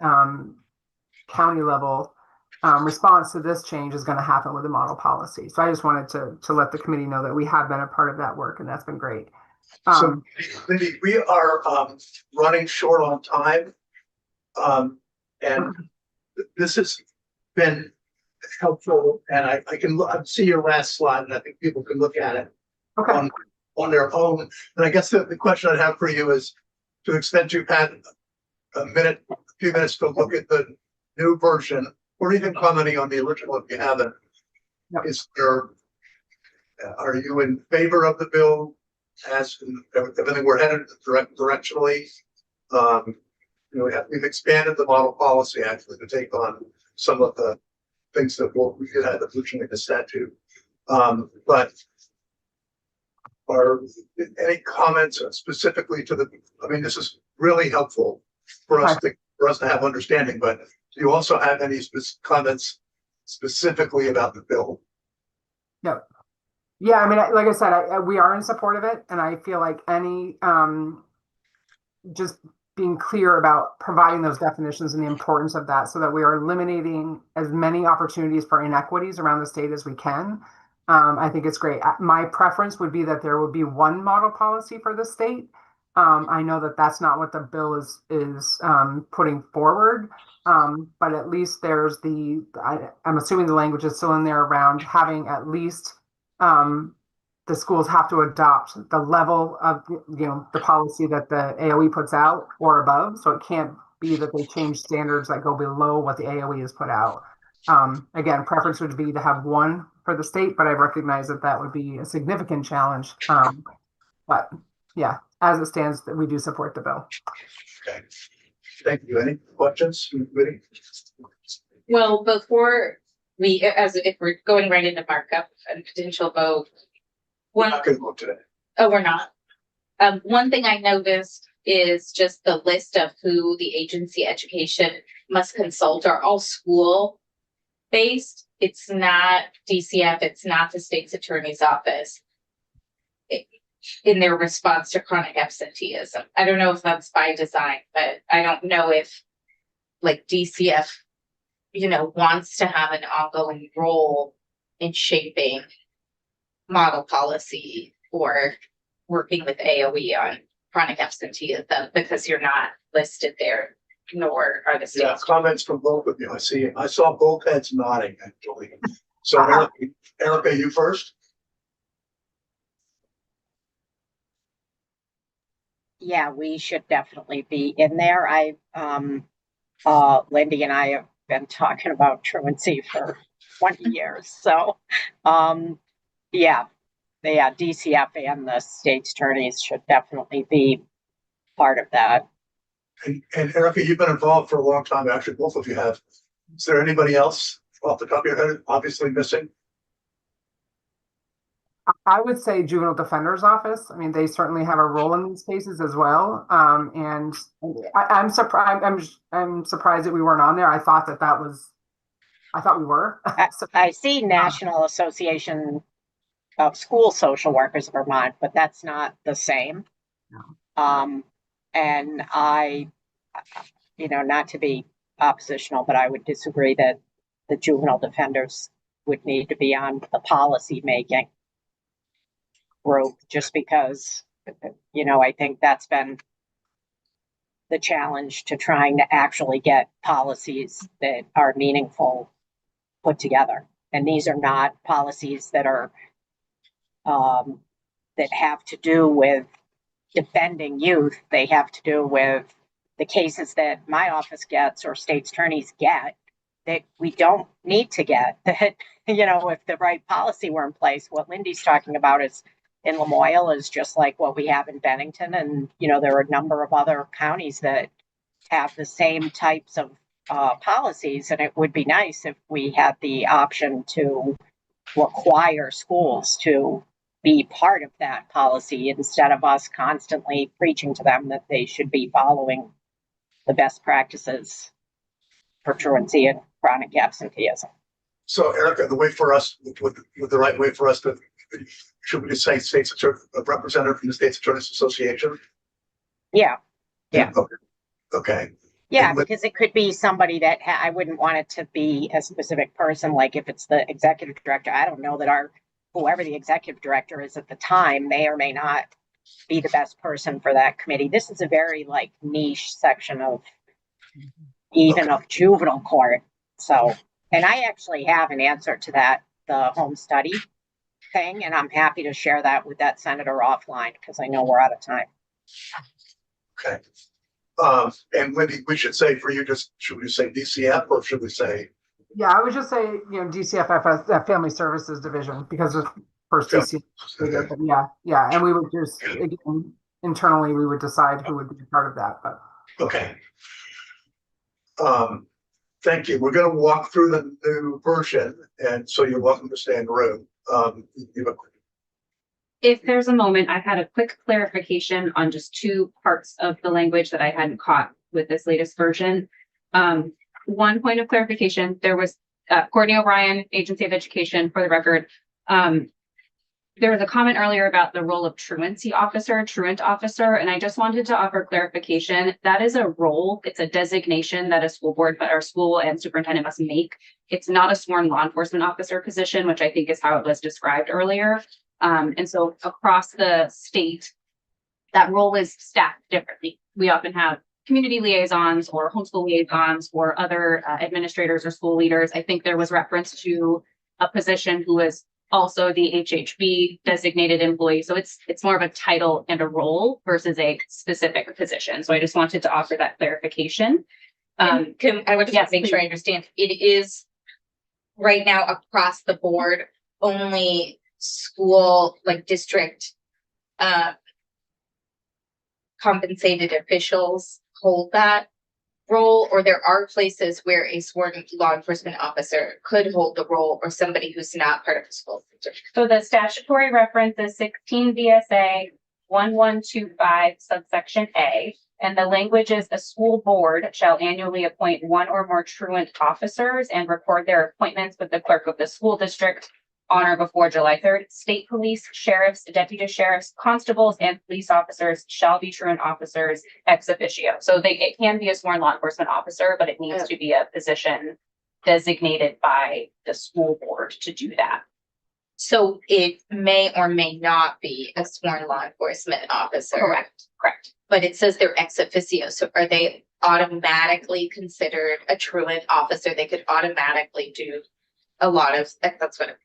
county level response to this change is going to happen with the model policy. So I just wanted to let the committee know that we have been a part of that work, and that's been great. So, Lindy, we are running short on time. And this has been helpful, and I can see your last slide, and I think people can look at it Okay. on their own. And I guess the question I'd have for you is, to the extent you've had a few minutes to look at the new version, or even commenting on the original if you haven't, Yep. are you in favor of the bill as in everything we're headed directionally? We've expanded the model policy actually to take on some of the things that we did have originally in the statute. But are any comments specifically to this is really helpful for us to have understanding, but do you also have any comments specifically about the bill? No. Yeah, I mean, like I said, we are in support of it, and I feel like any just being clear about providing those definitions and the importance of that so that we are eliminating as many opportunities for inequities around the state as we can. I think it's great. My preference would be that there would be one model policy for the state. I know that that's not what the bill is putting forward, but at least there's I'm assuming the language is still in there around having at least the schools have to adopt the level of, the policy that the AOE puts out or above. So it can't be that they change standards that go below what the AOE has put out. Again, preference would be to have one for the state, but I recognize that would be a significant challenge. But yeah, as it stands, we do support the bill. Okay. Thank you. Any questions? Well, before if we're going right into markup and potential vote, We're not going to vote today. Oh, we're not. One thing I noticed is just the list of who the agency education must consult are all school based. It's not DCF. It's not the state's attorney's office in their response to chronic absenteeism. I don't know if that's by design, but I don't know if DCF, wants to have an ongoing role in shaping model policy or working with AOE on chronic absenteeism because you're not listed there, nor are the states. Yeah, comments from both of you. I saw both heads nodding actually. So Erica, you first. Yeah, we should definitely be in there. Lindy and I have been talking about truancy for 20 years. So, DCF and the state's attorneys should definitely be part of that. And Erica, you've been involved for a long time. Actually, both of you have. Is there anybody else off the top of your head obviously missing? I would say juvenile defender's office. I mean, they certainly have a role in these cases as well. And I'm surprised. I'm surprised that we weren't on there. I thought we were. I see National Association of School Social Workers of Vermont, but that's not the same. No. And I, not to be oppositional, but I would disagree that the juvenile defenders would need to be on the policy making group, just because, I think that's been the challenge to trying to actually get policies that are meaningful put together. And these are not policies that are, that have to do with defending youth. They have to do with the cases that my office gets or state's attorneys get that we don't need to get. That, if the right policy were in place, what Lindy's talking about is in Lamoille is just like what we have in Bennington. And, there are a number of other counties that have the same types of policies. And it would be nice if we had the option to require schools to be part of that policy instead of us constantly preaching to them that they should be following the best practices for truancy and chronic absenteeism. So Erica, the way for us, the right way for us to, should we just say a representative from the State's Attorneys Association? Yeah. Okay. Yeah, And with- because it could be somebody that I wouldn't want it to be a specific person, like if it's the executive director, I don't know that whoever the executive director is at the time may or may not be the best person for that committee. This is a very like niche section of even of juvenile court. So, and I actually have an answer to that, the home study thing, and I'm happy to share that with that senator offline because I know we're out of time. Okay. And Wendy, we should say for you, just, should we say DCF or should we say? Yeah, I would just say, DCFF as Family Services Division because of first DCF. But yeah. And we would just, again, internally, we would decide who would be part of that, but. Okay. Thank you. We're going to walk through the new version, and so you're welcome to stay in the room. You have a If there's a moment, I've had a quick clarification on just two parts of the language that I hadn't caught with this latest version. One point of clarification, there was Courtney O'Brien, Agency of Education, for the record. There was a comment earlier about the role of truant officer, and I just wanted to offer clarification. That is a role, it's a designation that a school board, but our school and superintendent must make. It's not a sworn law enforcement officer position, which I think is how it was described earlier. And so across the state, that role is staffed differently. We often have community liaisons or homeschool liaisons or other administrators or school leaders. I think there was reference to a position who is also the HHB designated employee. So it's more of a title and a role versus a specific position. So I just wanted to offer that clarification. I would just yes, make sure I understand. It is right now across the board, only school, like district, compensated officials hold that role, or there are places where a sworn law enforcement officer could hold the role, or somebody who's not part of the school district. So the statutory reference is 16 VSA 1125 subsection A. And the language is a school board shall annually appoint one or more truant officers and record their appointments with the clerk of the school district on or before July 3rd. State police, sheriffs, deputy sheriffs, constables, and police officers shall be truant officers ex officio. So it can be a sworn law enforcement officer, but it needs to be a position designated by the school board to do that. So it may or may not be a sworn law enforcement officer. Correct. But it says they're ex officio. So are they automatically considered a truant officer? They could automatically do a lot of, that's what.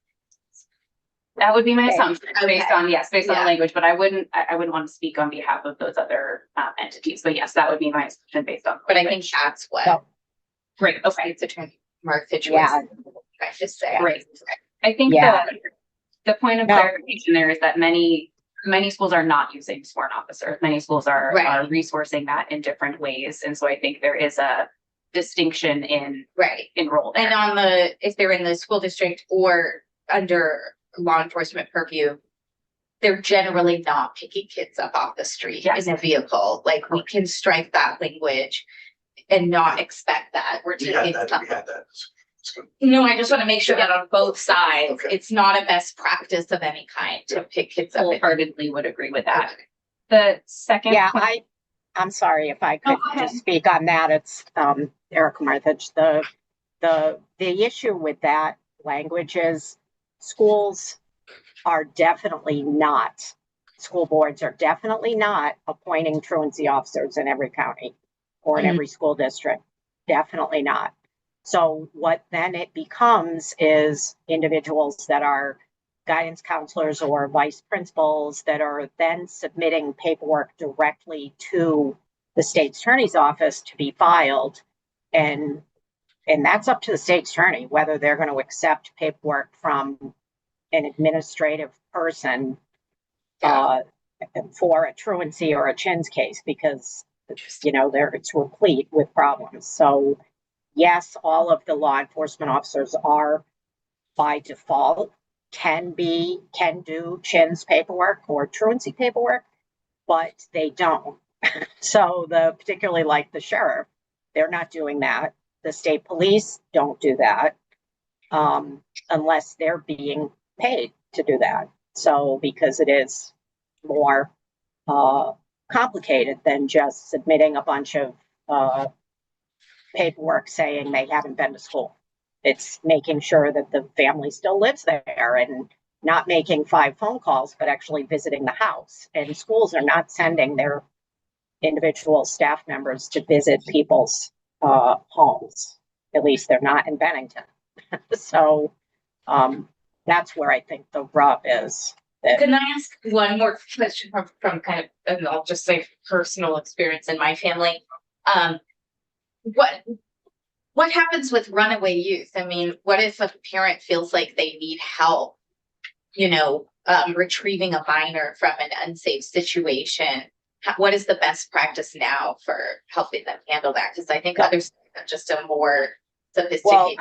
That would be my assumption based on the Yeah. language, but I wouldn't want to speak on behalf of those other entities. But yes, that would be my assumption based on. But I think that's what. So- Great. Okay. It's attorney Mark Fitch Yeah. was trying to say. Great. I think Yeah. the point of No. clarification there is that many schools are not using sworn officers. Many schools are Right. resourcing that in different ways. And so I think there is a distinction in Right. role. And on if they're in the school district or under law enforcement purview, they're generally not picking kids up off the street Yes. in a vehicle. Like we can strike that language and not expect that. We're We had taking that, some. we had that. No, I just want to make sure that on both sides, Okay. it's not a best practice of any kind to pick kids up. Wholeheartedly would agree with that. The second. Yeah, point- I'm sorry if I No, could go ahead. just speak on that. It's Erica Marthage. The issue with that language is schools are definitely not, school boards are definitely not appointing truancy officers in every county or in every school district. Definitely not. So what then it becomes is individuals that are guidance counselors or vice principals that are then submitting paperwork directly to the state's attorney's office to be filed. And that's up to the state's attorney, whether they're going to accept paperwork from an administrative person for a truancy or a chins case, because it's replete with problems. So yes, all of the law enforcement officers are by default can do chins paperwork or truancy paperwork, but they don't. So particularly like the sheriff, they're not doing that. The state police don't do that unless they're being paid to do that. So because it is more complicated than just submitting a bunch of paperwork saying they haven't been to school. It's making sure that the family still lives there and not making 5 phone calls, but actually visiting the house. And schools are not sending their individual staff members to visit people's homes. At least they're not in Bennington. So that's where I think the rub is. Can I ask one more question from kind of, and I'll just say personal experience in my family? What happens with runaway youth? I mean, what if a parent feels like they need help, retrieving a minor from an unsafe situation? What is the best practice now for helping them handle that? Because I think others are just a more sophisticated. Well,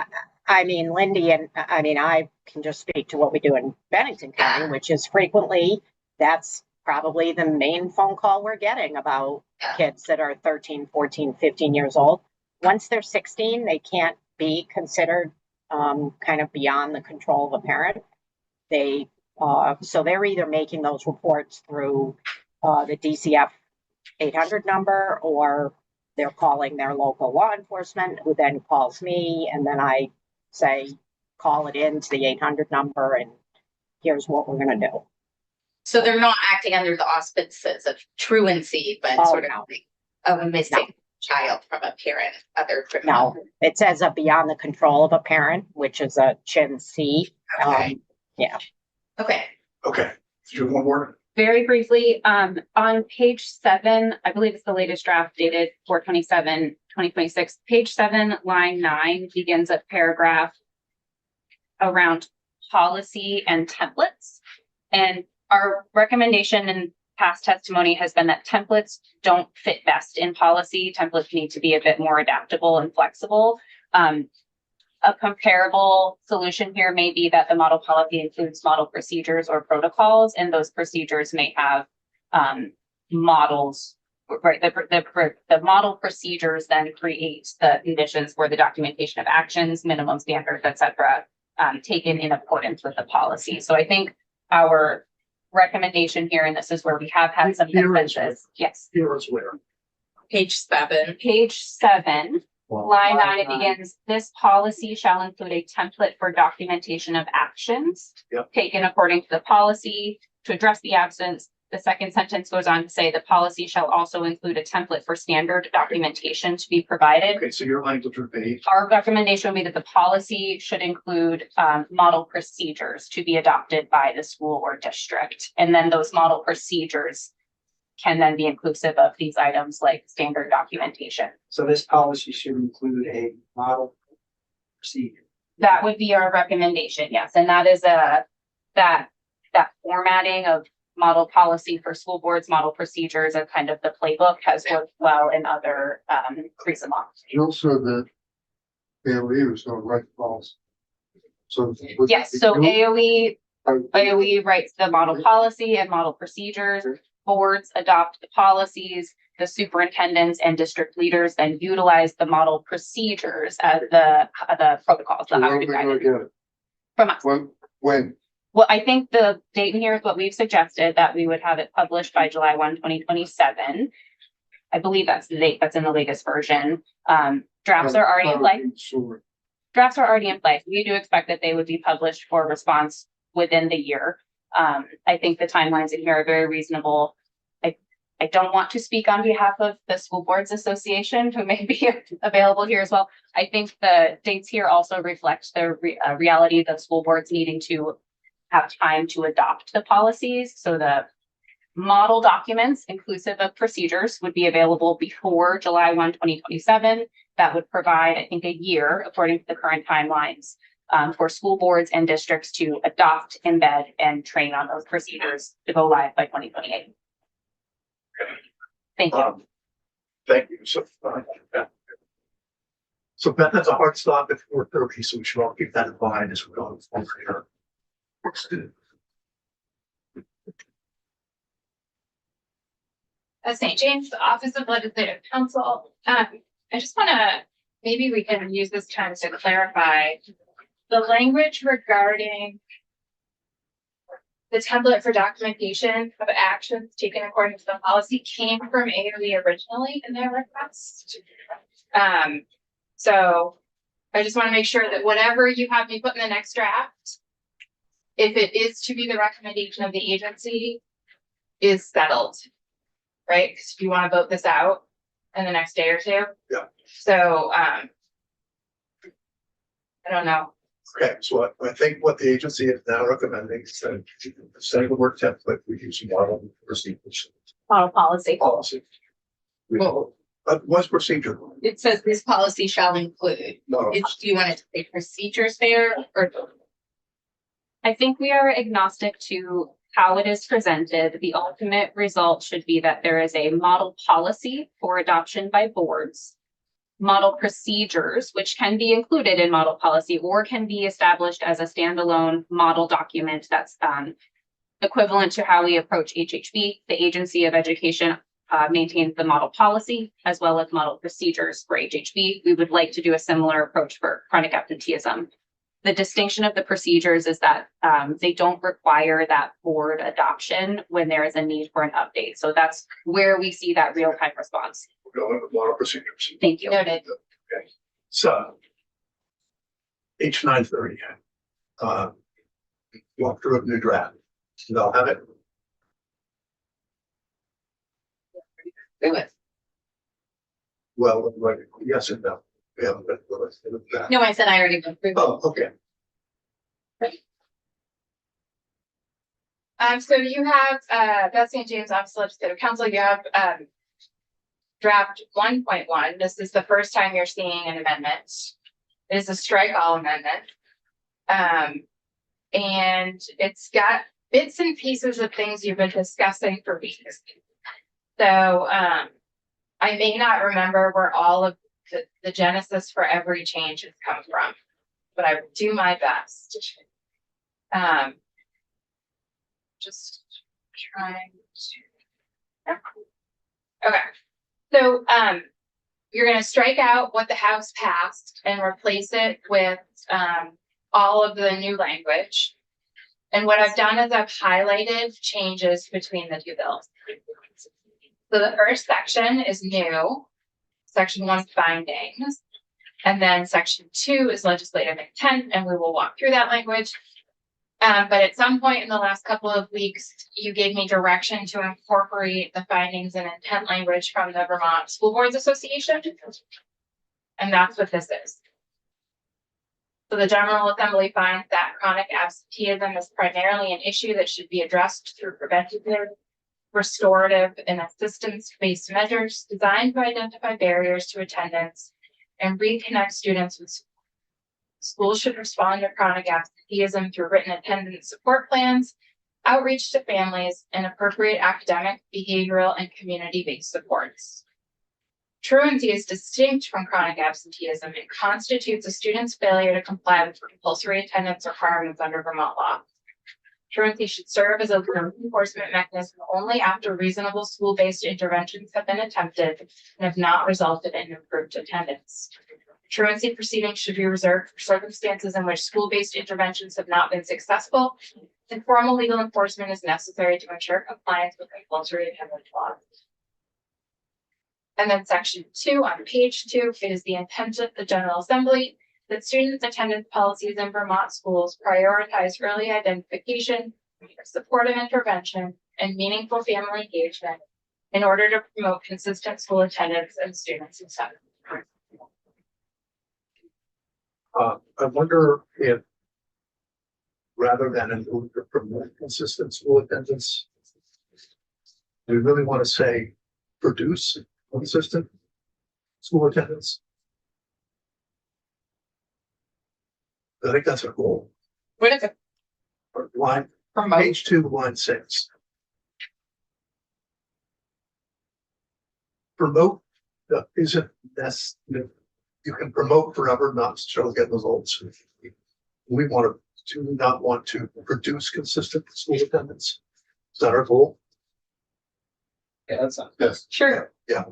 I mean, Lindy, and I can just speak to what we do in Bennington County, which is frequently, that's probably the main phone call we're getting about kids that are 13, 14, 15 years old. Once they're 16, they can't be considered kind of beyond the control of a parent. So they're either making those reports through the DCF 800 number, or they're calling their local law enforcement, who then calls me, and then I say, call it in to the 800 number, and here's what we're going to do. So they're not acting under the auspices of truancy, but sort of like a missing child from a parent, other criminal. No, it says beyond the control of a parent, which is a chin C. Okay. Yeah. Okay. Okay, do one more. Very briefly, on page 7, I believe it's the latest draft dated 4/27/2026. Page 7, line 9 begins a paragraph around policy and templates. And our recommendation in past testimony has been that templates don't fit best in policy. Templates need to be a bit more adaptable and flexible. A comparable solution here may be that the model policy includes model procedures or protocols, and those procedures may have models, right? The model procedures then create the conditions for the documentation of actions, minimum standards, et cetera, taken in accordance with the policy. So I think our recommendation here, and this is where we have had some consensus. Yes. Here is where. Page 7. Page 7. Line 9, it begins, this policy shall include a template for documentation of actions taken according to the policy to address the absence. The second sentence goes on to say the policy shall also include a template for standard documentation to be provided. Okay, so your language would be. Our recommendation would be that the policy should include model procedures to be adopted by the school or district. And then those model procedures can then be inclusive of these items like standard documentation. So this policy should include a model procedure. That would be our recommendation, yes. And that is that formatting of model policy for school boards, model procedures, and kind of the playbook has worked well in other recent laws. Jill said that AOE was gonna write the policy. So. Yes, so AOE writes the model policy and model procedures. Boards adopt the policies, the superintendents and district leaders then utilize the model procedures as the protocols. So when are we gonna get it? From us. When? Well, I think the date in here is what we've suggested, that we would have it published by July 1, 2027. I believe that's the date that's in the latest version. Drafts are already in place. Drafts are already in place. We do expect that they would be published for response within the year. I think the timelines in here are very reasonable. I don't want to speak on behalf of the School Boards Association, who may be available here as well. I think the dates here also reflect the reality of school boards needing to have time to adopt the policies. So the model documents, inclusive of procedures, would be available before July 1, 2027. That would provide, I think, a year, according to the current timelines, for school boards and districts to adopt, embed, and train on those procedures to go live by 2028. Thank you. Thank you. So Beth, that's a hard stop at 4:30, so we should all keep that in mind as we go forward here. St. James, Office of Legislative Counsel. I just want to, maybe we can use this time to clarify the language regarding the template for documentation of actions taken according to the policy came from AOE originally in their request. So I just want to make sure that whatever you have me put in the next draft, if it is to be the recommendation of the agency, is settled. Right? Because if you want to vote this out in the next day or two. Yeah. So, I don't know. Okay, so I think what the agency is now recommending is that instead of the word template, we use model procedures. Model policy. Policy. Well, what's procedure? It says this policy shall include. No, Do you want it to say procedures there or? I think we are agnostic to how it is presented. The ultimate result should be that there is a model policy for adoption by boards. Model procedures, which can be included in model policy or can be established as a standalone model document that's equivalent to how we approach HHB. The Agency of Education maintains the model policy as well as model procedures for HHB. We would like to do a similar approach for chronic absenteeism. The distinction of the procedures is that they don't require that board adoption when there is a need for an update. So that's where we see that real-time response. we're going with model procedures. Thank you. Noted. Okay, so H930. Walk through a new draft. They'll have it. Do it. Well, like, yes and no. We haven't been through it. No, I said I already went through. Oh, okay. So you have, Betsy and James, Office of Legislative Counsel, you have, draft 1.1. This is the first time you're seeing an amendment. It is a strike all amendment. And it's got bits and pieces of things you've been discussing for weeks. So, I may not remember where all of the genesis for every change has come from, but I will do my best. Just trying to. Okay, so you're gonna strike out what the House passed and replace it with all of the new language. And what I've done is I've highlighted changes between the two bills. So the first section is new, section 1 findings, and then section 2 is legislative intent, and we will walk through that language. But at some point in the last couple of weeks, you gave me direction to incorporate the findings and intent language from the Vermont School Boards Association. And that's what this is. So the General Assembly finds that chronic absenteeism is primarily an issue that should be addressed through preventative, restorative, and assistance-based measures designed to identify barriers to attendance and reconnect students with schools. Schools should respond to chronic absenteeism through written attendance support plans, outreach to families, and appropriate academic, behavioral, and community-based supports. Truancy is distinct from chronic absenteeism and constitutes a student's failure to comply with compulsory attendance requirements under Vermont law. Truancy should serve as a law enforcement mechanism only after reasonable school-based interventions have been attempted and have not resulted in improved attendance. Truancy proceedings should be reserved for circumstances in which school-based interventions have not been successful, and formal legal enforcement is necessary to ensure compliance with compulsory attendance laws. And then section 2 on page 2, it is the intent of the General Assembly that student attendance policies in Vermont schools prioritize early identification, supportive intervention, and meaningful family engagement in order to promote consistent school attendance and student success. I wonder if rather than in order to promote consistent school attendance, we really want to say produce consistent school attendance. I think that's a goal. What is it? Line, Promote. page 2, line 6. Promote isn't necessary. You can promote forever, not necessarily get results. We want to do not want to produce consistent school attendance. Is that our goal? Yeah, that's not. Yes. Sure. Yeah.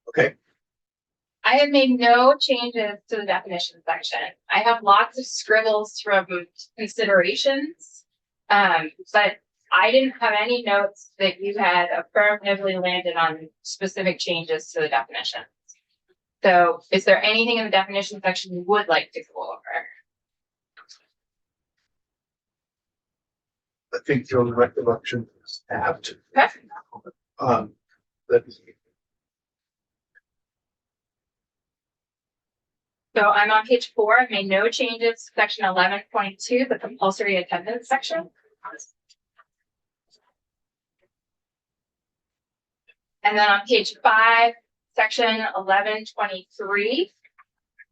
Okay. I have made no changes to the definition section. I have lots of scribbles from considerations. But I didn't have any notes that you had affirmatively landed on specific changes to the definition. So is there anything in the definition section you would like to go over? I think your recollection is apt. Okay. That So I'm on page 4. I've made no changes to section 11.2, the compulsory attendance section. And then on page 5, section 11.23,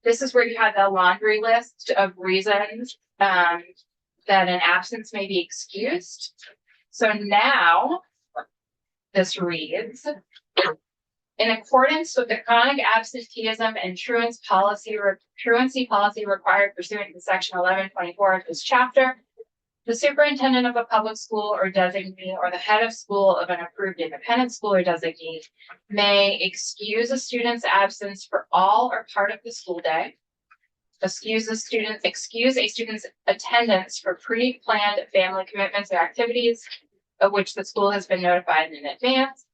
this is where you have the laundry list of reasons that an absence may be excused. So now this reads, in accordance with the chronic absenteeism and truancy policy required pursuant to section 11.24 of this chapter, the superintendent of a public school or designee or the head of school of an approved independent school or designee may excuse a student's absence for all or part of the school day, excuse a student's attendance for pre-planned family commitments or activities of which the school has been notified in advance,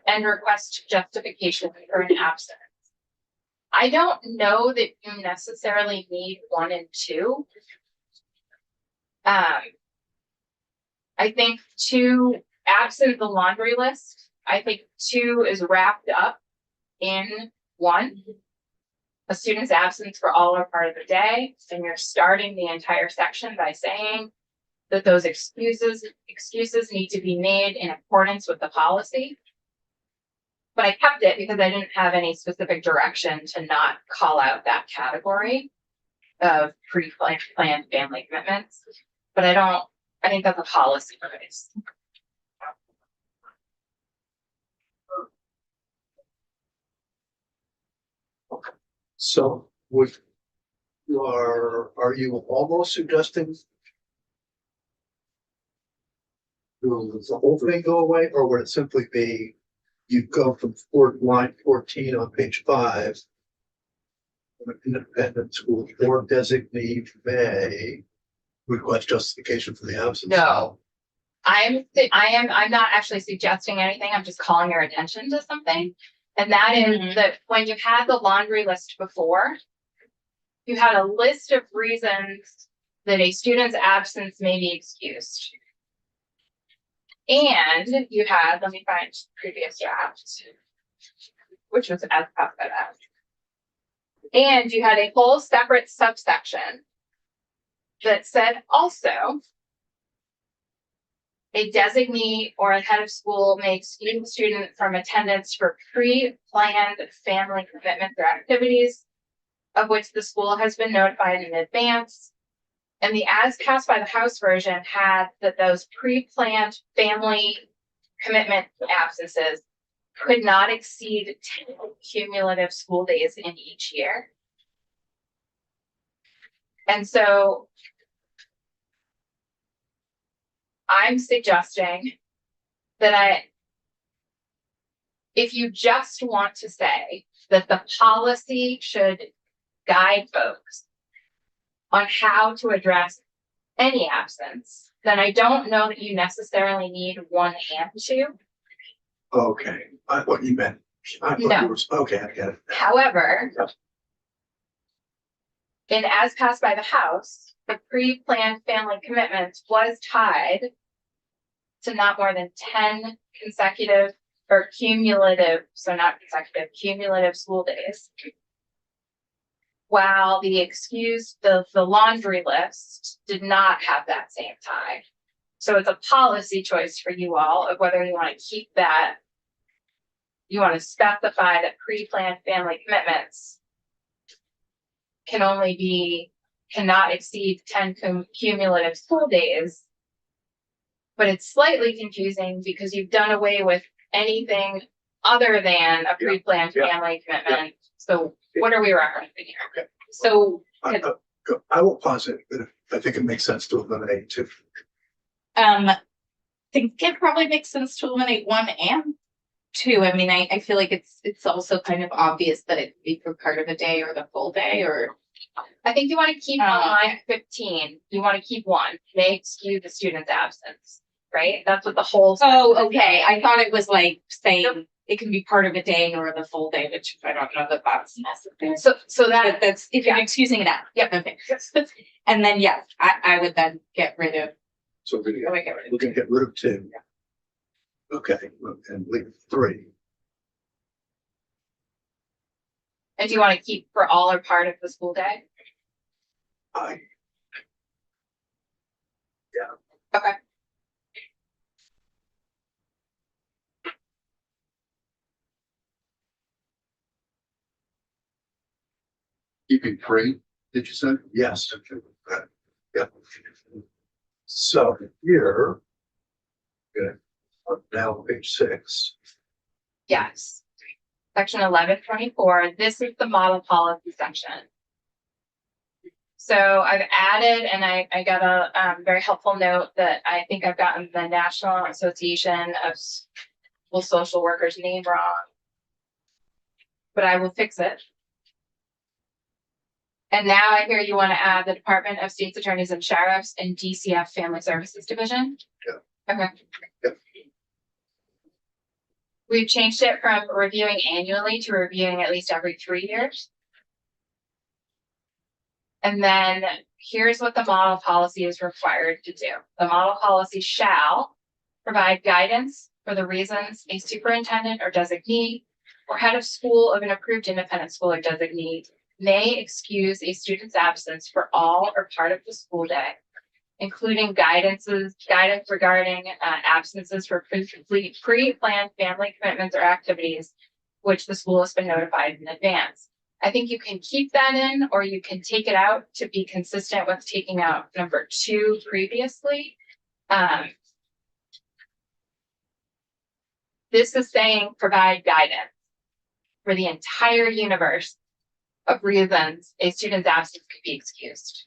and request justification for an absence. I don't know that you necessarily need 1 and 2. I think 2, absent the laundry list, I think 2 is wrapped up in 1. A student's absence for all or part of the day, and you're starting the entire section by saying that those excuses need to be made in accordance with the policy. But I kept it because I didn't have any specific direction to not call out that category of pre-planned family commitments. But I think that's a policy choice. So are you almost suggesting does the whole thing go away, or would it simply be you go from line 14 on page 5, an independent school or designee may request justification for the absence? No, I'm not actually suggesting anything. I'm just calling your attention to something. And that is that when you had the laundry list before, you had a list of reasons that a student's absence may be excused. And you had, let me find previous draft, which was as passed by that. And you had a whole separate subsection that said also, a designee or a head of school may excuse a student from attendance for pre-planned family commitments or activities of which the school has been notified in advance. And the as passed by the House version had that those pre-planned family commitment absences could not exceed 10 cumulative school days in each year. And so I'm suggesting that if you just want to say that the policy should guide folks on how to address any absence, then I don't know that you necessarily need 1 and 2. Okay, I thought you meant. Okay, I get it. However, in as passed by the House, the pre-planned family commitments was tied to not more than 10 consecutive or cumulative, so not consecutive, cumulative school days. While the laundry list did not have that same tie. So it's a policy choice for you all of whether you want to keep that. You want to specify that pre-planned family commitments cannot exceed 10 cumulative school days. But it's slightly confusing because you've done away with anything other than a pre-planned family commitment. So what are we referencing here? Okay. So I will pause it, but I think it makes sense to eliminate 2. I think it probably makes sense to eliminate 1 and 2. I mean, I feel like it's also kind of obvious that it could be for part of a day or the full day, or I think you want to keep on line 15. You want to keep 1, may excuse the student's absence. right? That's what the whole. Oh, okay. I thought it was like saying it can be part of a day or the full day, which I don't know that that's necessary. So But that, that's, if you're excusing it out. Yep, okay. And then, yes, I would then get rid of, So we're I gonna would get rid of. we're gonna get rid of 2. Okay, and leave 3. and do you want to keep for all or part of the school day? I, Okay. Keeping free, did you say? yes. Yeah. So here. Good. Now page 6. Yes. Section 1124, this is the model policy section. So I've added, and I got a very helpful note that I think I've gotten the National Association of School Social Workers name wrong. But I will fix it. And now I hear you want to add the Department of State's Attorneys and Sheriffs and DCF Family Services Division? Yeah. Okay. Yeah. We've changed it from reviewing annually to reviewing at least every 3 years. And then here's what the model policy is required to do. The model policy shall provide guidance for the reasons a superintendent or designee or head of school of an approved independent school or designee may excuse a student's absence for all or part of the school day, including guidance regarding absences for pre-planned family commitments or activities, which the school has been notified in advance. I think you can keep that in, or you can take it out to be consistent with taking out number 2 previously. This is saying provide guidance for the entire universe of reasons a student's absence could be excused.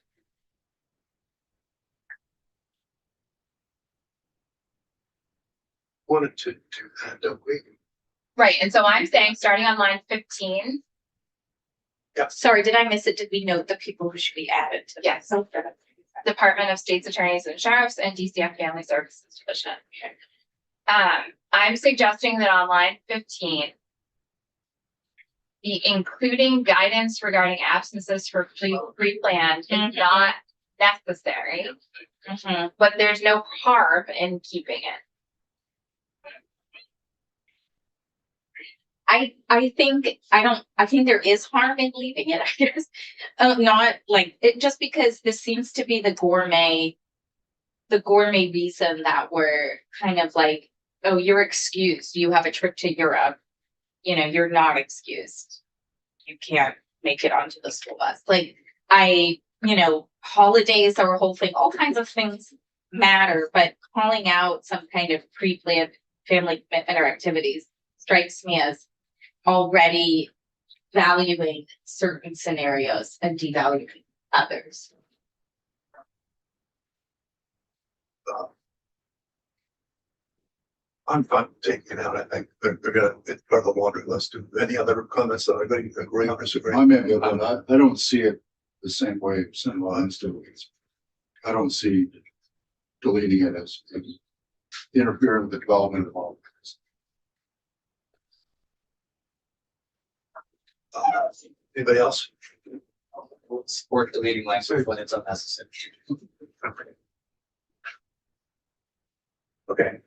Wanted to do that, don't we? Right, and so I'm saying, starting on line 15, Sorry, did I miss it? Did we note the people who should be added to? yes, Department of State's Attorneys and Sheriffs and DCF Family Services Division. I'm suggesting that on line 15, the including guidance regarding absences for pre-planned is not necessary, but there's no harm in keeping it. I think there is harm in leaving it, I guess. Not like it, just because this seems to be the gourmet reason that we're kind of like, oh, you're excused. You have a trip to Europe. You know, you're not excused. You can't make it onto the school bus. Like holidays are a whole thing. All kinds of things matter, but calling out some kind of pre-planned family commitment or activities strikes me as already valuing certain scenarios and devaluing others. I'm fine taking it out. I think they're gonna, it's part of the laundry list. Any other comments that are going to agree or disagree? I may be, but I don't see it the same way some lines do. I don't see deleting it as interfering with the development of all. Anybody else? Support deleting language when it's unnecessary. Okay,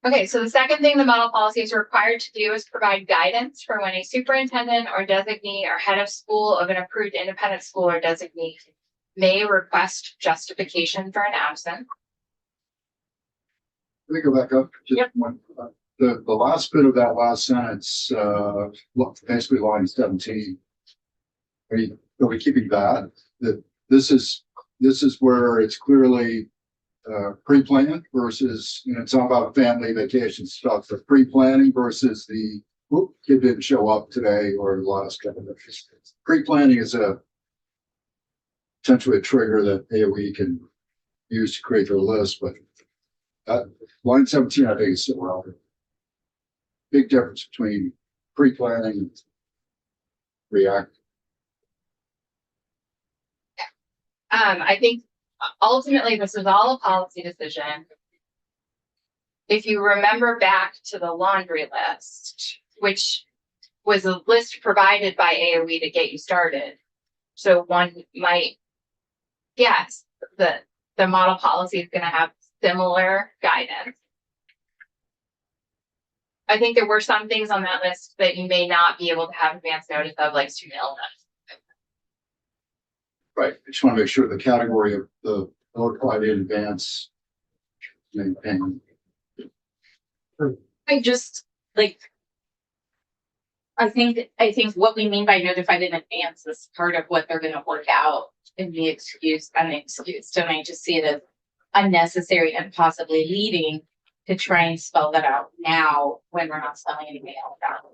Okay, so the second thing the model policy is required to do is provide guidance for when a superintendent or designee or head of school of an approved independent school or designee may request justification for an absence. Let me go back up. Just Yep. one. The last bit of that last sentence, basically line 17. Are we keeping that? That this is where it's clearly pre-planned versus, it's all about family vacation stuff, the pre-planning versus the kid didn't show up today or the last couple of days. Pre-planning is potentially a trigger that AOE can use to create their list, but line 17, I think is still relevant. Big difference between pre-planning and react. I think ultimately this is all a policy decision. if you remember back to the laundry list, which was a list provided by AOE to get you started. So one might guess that the model policy is going to have similar guidance. I think there were some things on that list that you may not be able to have advance notice of, like student illness. Right, I just want to make sure the category of the notified in advance. And I just like. I think what we mean by notified in advance is part of what they're gonna work out in the unexcused. And I just see it as unnecessary and possibly leading to try and spell that out now when we're not spelling anything else out.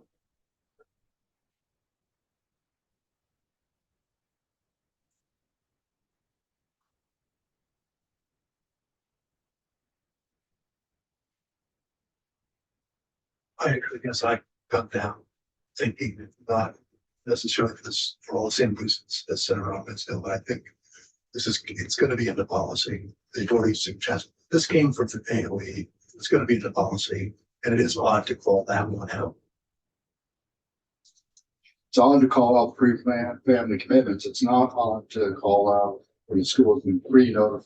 I guess I got down thinking that not necessarily for all the same reasons as Senator Robinson, but I think it's going to be in the policy. They've already suggested this came from the AOE. It's going to be in the policy, and it is odd to call that one out. it's on to call out pre-planned family commitments. It's not on to call out when the school has been pre-notified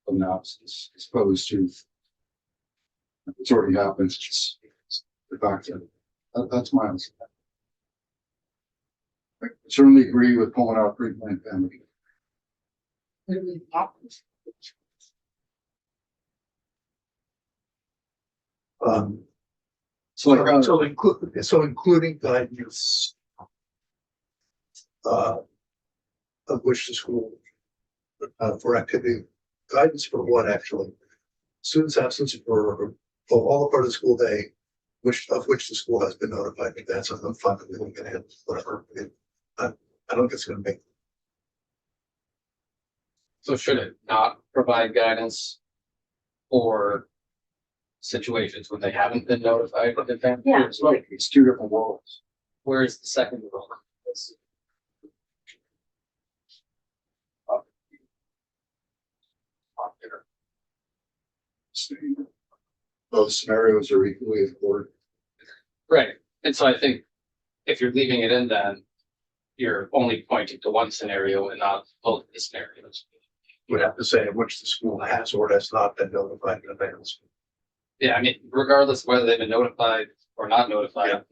announcements as opposed to it's already happened. It's the fact that that's my understanding. I certainly agree with pulling out pre-planned family. So including guidance of which the school for activity guidance for what actually students' absence for all the part of the school day, which the school has been notified in advance. I'm fine with doing it, whatever. I don't think it's going to make. So should it not provide guidance for situations when they haven't been notified in advance? Yeah. It's like it's two different worlds. Where is the second rule? Both scenarios are equally important. Right, and so I think if you're leaving it in, then you're only pointing to one scenario and not both the scenarios. Would have to say which the school has or has not been notified in advance. Yeah, I mean, regardless of whether they've been notified or not notified,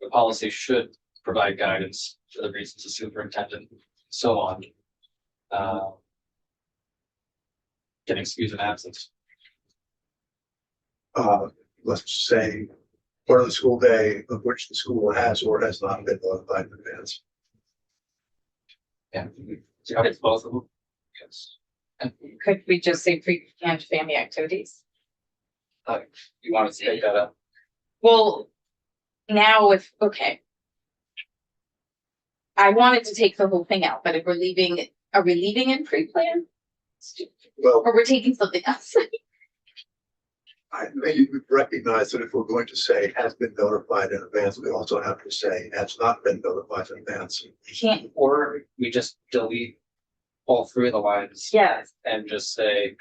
the policy should provide guidance for the reasons the superintendent, and so on. Can excuse an absence. Let's say part of the school day of which the school has or has not been notified in advance. Yeah, it's both of them. Yes. And Could we just say pre-planned family activities? you want to take that up? Well, now okay. I wanted to take the whole thing out, but if we're leaving, are we leaving in pre-plan? Well, Or we're taking something else? I think we recognize that if we're going to say has been notified in advance, we also have to say has not been notified in advance. Can't, Or we just delete all three of the lines yes, and just say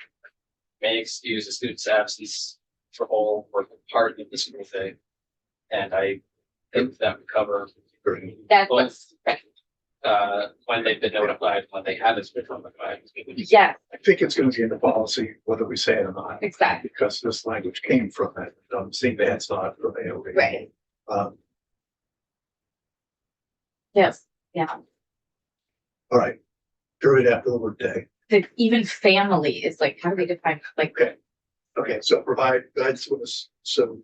may excuse a student's absence for whole or part of the school day. And I think that would cover that's both what's, when they've been notified, when they haven't been notified. yeah, I think it's going to be in the policy, whether we say it or not, exactly, because this language came from it. Seeing that it's not from AOB. right, Um, yes, yeah. all right. Period after the word day. But even family is like, how do we define, like, Okay, so provide guidance with us. So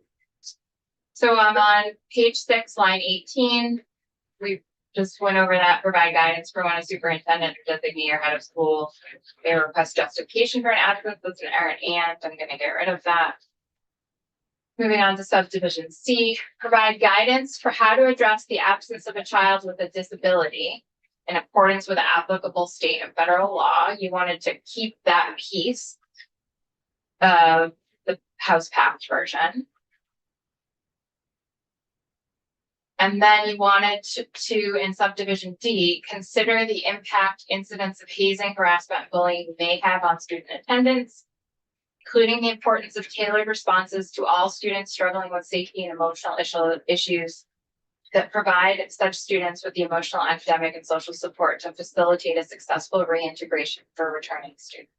So I'm on page 6, line 18. We just went over that, provide guidance for when a superintendent or designee or head of school may request justification for an absence. That's an errant and I'm gonna get rid of that. Moving on to subdivision C, provide guidance for how to address the absence of a child with a disability in accordance with applicable state and federal law. You wanted to keep that piece of the House passed version. And then you wanted to, in subdivision D, consider the impact incidents of hazing, harassment, and bullying may have on student attendance. including the importance of tailored responses to all students struggling with safety and emotional issues that provide such students with the emotional, academic, and social support to facilitate a successful reintegration for returning students.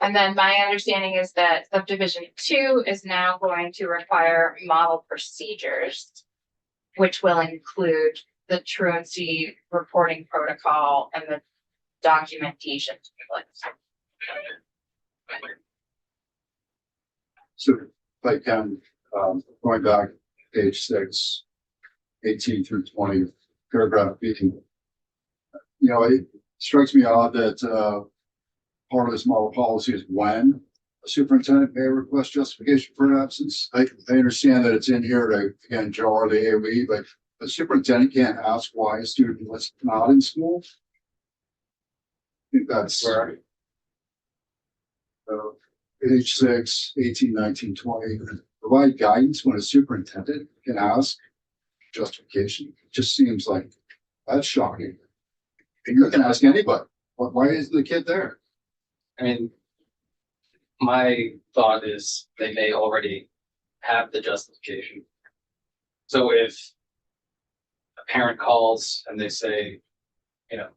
And then my understanding is that subdivision 2 is now going to require model procedures, which will include the truancy reporting protocol and the documentation. So if I can, going back, page 6, 18 through 20, paragraph B. You know, it strikes me odd that, part of this model policy is when a superintendent may request justification for an absence. I understand that it's in here to, again, jar the AOE, but the superintendent can't ask why a student was not in school. I think that's page 6, 18, 19, 20. Provide guidance when a superintendent can ask justification. It just seems like that's shocking. And you can ask anybody, why is the kid there? I mean, my thought is they may already have the justification. So if a parent calls and they say, you know,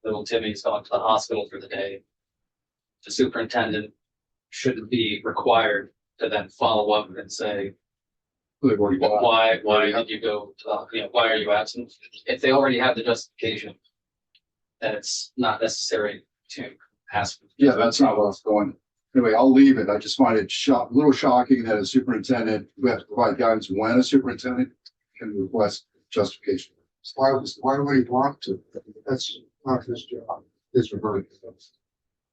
little Timmy's gone to the hospital for the day, the superintendent shouldn't be required to then follow up and say, why did you go to the, you know, why are you absent? If they already have the justification, then it's not necessary to ask. Yeah, that's not what's going. Anyway, I'll leave it. I just find it a little shocking that a superintendent, we have to provide guidance when a superintendent can request justification. Why would he want to? That's not his job. His reverting.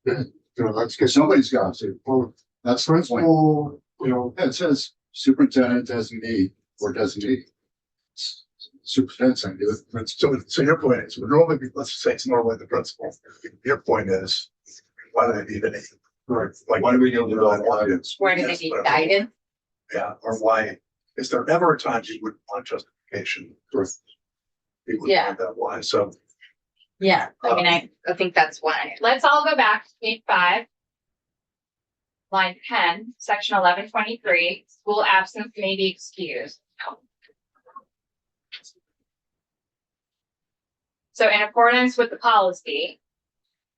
You know, that's Because somebody's got to. well, That's the point. principal, you know, Yeah, it says superintendent designee or designee. Superintendent's gonna do it. So your point is, normally, let's say it's normally the principal. Your point is, why do they need any? Right. Like, why do we need to know guidance? Where do they need guidance? Yeah, or why, is there ever a time you would want justification? You would Yeah. want that why, so. Yeah, I mean, I think that's why. Let's all go back to page 5. Line 10, section 1123, school absence may be excused. So in accordance with the policy,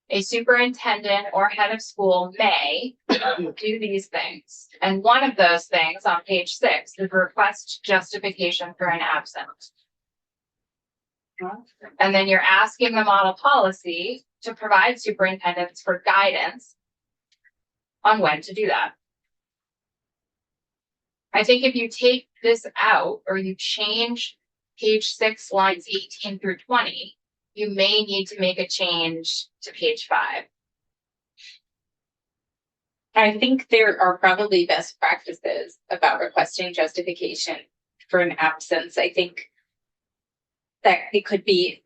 a superintendent or head of school may do these things. And one of those things on page 6 is request justification for an absence. And then you're asking the model policy to provide superintendents for guidance on when to do that. I think if you take this out or you change page 6 lines 18 through 20, you may need to make a change to page 5. I think there are probably best practices about requesting justification for an absence. I think that it could be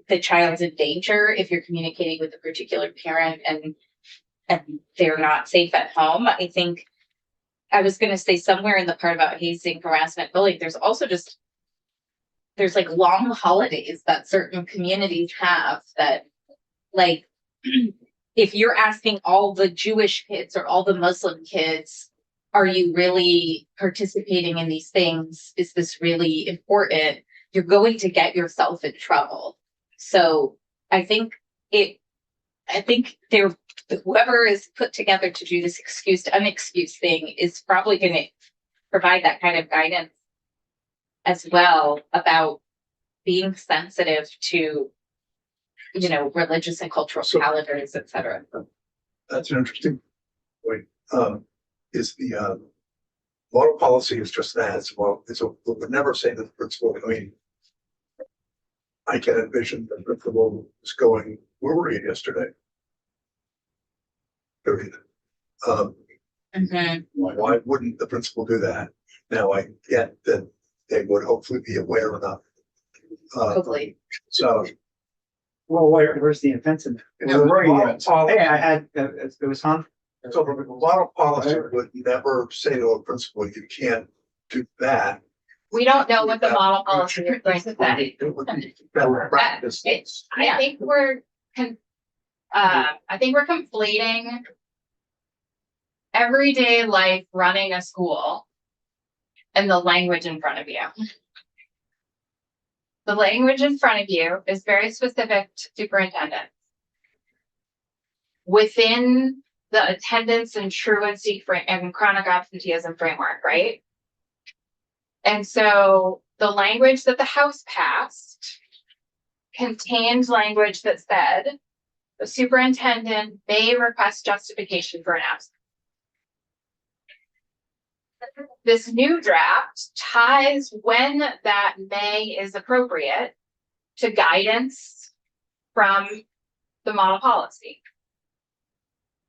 the child's in danger if you're communicating with a particular parent and they're not safe at home. I think I was going to say somewhere in the part about hazing, harassment, bullying, there's like long holidays that certain communities have that, like, if you're asking all the Jewish kids or all the Muslim kids, are you really participating in these things? Is this really important? You're going to get yourself in trouble. So I think whoever is put together to do this excused unexcused thing is probably going to provide that kind of guidance as well about being sensitive to, you know, religious and cultural calendars, et cetera. That's an interesting point. Is the model policy is just that. Would never say that the principal, I mean, I can envision the principal is going, where were you yesterday? Period. Why wouldn't the principal do that? Now I get that they would hopefully be aware enough. Hopefully. So. Well, where's the offense in there? Yeah, Where are you model at? policy- Hey, I had, it was fun. So the model policy would never say to a principal, you can't do that. We don't know what the model policy is going to say. It would be better practice. I think we're I think we're conflating everyday life running a school and the language in front of you. The language in front of you is very specific to superintendent. Within the attendance and truancy and chronic absenteeism framework, right? And so the language that the House passed contained language that said the superintendent may request justification for an absence. This new draft ties when that may is appropriate to guidance from the model policy.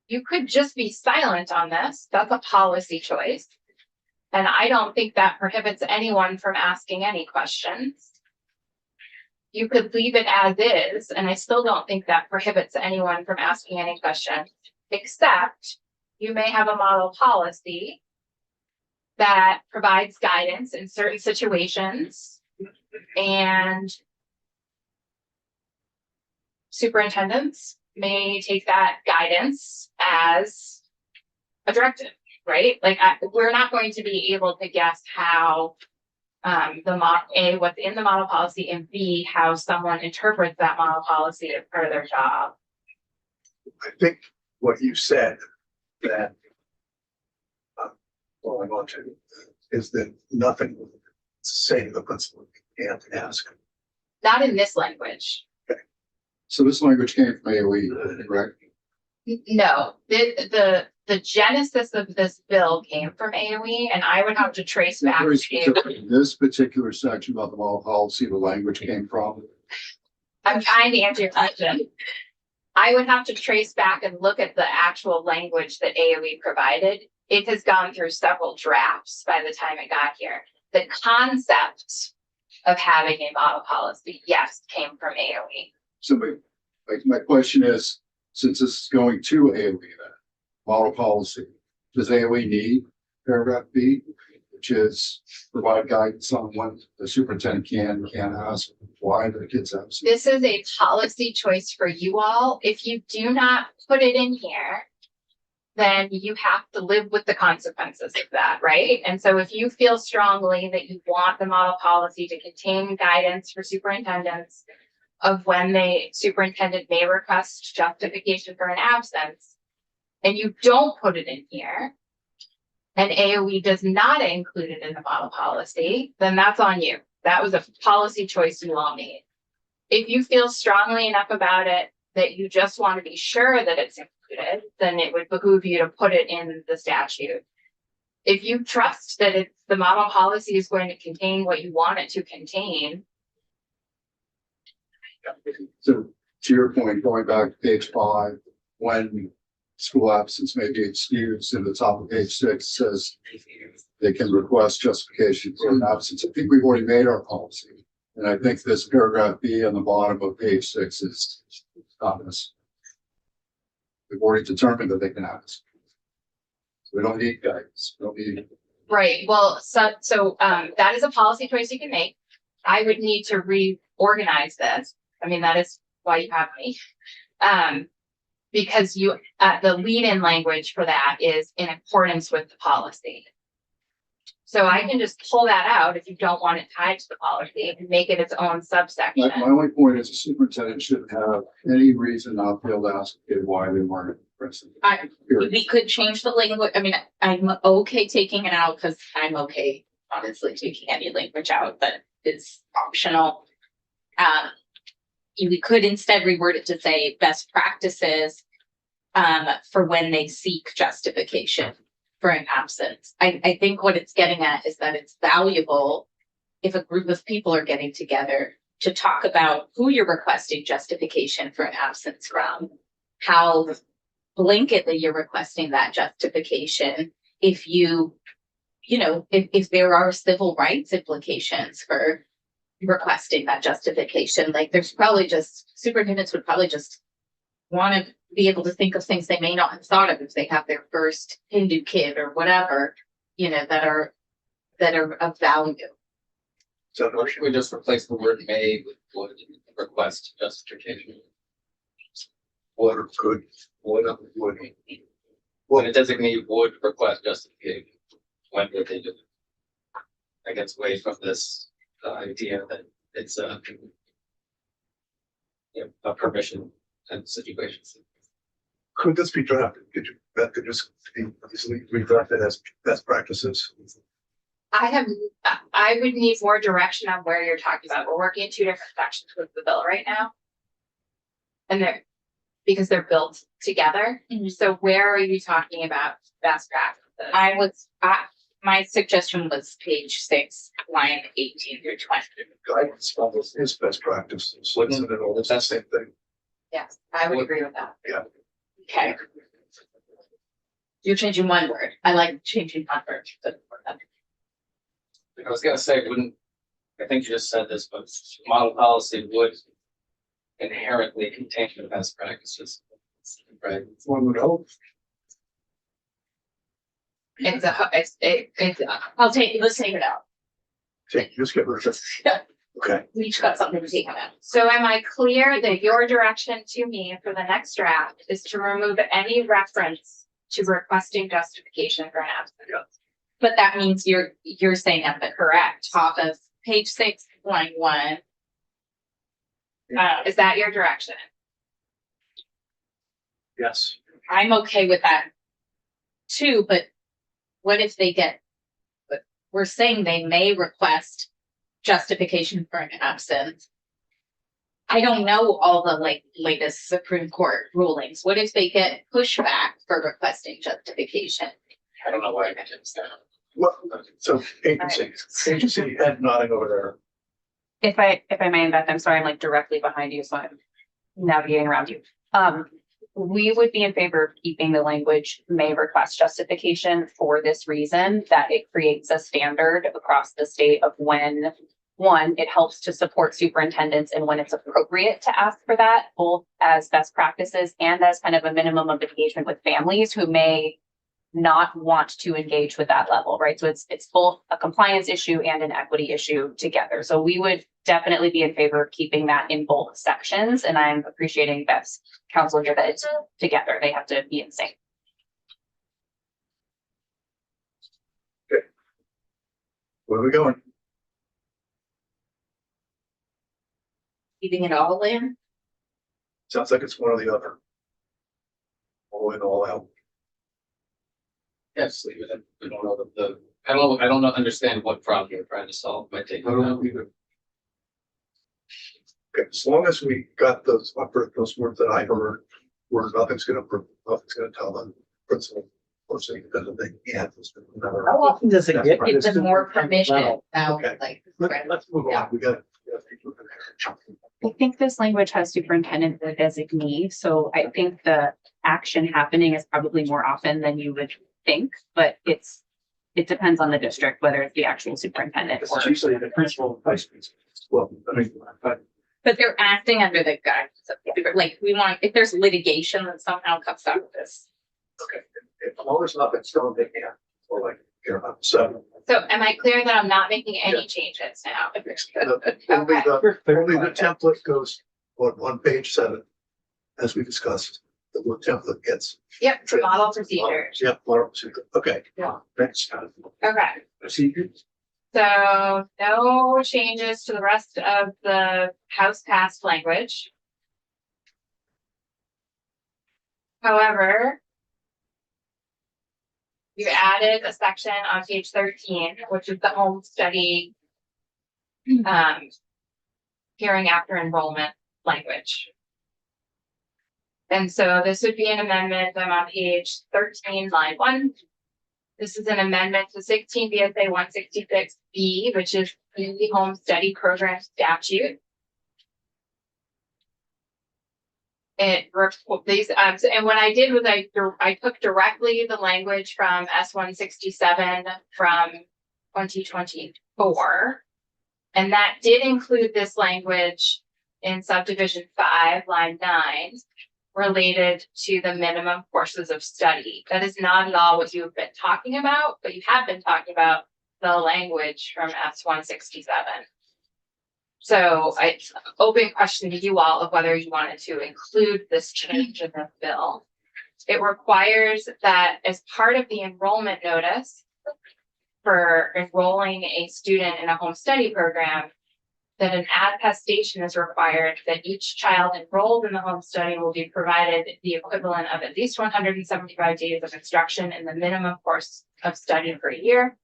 You could just be silent on this. That's a policy choice. And I don't think that prohibits anyone from asking any questions. You could leave it as is, and I still don't think that prohibits anyone from asking any questions, except you may have a model policy that provides guidance in certain situations, and superintendents may take that guidance as a directive, right? Like we're not going to be able to guess how A, what's in the model policy, and B, how someone interprets that model policy as part of their job. I think what you said that going on to is that nothing saying the principal can't ask. Not in this language. So this language came from AOE, correct? No, the genesis of this bill came from AOE, and I would have to trace back Very to specific. This particular section about the model policy, the language came from. I'm trying to answer your question. I would have to trace back and look at the actual language that AOE provided. It has gone through several drafts by the time it got here. The concept of having a model policy, yes, came from AOE. So my question is, since this is going to AOE then, model policy, does AOE need paragraph B, which is provide guidance on when the superintendent can't ask why the kids absent? This is a policy choice for you all. If you do not put it in here, then you have to live with the consequences of that, right? And so if you feel strongly that you want the model policy to contain guidance for superintendents of when the superintendent may request justification for an absence, and you don't put it in here, and AOE does not include it in the model policy, then that's on you. That was a policy choice you all made. If you feel strongly enough about it that you just want to be sure that it's included, then it would behoove you to put it in the statute. If you trust that the model policy is going to contain what you want it to contain. So to your point, going back to page 5, when school absence may be excused, in the top of page 6 says they can request justification for an absence. I think we've already made our policy. And I think this paragraph B on the bottom of page 6 is obvious. We've already determined that they can ask. So we don't need guidance. We don't need. Right. Well, so that is a policy choice you can make. I would need to reorganize this. I mean, that is why you have me. Because the lead-in language for that is in accordance with the policy. So I can just pull that out if you don't want it tied to the policy and make it its own subsection. My only point is the superintendent shouldn't have any reason not to be able to ask a kid why they weren't present. We could change the language. I mean, I'm okay taking it out because I'm okay, honestly, taking any language out, but it's optional. We could instead reword it to say best practices for when they seek justification for an absence. I think what it's getting at is that it's valuable if a group of people are getting together to talk about who you're requesting justification for an absence from, how blanketly you're requesting that justification. If if there are civil rights implications for requesting that justification, like there's probably superintendents would probably just want to be able to think of things they may not have thought of if they have their first Hindu kid or whatever, that are of value. So We just replace the word may with would request justification. Would or could, would, would. When a designee would request justification, when would they do it? That gets away from this idea that it's a permission and situations. Could this be drafted? That could just be easily redrafted as best practices. I would need more direction on where you're talking about. We're working in two different sections with the bill right now. And because they're built together. So where are you talking about best practices? My suggestion was page 6, line 18 through 20. Guidance follows is best practices. Isn't it all the same thing? Yes, I would agree with that. Yeah. Okay. You're changing one word. I like changing one word. I was gonna say, I think you just said this, but model policy would inherently contain the best practices, right? One would hope. Let's take it out. Just get rid of it. Okay. We each got something to take on that. So am I clear that your direction to me for the next draft is to remove any reference to requesting justification for an absence? But that means you're saying at the correct top of page 6, line 1. Is that your direction? Yes. I'm okay with that too, but what if but we're saying they may request justification for an absence. I don't know all the latest Supreme Court rulings. What if they get pushback for requesting justification? I don't know why I mentioned that. Well, so agency head nodding over there. If I may, Beth, I'm sorry, I'm like directly behind you, so I'm navigating around you. We would be in favor of keeping the language may request justification for this reason, that it creates a standard across the state of when, one, it helps to support superintendents and when it's appropriate to ask for that, both as best practices and as kind of a minimum of engagement with families who may not want to engage with that level, right? So it's both a compliance issue and an equity issue together. So we would definitely be in favor of keeping that in both sections. And I'm appreciating Beth's counsel here that it's together. They have to be in sync. Okay. Where are we going? Keeping it all in? Sounds like it's one or the other. All in, all out. Yes, leave it. We don't know I don't understand what problem you're trying to solve by taking I it don't out. know either. Okay, as long as we got those words that I heard, where nothing's gonna tell the principal or superintendent they can't. How often does it get? Give them more permission now, Okay. Let's move on. We got. I think this language has superintendent as a designee, so I think the action happening is probably more often than you would think, but it depends on the district, whether it's the actual superintendent or. It's usually the principal, vice principal. Well, I mean, But they're acting under the guidance of, if there's litigation that somehow comes out of this. okay, as long as nothing's going, they can't, or like, so. So am I clear that I'm not making any changes now? Only the template goes on page 7, as we discussed, the word template gets. Yep, model procedures. Yep, model procedure, okay. Yeah. Thanks. Okay, Procedures. so no changes to the rest of the House passed language. However, you added a section on page 13, which is the home study hearing after enrollment language. And so this would be an amendment. I'm on page 13, line 1. This is an amendment to 16 VSA 166B, which is the home study program statute. And what I did was I took directly the language from S167 from 2024. And that did include this language in subdivision 5, line 9, related to the minimum courses of study. That is not at all what you've been talking about, but you have been talking about the language from S167. So it's an open question to you all of whether you wanted to include this change in the bill. It requires that as part of the enrollment notice for enrolling a student in a home study program, that an attestation is required that each child enrolled in the home study will be provided the equivalent of at least 175 days of instruction in the minimum course of study per year.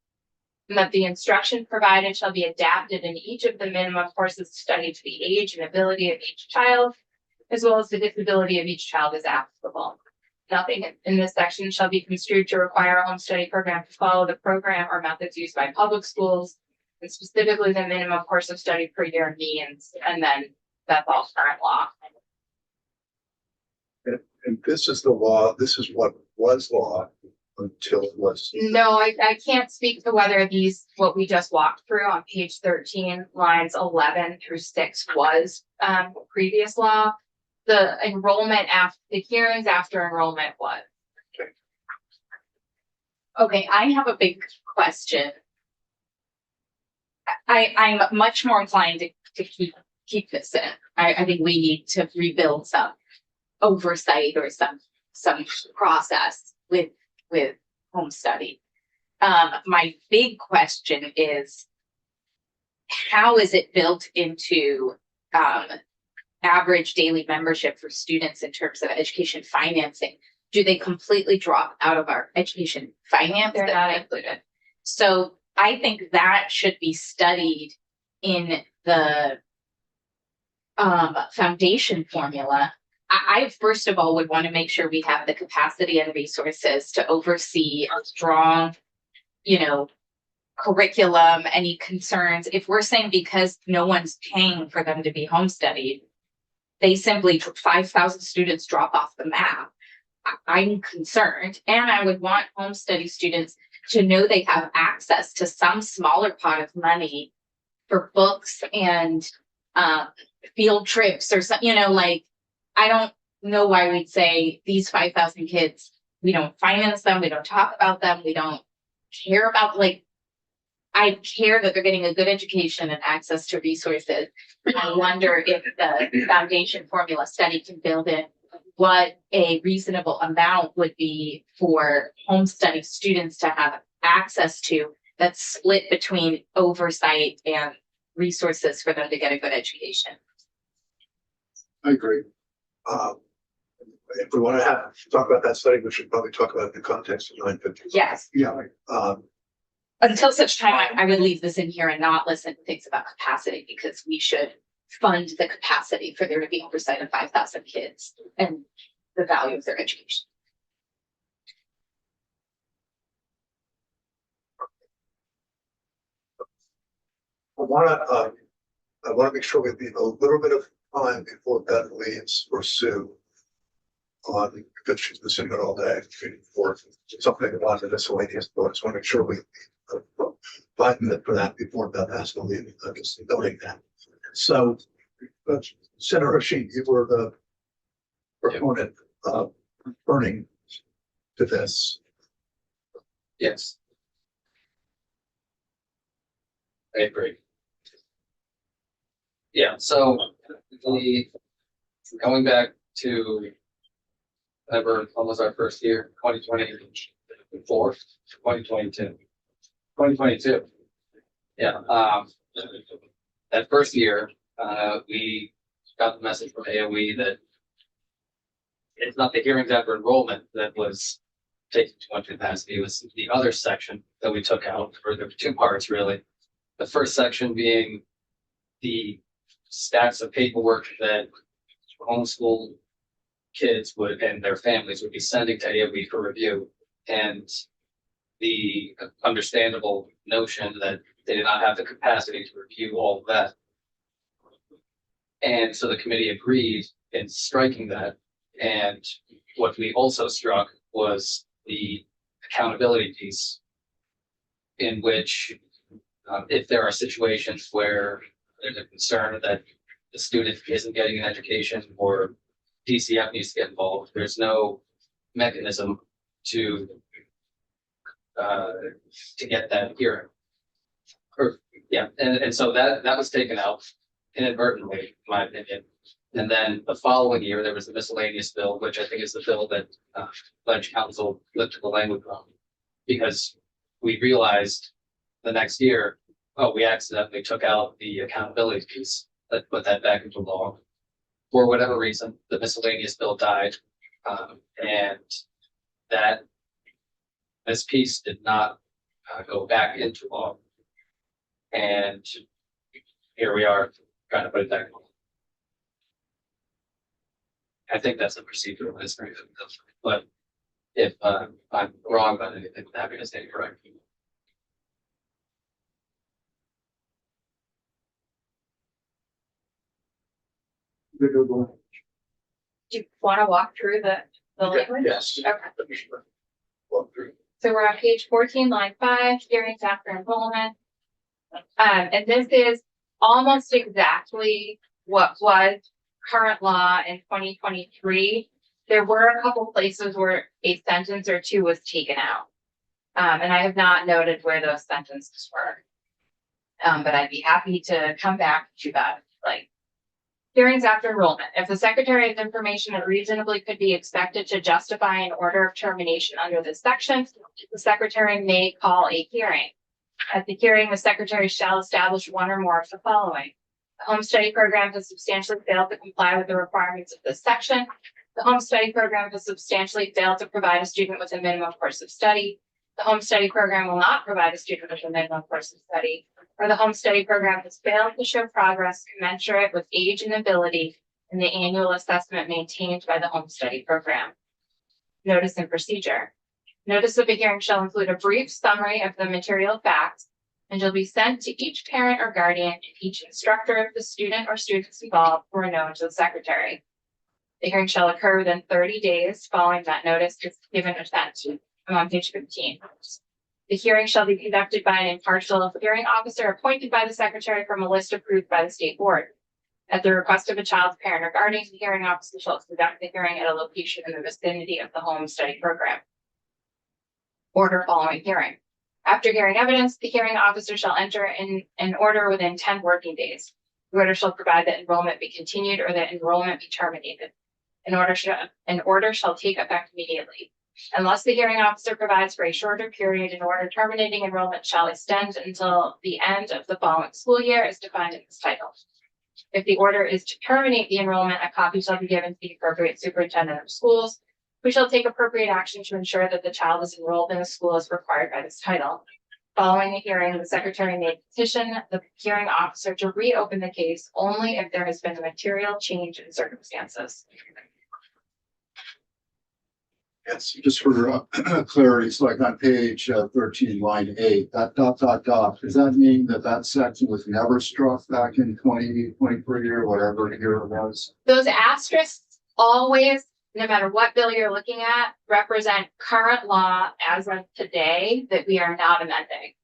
And that the instruction provided shall be adapted in each of the minimum courses of study to the age and ability of each child, as well as the disability of each child as applicable. Nothing in this section shall be construed to require a home study program to follow the program or methods used by public schools, and specifically the minimum course of study per year means, and then that's all current law. And this is the law, this is what was law until it was. No, I can't speak to whether these, what we just walked through on page 13, lines 11 through 6 was previous law. The enrollment after, the hearings after enrollment was. Okay, I have a big question. I'm much more inclined to keep this in. I think we need to rebuild some oversight or some process with home study. My big question is, how is it built into average daily membership for students in terms of education financing? Do they completely drop out of our education finance? They're not included. So I think that should be studied in the foundation formula. I first of all would want to make sure we have the capacity and resources to oversee a strong, curriculum, any concerns. If we're saying because no one's paying for them to be home studied, they simply 5,000 students drop off the map, I'm concerned. And I would want home study students to know they have access to some smaller pot of money for books and field trips or something, I don't know why we'd say these 5,000 kids, we don't finance them, we don't talk about them, we don't care about, I care that they're getting a good education and access to resources. I wonder if the foundation formula study can build in what a reasonable amount would be for home study students to have access to, that's split between oversight and resources for them to get a good education. I agree. If we want to talk about that study, we should probably talk about it in the context of 950. Yes. Yeah. Until such time, I would leave this in here and not listen to things about capacity, because we should fund the capacity for there to be oversight of 5,000 kids and the value of their education. I want to make sure we leave a little bit of time before Beth leaves or Sue on, because she's been sitting here all day for something about the miscellaneous. So I just want to make sure we 5 minutes for that before Beth has to leave. I'm just noting that. So, Senator Rashid, you were the proponent of returning to this. Yes. I agree. Yeah, so going back to whatever, almost our first year, 2024, 2022. 2022. Yeah, that first year, we got the message from AOE that it's not the hearings after enrollment that was taking too much capacity. It was the other section that we took out, or there were two parts really. The first section being the stacks of paperwork that homeschool kids would and their families would be sending to AOE for review, and the understandable notion that they did not have the capacity to review all of that. And so the committee agreed in striking that. And what we also struck was the accountability piece, in which if there are situations where there's a concern that the student isn't getting an education or DCF needs to get involved, there's no mechanism to get that hearing. And so that was taken out. inadvertently, in my opinion. And then the following year, there was the miscellaneous bill, which I think is the bill that Ledge Council lifted the language from. Because we realized the next year, oh, we accidentally took out the accountability piece that put that back into law. For whatever reason, the miscellaneous bill died. And that this piece did not go back into law. And here we are trying to put it back in law. I think that's a procedural history, but if I'm wrong about anything, I'm happy to stand corrected. Do you want to walk through the language? Yes. Okay. So we're on page 14, line 5, hearings after enrollment. And this is almost exactly what was current law in 2023. There were a couple places where a sentence or two was taken out. And I have not noted where those sentences were. But I'd be happy to come back to that. Like, hearings after enrollment. If the Secretary of Information reasonably could be expected to justify an order of termination under this section, the Secretary may call a hearing. At the hearing, the Secretary shall establish one or more of the following. The home study program has substantially failed to comply with the requirements of this section. The home study program has substantially failed to provide a student with a minimum course of study. The home study program will not provide a student with a minimum course of study. Or the home study program has failed to show progress commensurate with age and ability in the annual assessment maintained by the home study program. Notice and procedure. Notice of a hearing shall include a brief summary of the material facts and shall be sent to each parent or guardian and each instructor of the student or students involved who are known to the Secretary. The hearing shall occur within 30 days following that notice is given or sent. I'm on page 15. The hearing shall be conducted by an impartial hearing officer appointed by the Secretary from a list approved by the State Board. At the request of a child's parent or guardian, the hearing officer shall conduct the hearing at a location in the vicinity of the home study program. Order following hearing. After hearing evidence, the hearing officer shall enter in an order within 10 working days. The order shall provide that enrollment be continued or that enrollment be terminated. An order shall take effect immediately. Unless the hearing officer provides for a shorter period, an order terminating enrollment shall extend until the end of the following school year as defined in this title. If the order is to terminate the enrollment, a copy shall be given to the appropriate superintendent of schools, who shall take appropriate action to ensure that the child is enrolled in a school as required by this title. Following the hearing, the Secretary may petition the hearing officer to reopen the case only if there has been a material change in circumstances. Yes, just for clarity, it's like on page 13, line 8, that ... Does that mean that that section was never struck back in 2023 or whatever year it was? Those asterisks always, no matter what bill you're looking at, represent current law as of today that we are not amending.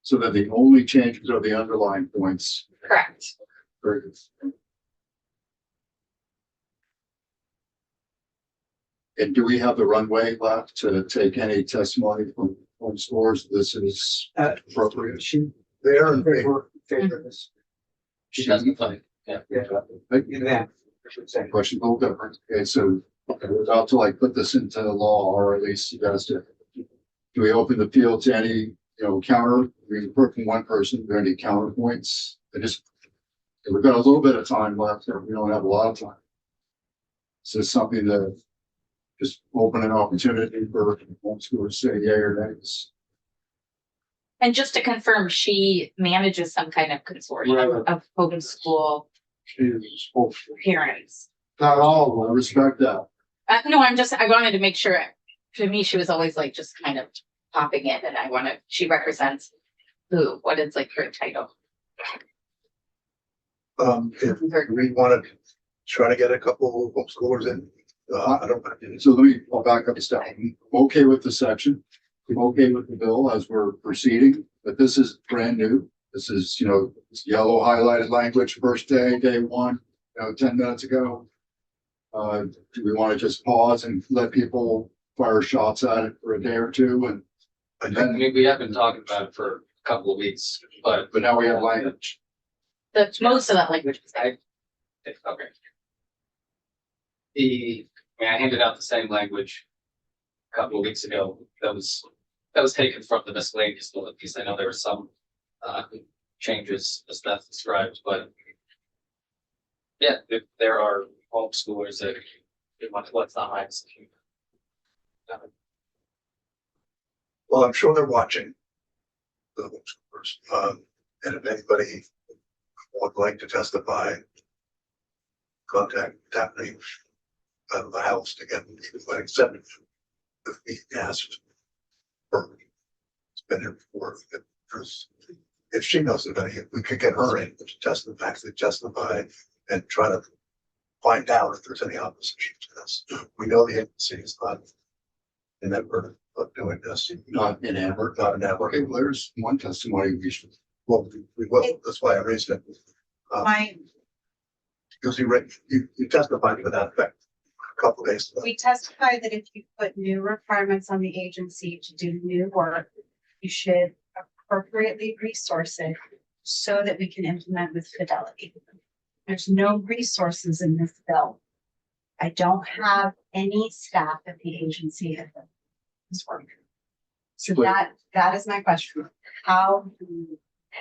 So that the only changes are the underlying points. Correct. Very good. And do we have the runway left to take any testimony from stores? This is appropriate. They're in They favor. were in favor of this. She doesn't fight. Yeah. Yeah, I should say. Question a little different. Okay, so we're about to like put this into law, or at least you guys do. Do we open the field to any, counter? We heard from one person, are there any counterpoints? We've got a little bit of time left, and we don't have a lot of time. So it's something that just open an opportunity for homeschoolers to say yay or nay. And just to confirm, she manages some kind of consortium of homeschool parents. Not all of I them. respect that. No, I wanted to make sure, to me, she was always like just kind of popping in and she represents what is like her title. If we want to try to get a couple of homeschoolers in, I don't know. So I'll back up a step. I'm okay with the section. I'm okay with the bill as we're proceeding, but this is brand new. This is, it's yellow highlighted language, first day, day one, 10 minutes ago. Do we want to just pause and let people fire shots at it for a day or two? And I I think mean, we have been talking about it for a couple of weeks, but Now we have language. The most of that language is okay. I handed out the same language a couple of weeks ago. That was taken from the miscellaneous bullet because I know there were some changes as that's described, but yeah, if there are homeschoolers that want to what's not my decision. Well, I'm sure they're watching. The homeschoolers, and if anybody would like to testify, contact Daphne out of the house to get everybody accepted. If we asked her, it's been here before, if she knows of any, we could get her in to testify and try to find out if there's any opposition to this. We know the agency is not in that burden of doing this. Not in Amber. Not in Amber. Okay, well, there's one testimony we should. Well, we will, that's why I raised it. Because you testified to that effect a couple days ago. We testified that if you put new requirements on the agency to do new work, you should appropriately resource it so that we can implement with fidelity. There's no resources in this bill. I don't have any staff at the agency at this work. So that is my question. How do you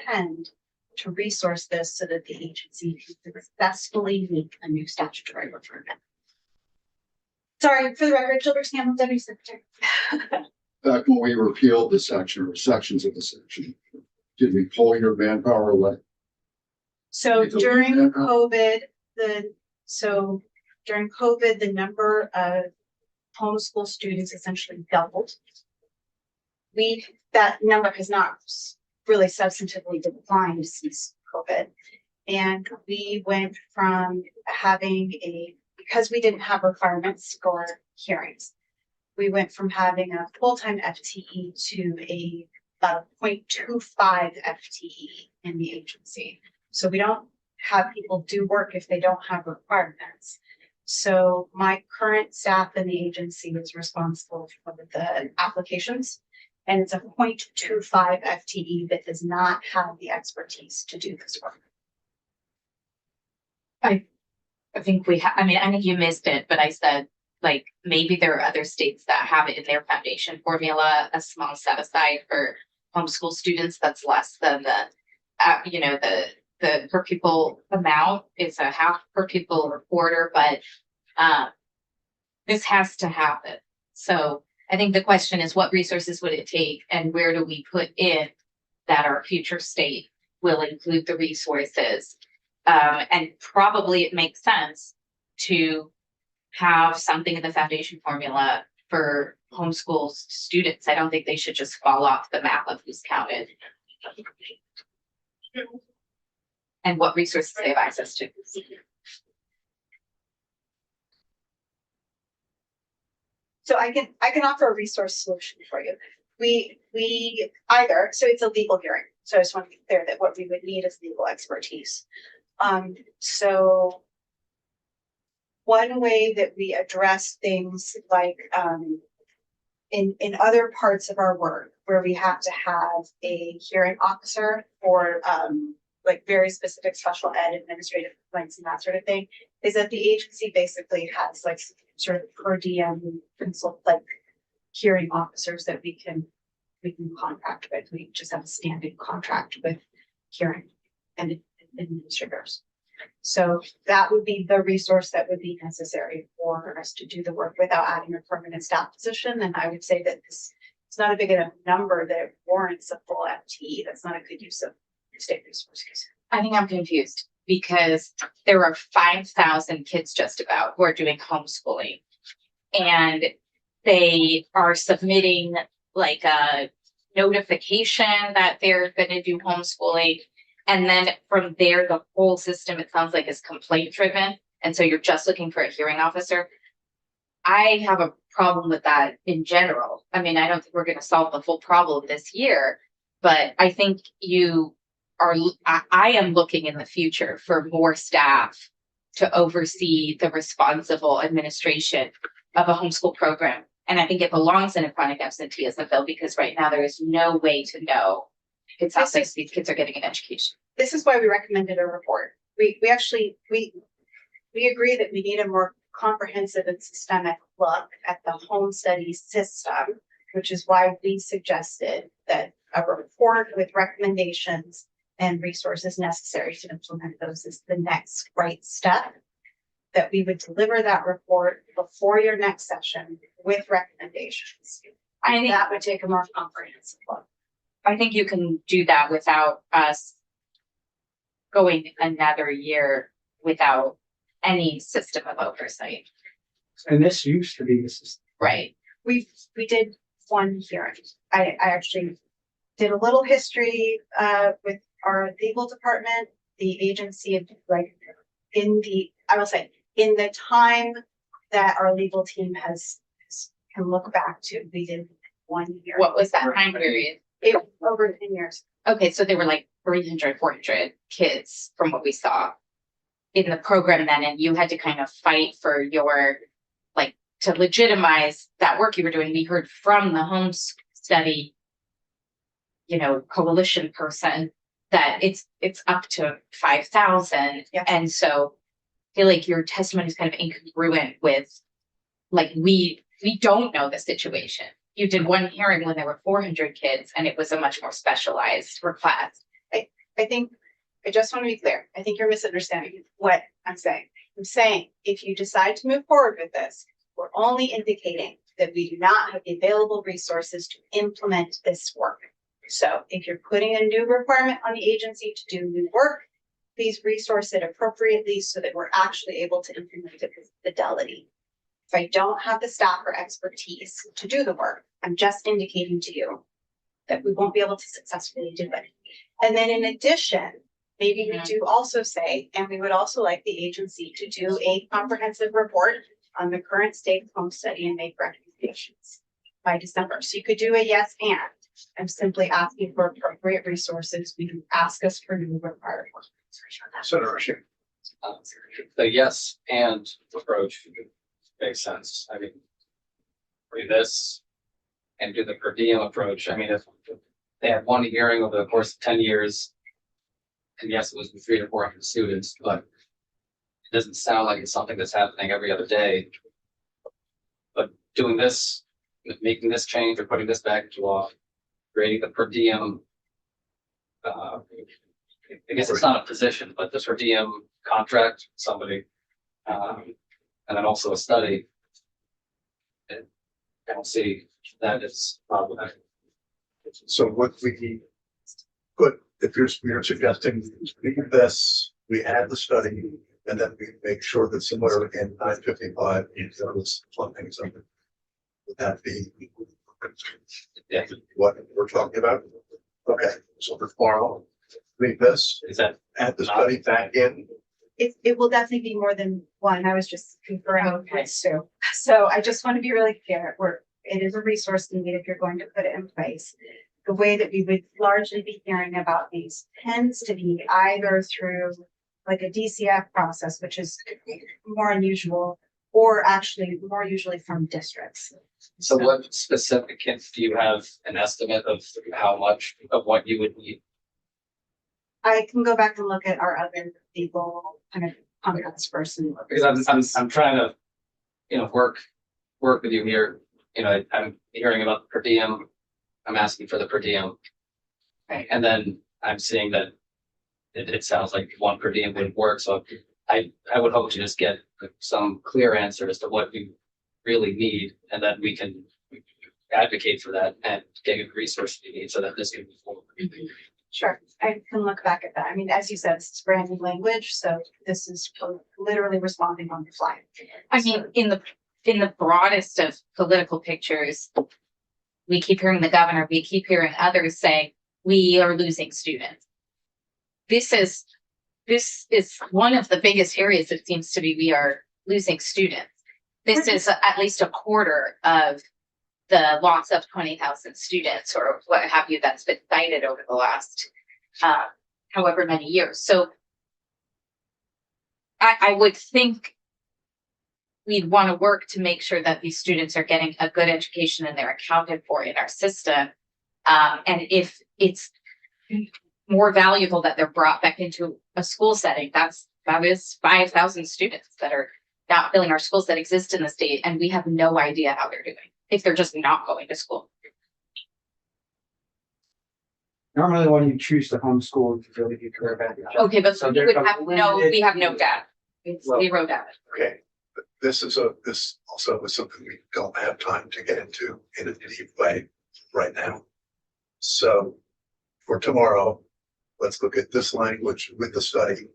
intend to resource this so that the agency can successfully meet a new statutory requirement? Sorry, for the record, Gilbert Campbell, Deputy Secretary. Back when we repealed the section or sections of the section, did we pull your manpower away? So It's a during weekend, COVID, the number of homeschool students essentially doubled. That number has not really substantively declined since COVID. And we went from because we didn't have requirements for hearings, we went from having a full-time FTE to about 0.25 FTE in the agency. So we don't have people do work if they don't have requirements. So my current staff in the agency is responsible for the applications, and it's a 0.25 FTE that does not have the expertise to do this work. I think I think you missed it, but I said, like, maybe there are other states that have it in their foundation formula, a small set aside for homeschool students that's less than the per pupil amount is a half per pupil or quarter, but this has to happen. So I think the question is, what resources would it take and where do we put in that our future state will include the resources? And probably it makes sense to have something in the foundation formula for homeschool students. I don't think they should just fall off the map of who's counted. And what resources they have access to. So I can offer a resource solution for you. So it's a legal hearing. So I just want to be clear that what we would need is legal expertise. So one way that we address things like in other parts of our work where we have to have a hearing officer for like very specific special ed administrative complaints and that sort of thing, is that the agency basically has like sort of per diem consult like hearing officers that we can contract with. We just have a standing contract with hearing and administrators. So that would be the resource that would be necessary for us to do the work without adding a permanent staff position. And I would say that it's not a big enough number that warrants a full FTE. That's not a good use of state resources. I think I'm confused because there are 5,000 kids just about who are doing homeschooling, and they are submitting like a notification that they're going to do homeschooling. And then from there, the whole system, it sounds like, is complaint driven. And so you're just looking for a hearing officer. I have a problem with that in general. I mean, I don't think we're going to solve the full problem this year, but I think I am looking in the future for more staff to oversee the responsible administration of a homeschool program And I think it belongs in a chronic absenteeism bill because right now there is no way to know if it sounds like these kids are getting an education. This is why we recommended a report. We actually, we agree that we need a more comprehensive and systemic look at the home study system, which is why we suggested that a report with recommendations and resources necessary to implement those is the next right step. That we would deliver that report before your next session with recommendations. I think That would take a more comprehensive look. I think you can do that without us going another year without any system of oversight. And this used to be the system. Right. We did one hearing. I actually did a little history with our legal department, the agency of like I will say in the time that our legal team can look back to, we did 1 year. What was that time period? It was over 10 years. Okay, so there were like 300, 400 kids from what we saw in the program then, and you had to kind of fight for your, like, to legitimize that work you were doing. We heard from the home study, coalition person that it's up to 5,000. Yeah. And so I feel like your testimony is kind of incongruent with, like, we don't know the situation. You did one hearing when there were 400 kids and it was a much more specialized request. I think, I just want to be clear. I think you're misunderstanding what I'm saying. I'm saying if you decide to move forward with this, we're only indicating that we do not have the available resources to implement this work. So if you're putting a new requirement on the agency to do new work, please resource it appropriately so that we're actually able to implement it with fidelity. If I don't have the staff or expertise to do the work, I'm just indicating to you that we won't be able to successfully do it. And then in addition, maybe we do also say, and we would also like the agency to do a comprehensive report on the current state of home study and make recommendations by December. So you could do a yes and. I'm simply asking for appropriate resources. We can ask us for new required work. Senator Rashid. The yes and approach makes sense. I mean, read this and do the per diem approach. I mean, if they had one hearing over the course of 10 years, and yes, it was with 300 to 400 students, but it doesn't sound like it's something that's happening every other day. But doing this, making this change or putting this back into law, creating the per diem, I guess it's not a position, but the per diem contract, somebody, and then also a study. I don't see that as problematic. So what we could, if you're suggesting we do this, we add the study, and then we make sure that somewhere in 955, those funding something. Would that be what we're talking about? Okay, so for tomorrow, read this, Is that add the study back in. It will definitely be more than one. I was just confirming with Sue. So I just want to be really clear. It is a resource needed if you're going to put it in place. The way that we would largely be hearing about these tends to be either through like a DCF process, which is more unusual, or actually more usually from districts. So what specific hints do you have an estimate of how much of what you would need? I can go back and look at our other legal kind of contracts first. Because I'm trying to, work with you here. I'm hearing about the per diem. I'm asking for the per diem. Right. And then I'm seeing that it sounds like one per diem wouldn't work. So I would hope to just get some clear answer as to what you really need, and then we can advocate for that and get the resources you need so that this can move forward. Sure, I can look back at that. I mean, as you said, it's brand new language, so this is literally responding on the fly. I mean, in the broadest of political pictures, we keep hearing the governor, we keep hearing others say, we are losing students. This is one of the biggest areas it seems to be we are losing students. This is at least a quarter of the loss of 20,000 students or what have you that's been cited over the last however many years. So I would think we'd want to work to make sure that these students are getting a good education and they're accounted for in our system. And if it's more valuable that they're brought back into a school setting, that is 5,000 students that are not filling our schools that exist in the state, and we have no idea how they're doing if they're just not going to school. Normally, when you choose to homeschool, you really do career benefit. Okay, but So we there's would a have we have no data. It's Well- zero data. Okay, but this also is something we don't have time to get into in a deep way right now. So for tomorrow, let's look at this language with the study.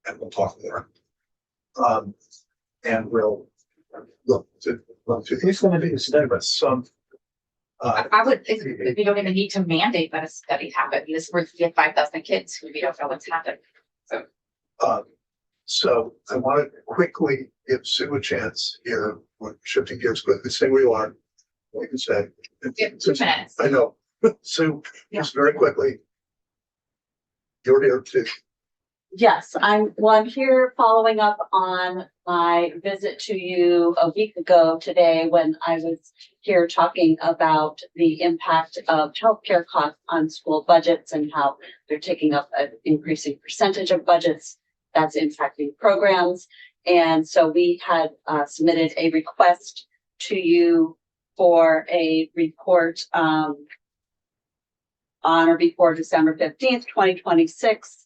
And we'll talk more. And we'll look to. Who's gonna do the study? But some. I would, if we don't even need to mandate that a study happen, this we're get 5,000 kids who we don't know what's happened. So I want to quickly give Sue a chance here. We're shifting gears quickly. Say where you are. Like you said. We have 2 minutes. I know. Sue, just very quickly. You're here too. Yes, I'm here following up on my visit to you a week ago today when I was here talking about the impact of healthcare costs on school budgets and how they're taking up an increasing percentage of budgets that's impacting programs. And so we had submitted a request to you for a report on or before December 15th, 2026.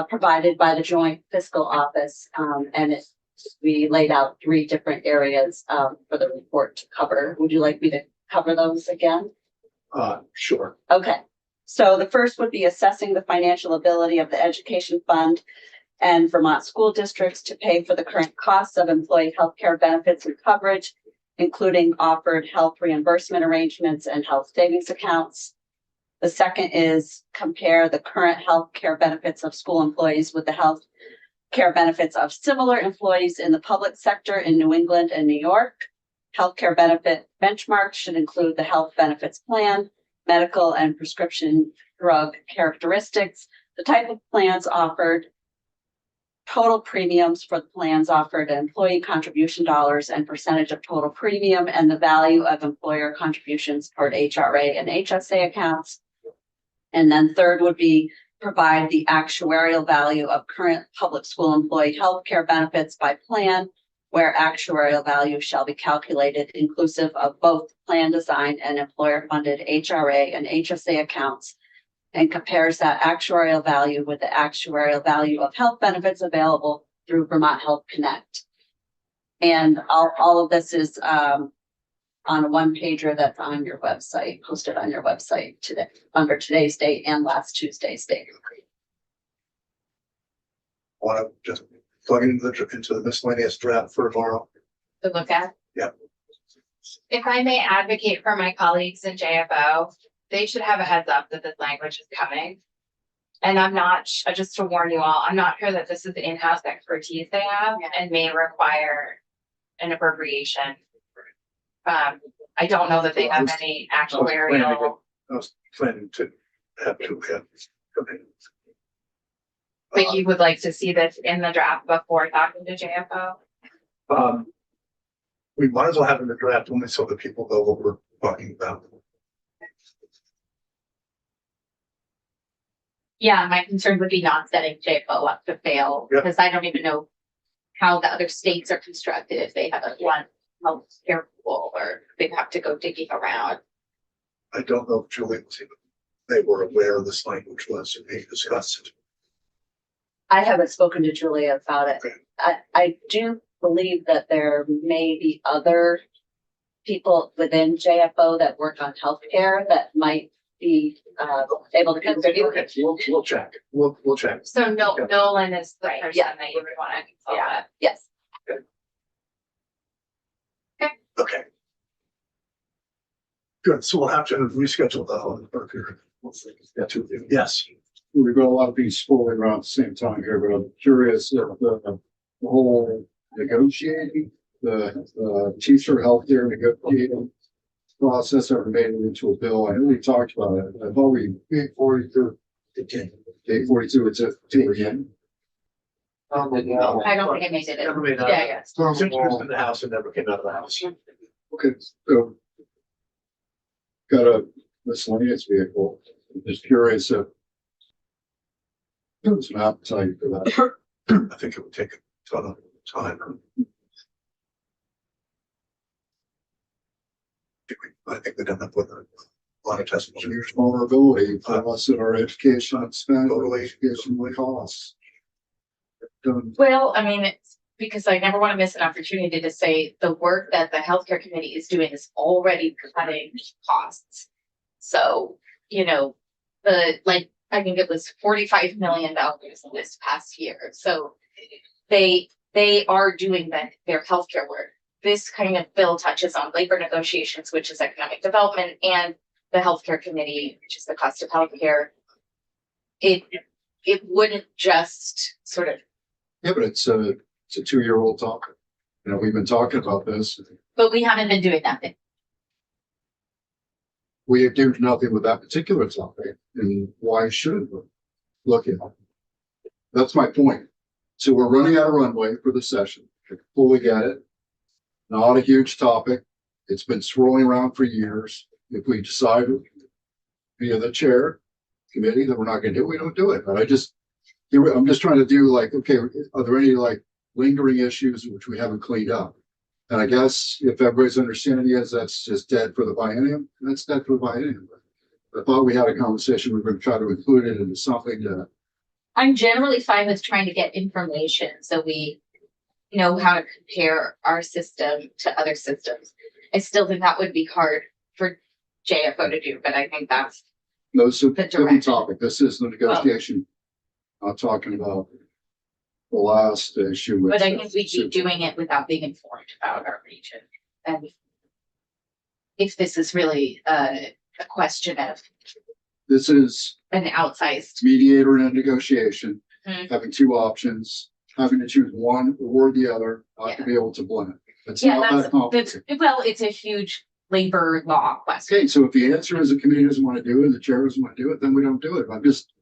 Provided by the Joint Fiscal Office, and we laid out 3 different areas for the report to cover. Would you like me to cover those again? Sure. Okay, so the first would be assessing the financial ability of the education fund and Vermont school districts to pay for the current costs of employee health care benefits and coverage, including offered health reimbursement arrangements and health savings accounts. The second is compare the current health care benefits of school employees with the health care benefits of similar employees in the public sector in New England and New York. Healthcare benefit benchmarks should include the health benefits plan, medical and prescription drug characteristics, the type of plans offered, total premiums for the plans offered, employee contribution dollars and percentage of total premium, and the value of employer contributions toward HRA and HSA accounts. And then third would be provide the actuarial value of current public school employee health care benefits by plan, where actuarial value shall be calculated inclusive of both plan design and employer funded HRA and HSA accounts, and compares that actuarial value with the actuarial value of health benefits available through Vermont Health Connect. And all of this is on a one-pager that's on your website, posted on your website today, under today's date and last Tuesday's date. Want to just plug into the miscellaneous draft for tomorrow? To look at. Yep. If I may advocate for my colleagues in JFO, they should have a heads up that this language is coming. And I'm not, just to warn you all, I'm not sure that this is the in-house expertise they have and may require an appropriation. I don't know that they have any actuarial, I was planning to have 2 come in. but you would like to see this in the draft before talking to JFO? We might as well have in the draft only so that people know what we're talking about. Yeah, my concern would be not setting JFO up to fail, Yep. because I don't even know how the other states are constructed, if they have a one health care pool, or they have to go digging around. I don't know if Julie was even, they were aware this language was being discussed. I haven't spoken to Julia about it. Okay. I do believe that there may be other people within JFO that work on healthcare that might be able to contribute. Okay, we'll check. We'll check. So Nolan is the Right, person yeah. that you would want to consult Yeah, with. yes. Okay. Good, so we'll have to reschedule the whole period. Yes. We've got a lot of things swirling around at the same time here, but I'm curious if the whole negotiating, the teacher healthcare negotiating process ever made it into a bill. I know we talked about it. I thought we 842, it's a 2 again. On the wall. I don't think I made it. Never made out. Yeah, yeah. It's on It's the introduced wall. in the house and never came out of the house. Okay, so. Got a miscellaneous vehicle. Just curious if. There's an appetite for that. I think it would take a ton of time. I think we'd end up with a lot of testimony. Huge vulnerability for us in our education spend, Totally. education costs. Done. Well, I mean, it's because I never want to miss an opportunity to say the work that the healthcare committee is doing is already cutting costs. So, you know, I think it was $45 million this past year. So they are doing their healthcare work. This kind of bill touches on labor negotiations, which is economic development, and the healthcare committee, which is the cost of healthcare. It wouldn't just sort of. Yeah, but it's a 2-year-old topic. You know, we've been talking about this. But we haven't been doing nothing. We do nothing with that particular topic, and why shouldn't we look at it? That's my point. So we're running out of runway for the session. I fully get it. Not a huge topic. It's been swirling around for years. If we decide via the chair committee that we're not going to do it, we don't do it. But I'm just trying to do like, okay, are there any like lingering issues which we haven't cleaned up? And I guess if everybody's understanding is that's just dead for the biennium, that's dead for the biennium. I thought we had a conversation. We were going to try to include it into something to. I'm generally fine with trying to get information so we know how to compare our system to other systems. I still think that would be hard for JFO to do, but I think that's No, so the different direction. topic. This is the negotiation. Not talking about the last issue. which But I is- think we keep doing it without being informed about our region. And if this is really a question of This is an outsized. mediator in a negotiation, Mhm. having two options, having to choose one or the other, not to be able to blend. It's Yeah, not that that's, complicated. well, it's a huge labor law question. Okay, so if the answer is the committee doesn't want to do it, and the chair doesn't want to do it, then we don't do it. I'm just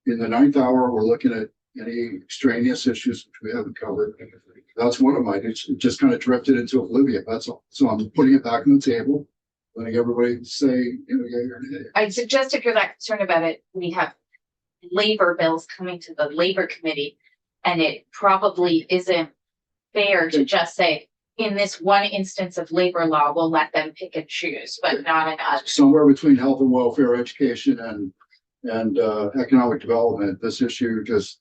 in the 9th hour, we're looking at any extraneous issues which we haven't covered. That's one of mine. It just kind of drifted into oblivion. That's all. So I'm putting it back on the table, letting everybody say, you know, yea or nay. I'd suggest if you're that concerned about it, we have labor bills coming to the labor committee. And it probably isn't fair to just say, in this one instance of labor law, we'll let them pick and choose, but not in others. Somewhere between health and welfare, education and economic development, this issue just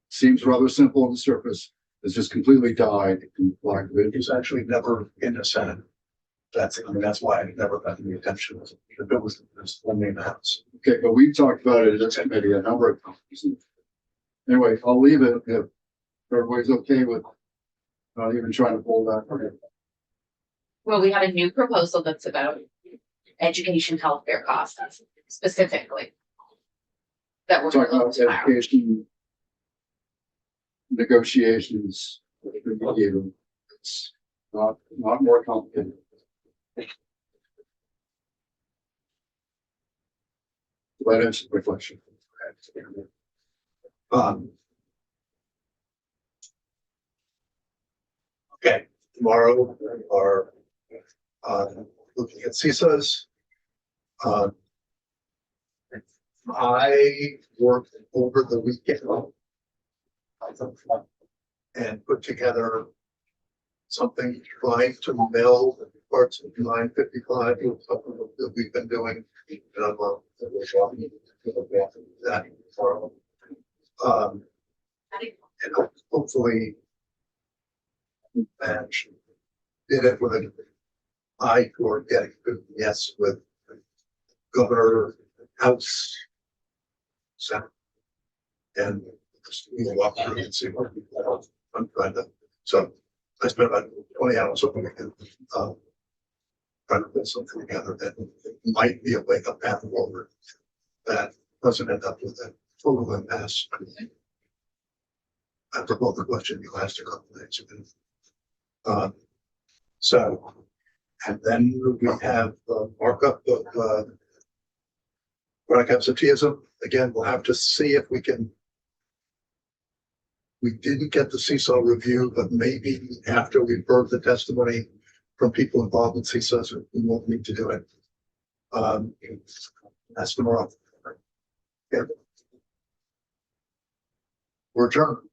seems rather simple on the surface. It's just completely died in black. It was actually never in the Senate. That's why it never got any attention. The bill was only in the House. Okay, but we've talked about it in this committee a number of times. Anyway, I'll leave it if everybody's okay with not even trying to pull that. Well, we have a new proposal that's about education healthcare costs specifically. That we're Talking looking about tomorrow. education negotiations. It's not more complicated. That answers my question. Okay, tomorrow we are looking at CISAs. I worked over the weekend and put together something trying to meld parts of 955 with something that we've been doing. And I'm that tomorrow. And hopefully match did it with an eye toward getting good yes with Governor, House, Senate, and just we'll walk through and see what I'm trying to. So I spent about 20 hours over the weekend trying to put something together that might be a wake up path forward that doesn't end up with a total impasse. I forgot the question you asked a couple of days ago. So, and then we have the markup of chronic absenteeism. Again, we'll have to see if we can We didn't get the CISO review, but maybe after we've heard the testimony from people involved in CISOs, we won't need to do it. That's tomorrow. Yeah. We're adjourned.